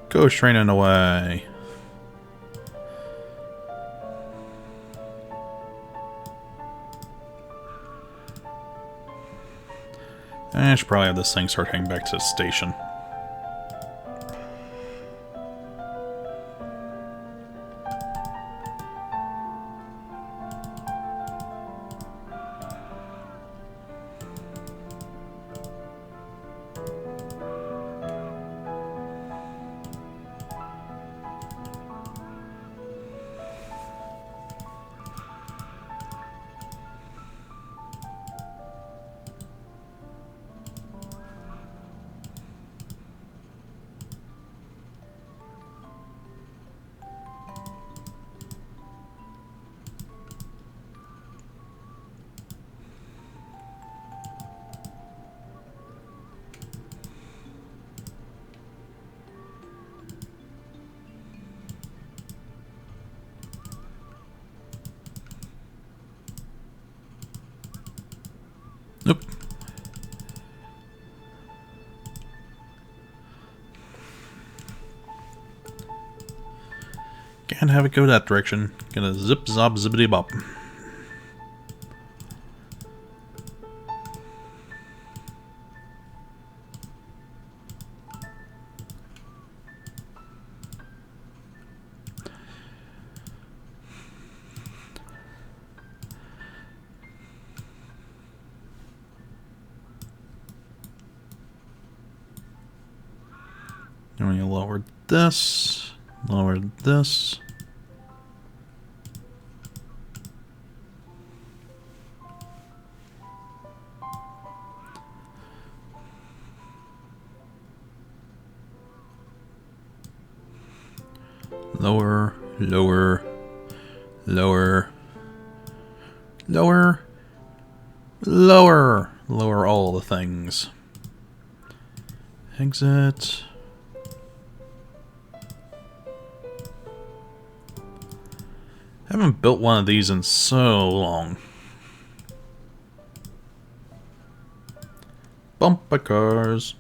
Ghost training away. I should probably have this thing start heading back to the station. Nope. Can't have it go that direction. Gonna zip zop zippity bop. And we lower this. Lower this. Lower, lower, lower, lower, lower, lower all the things. Exit. Haven't built one of these in so long. Bumper cars.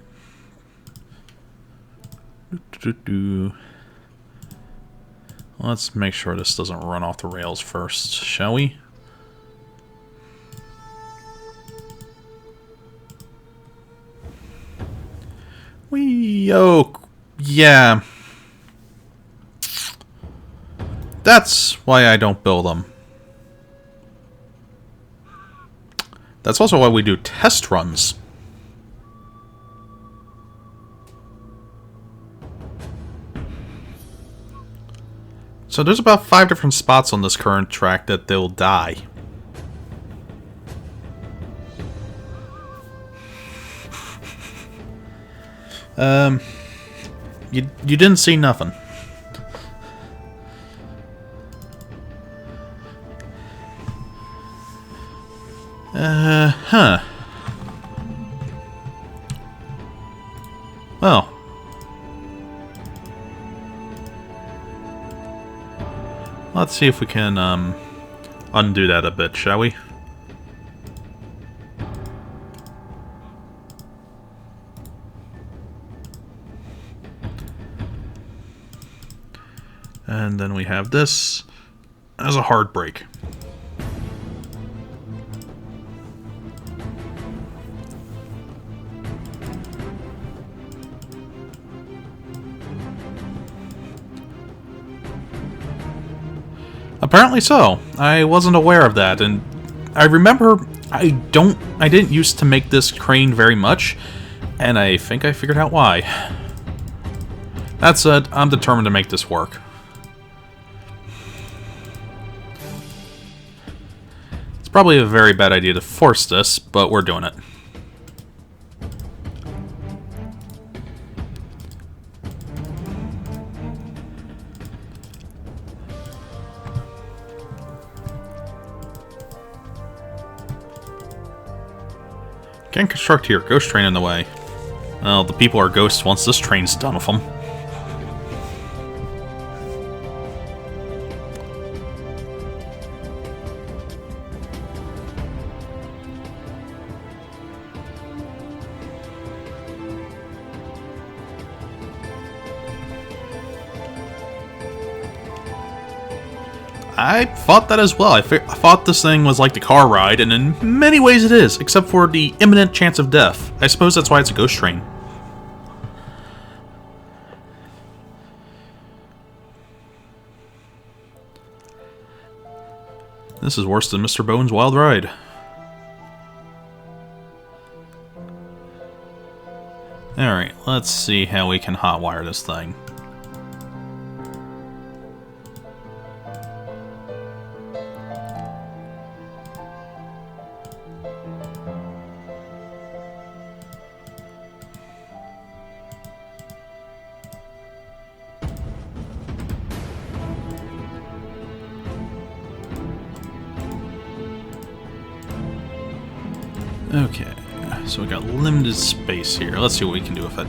Let's make sure this doesn't run off the rails first, shall we? Oh, yeah. That's why I don't build them. That's also why we do test runs. So there's about 5 different spots on this current track that they'll die. You didn't see nothing. Huh. Well. Let's see if we can, undo that a bit, shall we? And then we have this as a hard break. Apparently so. I wasn't aware of that, and I remember I didn't used to make this crane very much, and I think I figured out why. That said, I'm determined to make this work. It's probably a very bad idea to force this, but we're doing it. Can't construct here. Ghost train in the way. Well, the people are ghosts once this train's done with them. I thought that as well. I thought this thing was like the car ride, and in many ways it is, except for the imminent chance of death. I suppose that's why it's a ghost train. This is worse than Mr. Bone's Wild Ride. Alright, let's see how we can hotwire this thing. Okay, so we got limited space here. Let's see what we can do with it.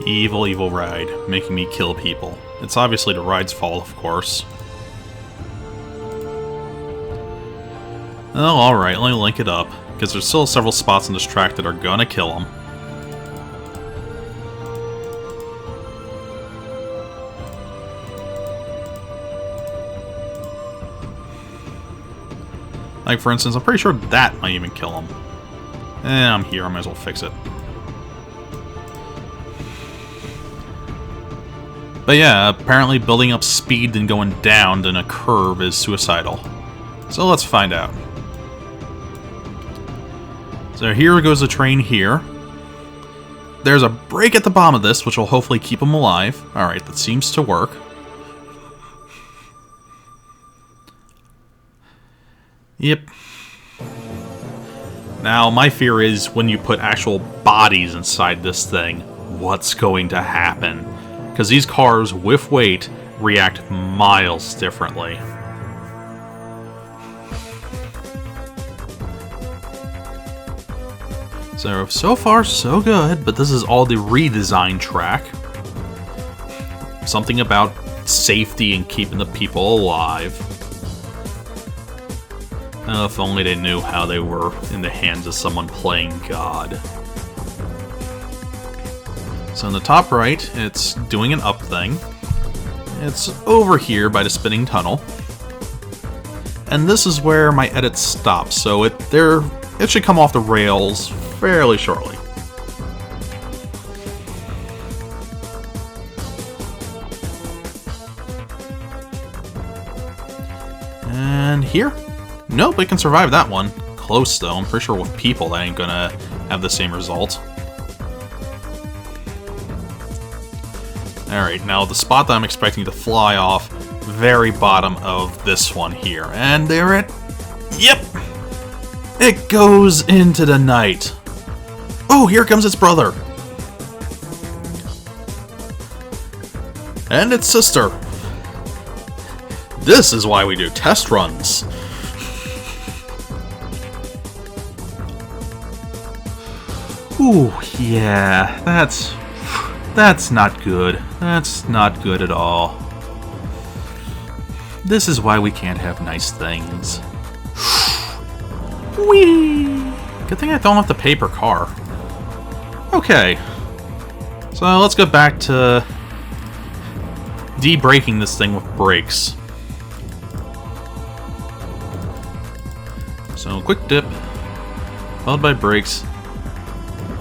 Evil, evil ride, making me kill people. It's obviously the ride's fault, of course. Oh, alright, let me link it up, because there's still several spots on this track that are gonna kill him. Like, for instance, I'm pretty sure that might even kill him. I'm here, I might as well fix it. But yeah, apparently building up speed and going down in a curve is suicidal. So let's find out. So here goes the train here. There's a break at the bottom of this, which will hopefully keep him alive. Alright, that seems to work. Yep. Now, my fear is when you put actual bodies inside this thing, what's going to happen? Because these cars, with weight, react miles differently. So far, so good, but this is all the redesign track. Something about safety and keeping the people alive. Oh, if only they knew how they were in the hands of someone playing God. So in the top right, it's doing an up thing. It's over here by the spinning tunnel. And this is where my edit stops, so it should come off the rails fairly shortly. And here? Nope, it can survive that one. Close though, I'm pretty sure with people that ain't gonna have the same result. Alright, now the spot that I'm expecting to fly off, very bottom of this one here. And there it... Yep! It goes into the night. Oh, here comes its brother. And its sister. This is why we do test runs. Ooh, yeah, that's not good. That's not good at all. This is why we can't have nice things. Whee! Good thing I don't have the paper car. Okay. So let's go back to de-braking this thing with brakes. So quick dip, followed by brakes.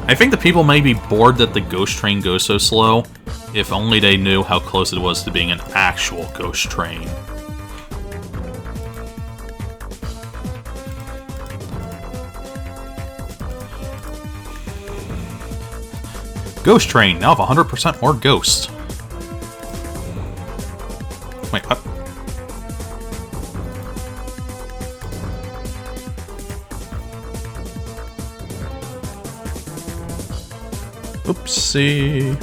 I think the people may be bored that the ghost train goes so slow, if only they knew how close it was to being an actual ghost train. Ghost train, now have 100% more ghost. Wait, what? Oopsie.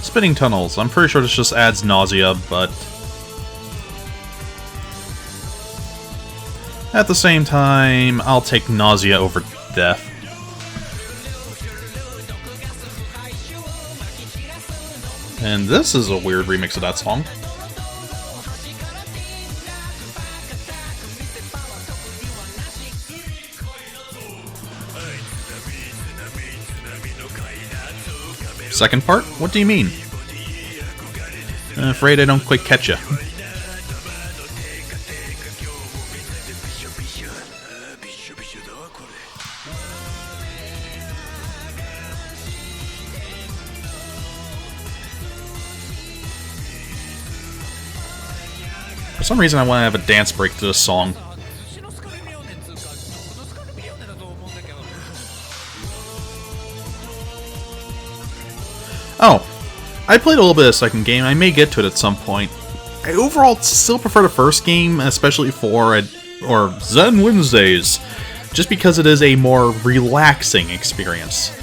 Spinning tunnels. I'm pretty sure this just adds nausea, but at the same time, I'll take nausea over death. And this is a weird remix of that song. Second part? What do you mean? I'm afraid I don't quite catch ya. For some reason I want to have a dance break to this song. Oh, I played a little bit of the second game. I may get to it at some point. I overall still prefer the first game, especially for Zen Wednesdays, just because it is a more relaxing experience.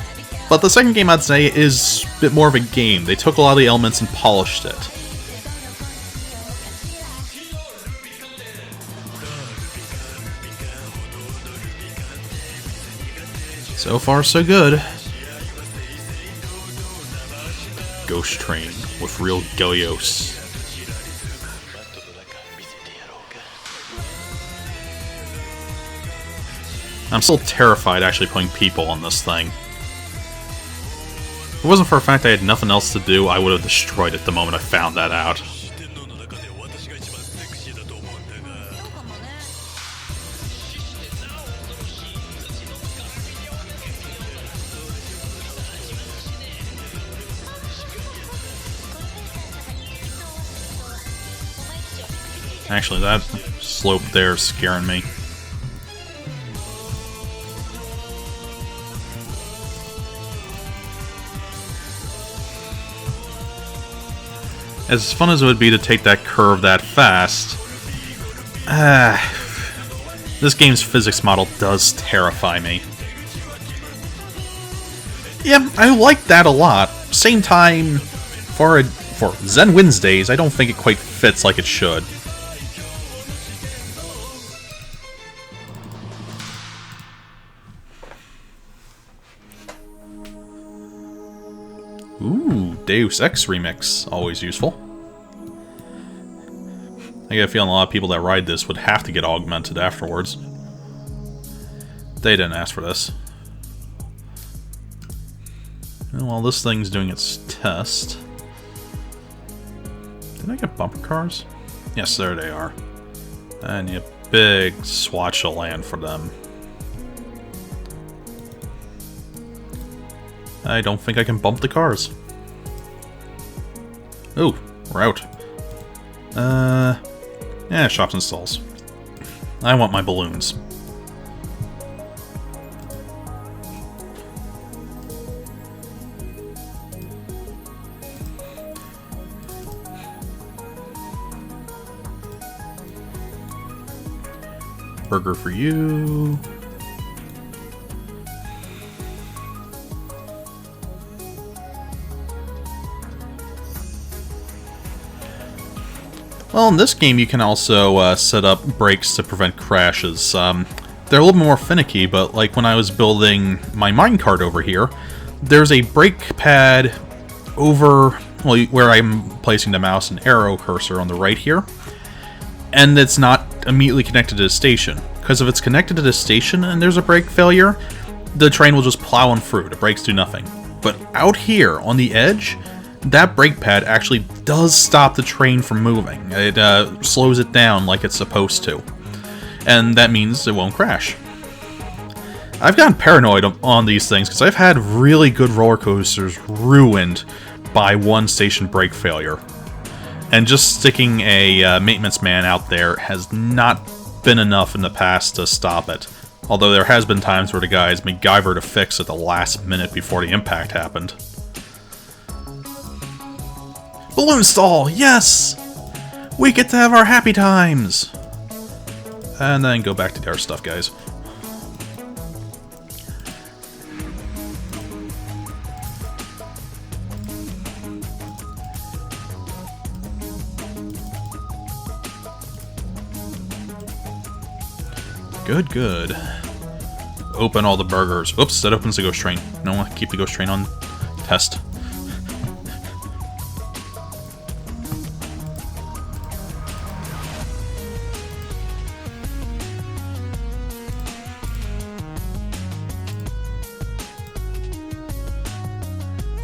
But the second game, I'd say, is a bit more of a game. They took a lot of the elements and polished it. So far, so good. Ghost Train with real Gelios. I'm still terrified actually putting people on this thing. If it wasn't for the fact I had nothing else to do, I would have destroyed it the moment I found that out. Actually, that slope there is scaring me. As fun as it would be to take that curve that fast, this game's physics model does terrify me. Yeah, I like that a lot. Same time, for Zen Wednesdays, I don't think it quite fits like it should. Ooh, Deus Ex remix, always useful. I get a feeling a lot of people that ride this would have to get augmented afterwards. They didn't ask for this. And while this thing's doing its test... Did I get bumper cars? Yes, there they are. I need a big swatch of land for them. I don't think I can bump the cars. Ooh, we're out. Yeah, shops and stalls. I want my balloons. Burger for you. Well, in this game you can also set up brakes to prevent crashes. They're a little more finicky, but like when I was building my minecart over here, there's a brake pad over where I'm placing the mouse and arrow cursor on the right here, and it's not immediately connected to the station. Because if it's connected to the station and there's a brake failure, the train will just plow on through. The brakes do nothing. But out here on the edge, that brake pad actually does stop the train from moving. It slows it down like it's supposed to. And that means it won't crash. I've gotten paranoid on these things because I've had really good roller coasters ruined by one station brake failure. And just sticking a maintenance man out there has not been enough in the past to stop it. Although there has been times where the guys MacGyvered a fix at the last minute before the impact happened. Balloon stall! Yes! We get to have our happy times! And then go back to our stuff, guys. Good, good. Open all the burgers. Oops, that opens the ghost train. No, keep the ghost train on test.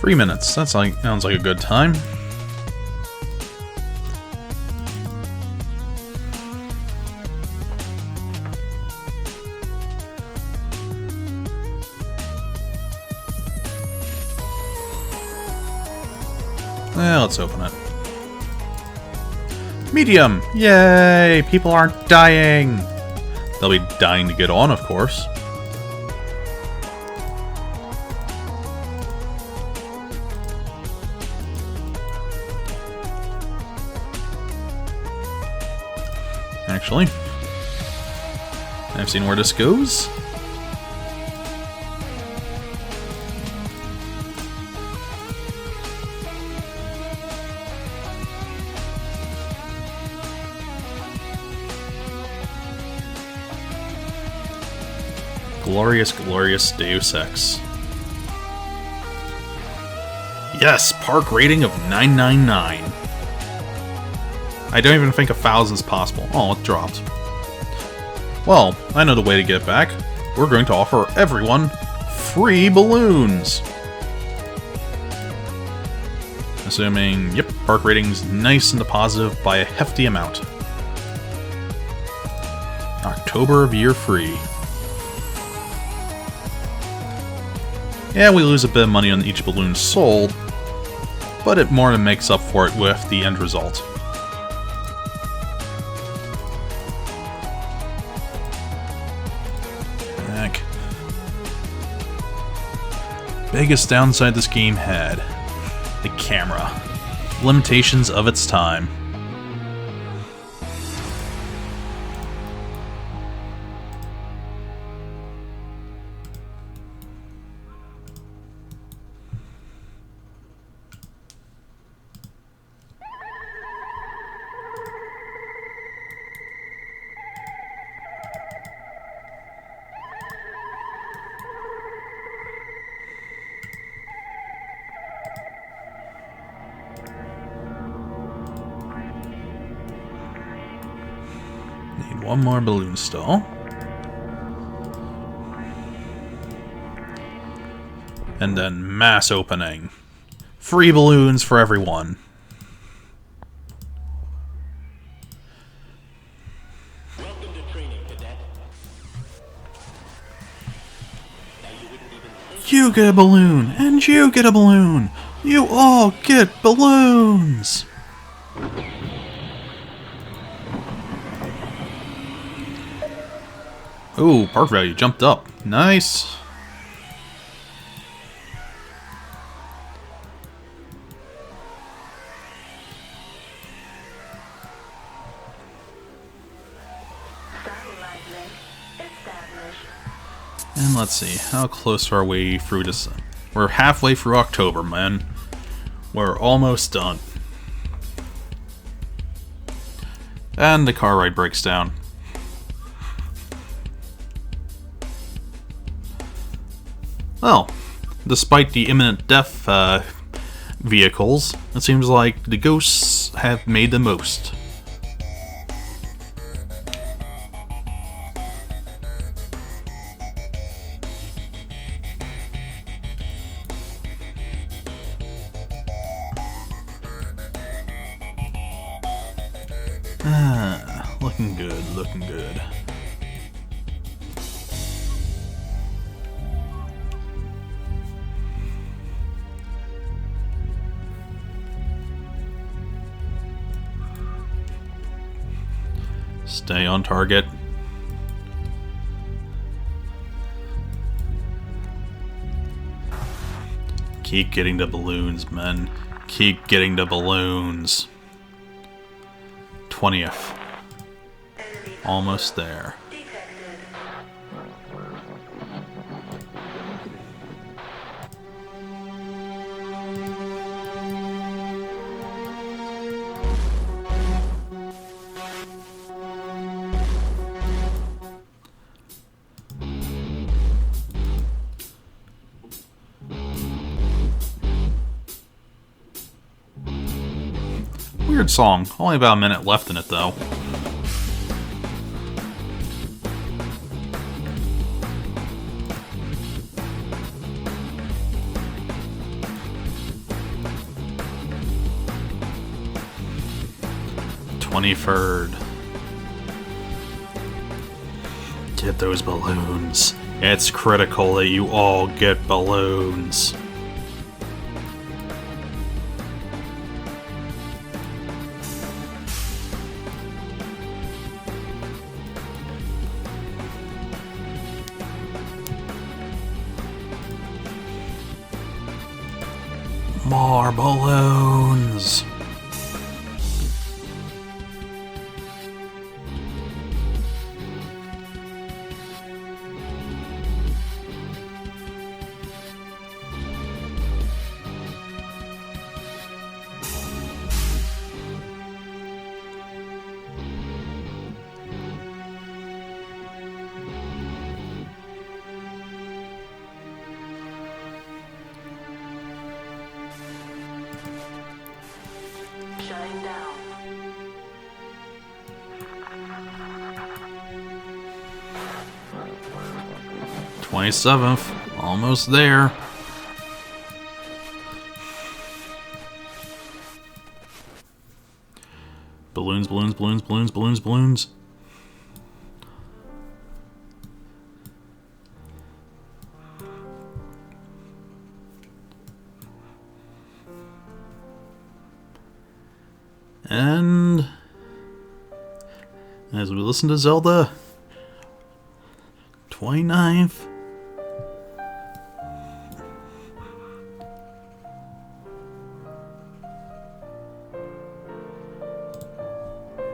$3. That sounds like a good time. Well, let's open it. Medium! Yay! People aren't dying! They'll be dying to get on, of course. actually. I've seen where this goes. Glorious, glorious Deus Ex. Yes, park rating of 999. I don't even think 1,000 is possible. Oh, it dropped. Well, I know the way to get back. We're going to offer everyone free balloons. Assuming, yep, park rating's nice and positive by a hefty amount. October of year free. Yeah, we lose a bit of money on each balloon sold, but it more than makes up for it with the end result. Heck. Biggest downside this game had: the camera. Limitations of its time. Need one more balloon stall. And then mass opening. Free balloons for everyone. Welcome to training, cadet. You get a balloon, and you get a balloon. You all get balloons. Ooh, park value jumped up. Nice. And let's see, how close are we through this? We're halfway through October, man. We're almost done. And the car ride breaks down. Well, despite the imminent death vehicles, it seems like the ghosts have made the most. Looking good, looking good. Stay on target. Keep getting the balloons, men. Keep getting the balloons. 20th. Almost there. Weird song. Only about a minute left in it, though. Third. Get those balloons. It's critical that you all get balloons. More balloons. shutting down. 27th, almost there. Balloons, balloons, balloons, balloons, balloons, balloons. And as we listen to Zelda, 29th.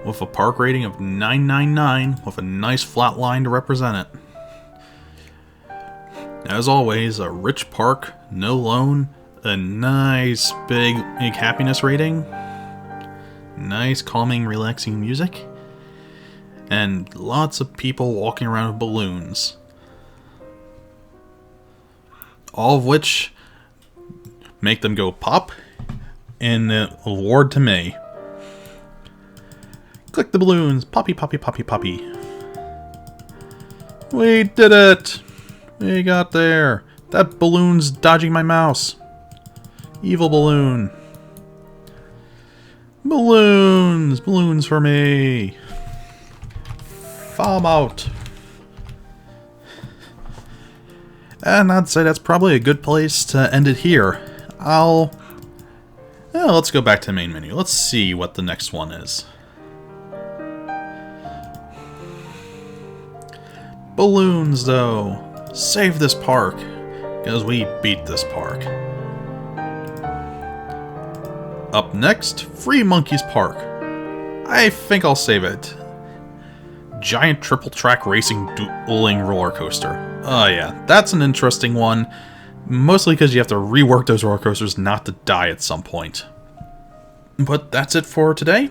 With a park rating of 999, with a nice flat line to represent it. As always, a rich park, no loan, a nice big happiness rating, nice calming, relaxing music, and lots of people walking around with balloons. All of which make them go pop, and award to me. Click the balloons. Poppy, poppy, poppy, poppy. We did it! We got there. That balloon's dodging my mouse. Evil balloon. Balloons! Balloons for me. Famout. And I'd say that's probably a good place to end it here. Let's go back to the main menu. Let's see what the next one is. Balloons, though. Save this park, because we beat this park. Up next, Free Monkeys Park. I think I'll save it. Giant triple track racing dueling roller coaster. Oh yeah, that's an interesting one. Mostly because you have to rework those roller coasters not to die at some point. But that's it for today.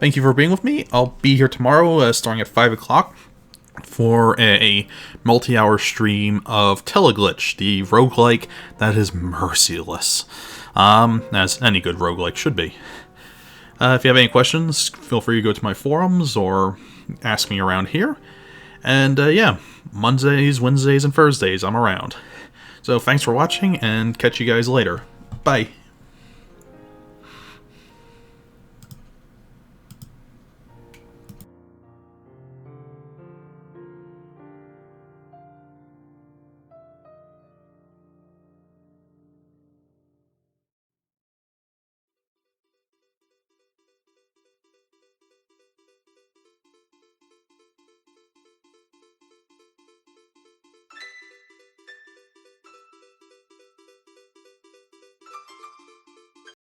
Thank you for being with me. I'll be here tomorrow, starting at 5 o'clock. For a multi-hour stream of Teleglitch, the roguelike that is merciless, as any good roguelike should be. If you have any questions, feel free to go to my forums or ask me around here. And yeah, Mondays, Wednesdays, and Thursdays I'm around. So thanks for watching, and catch you guys later. Bye.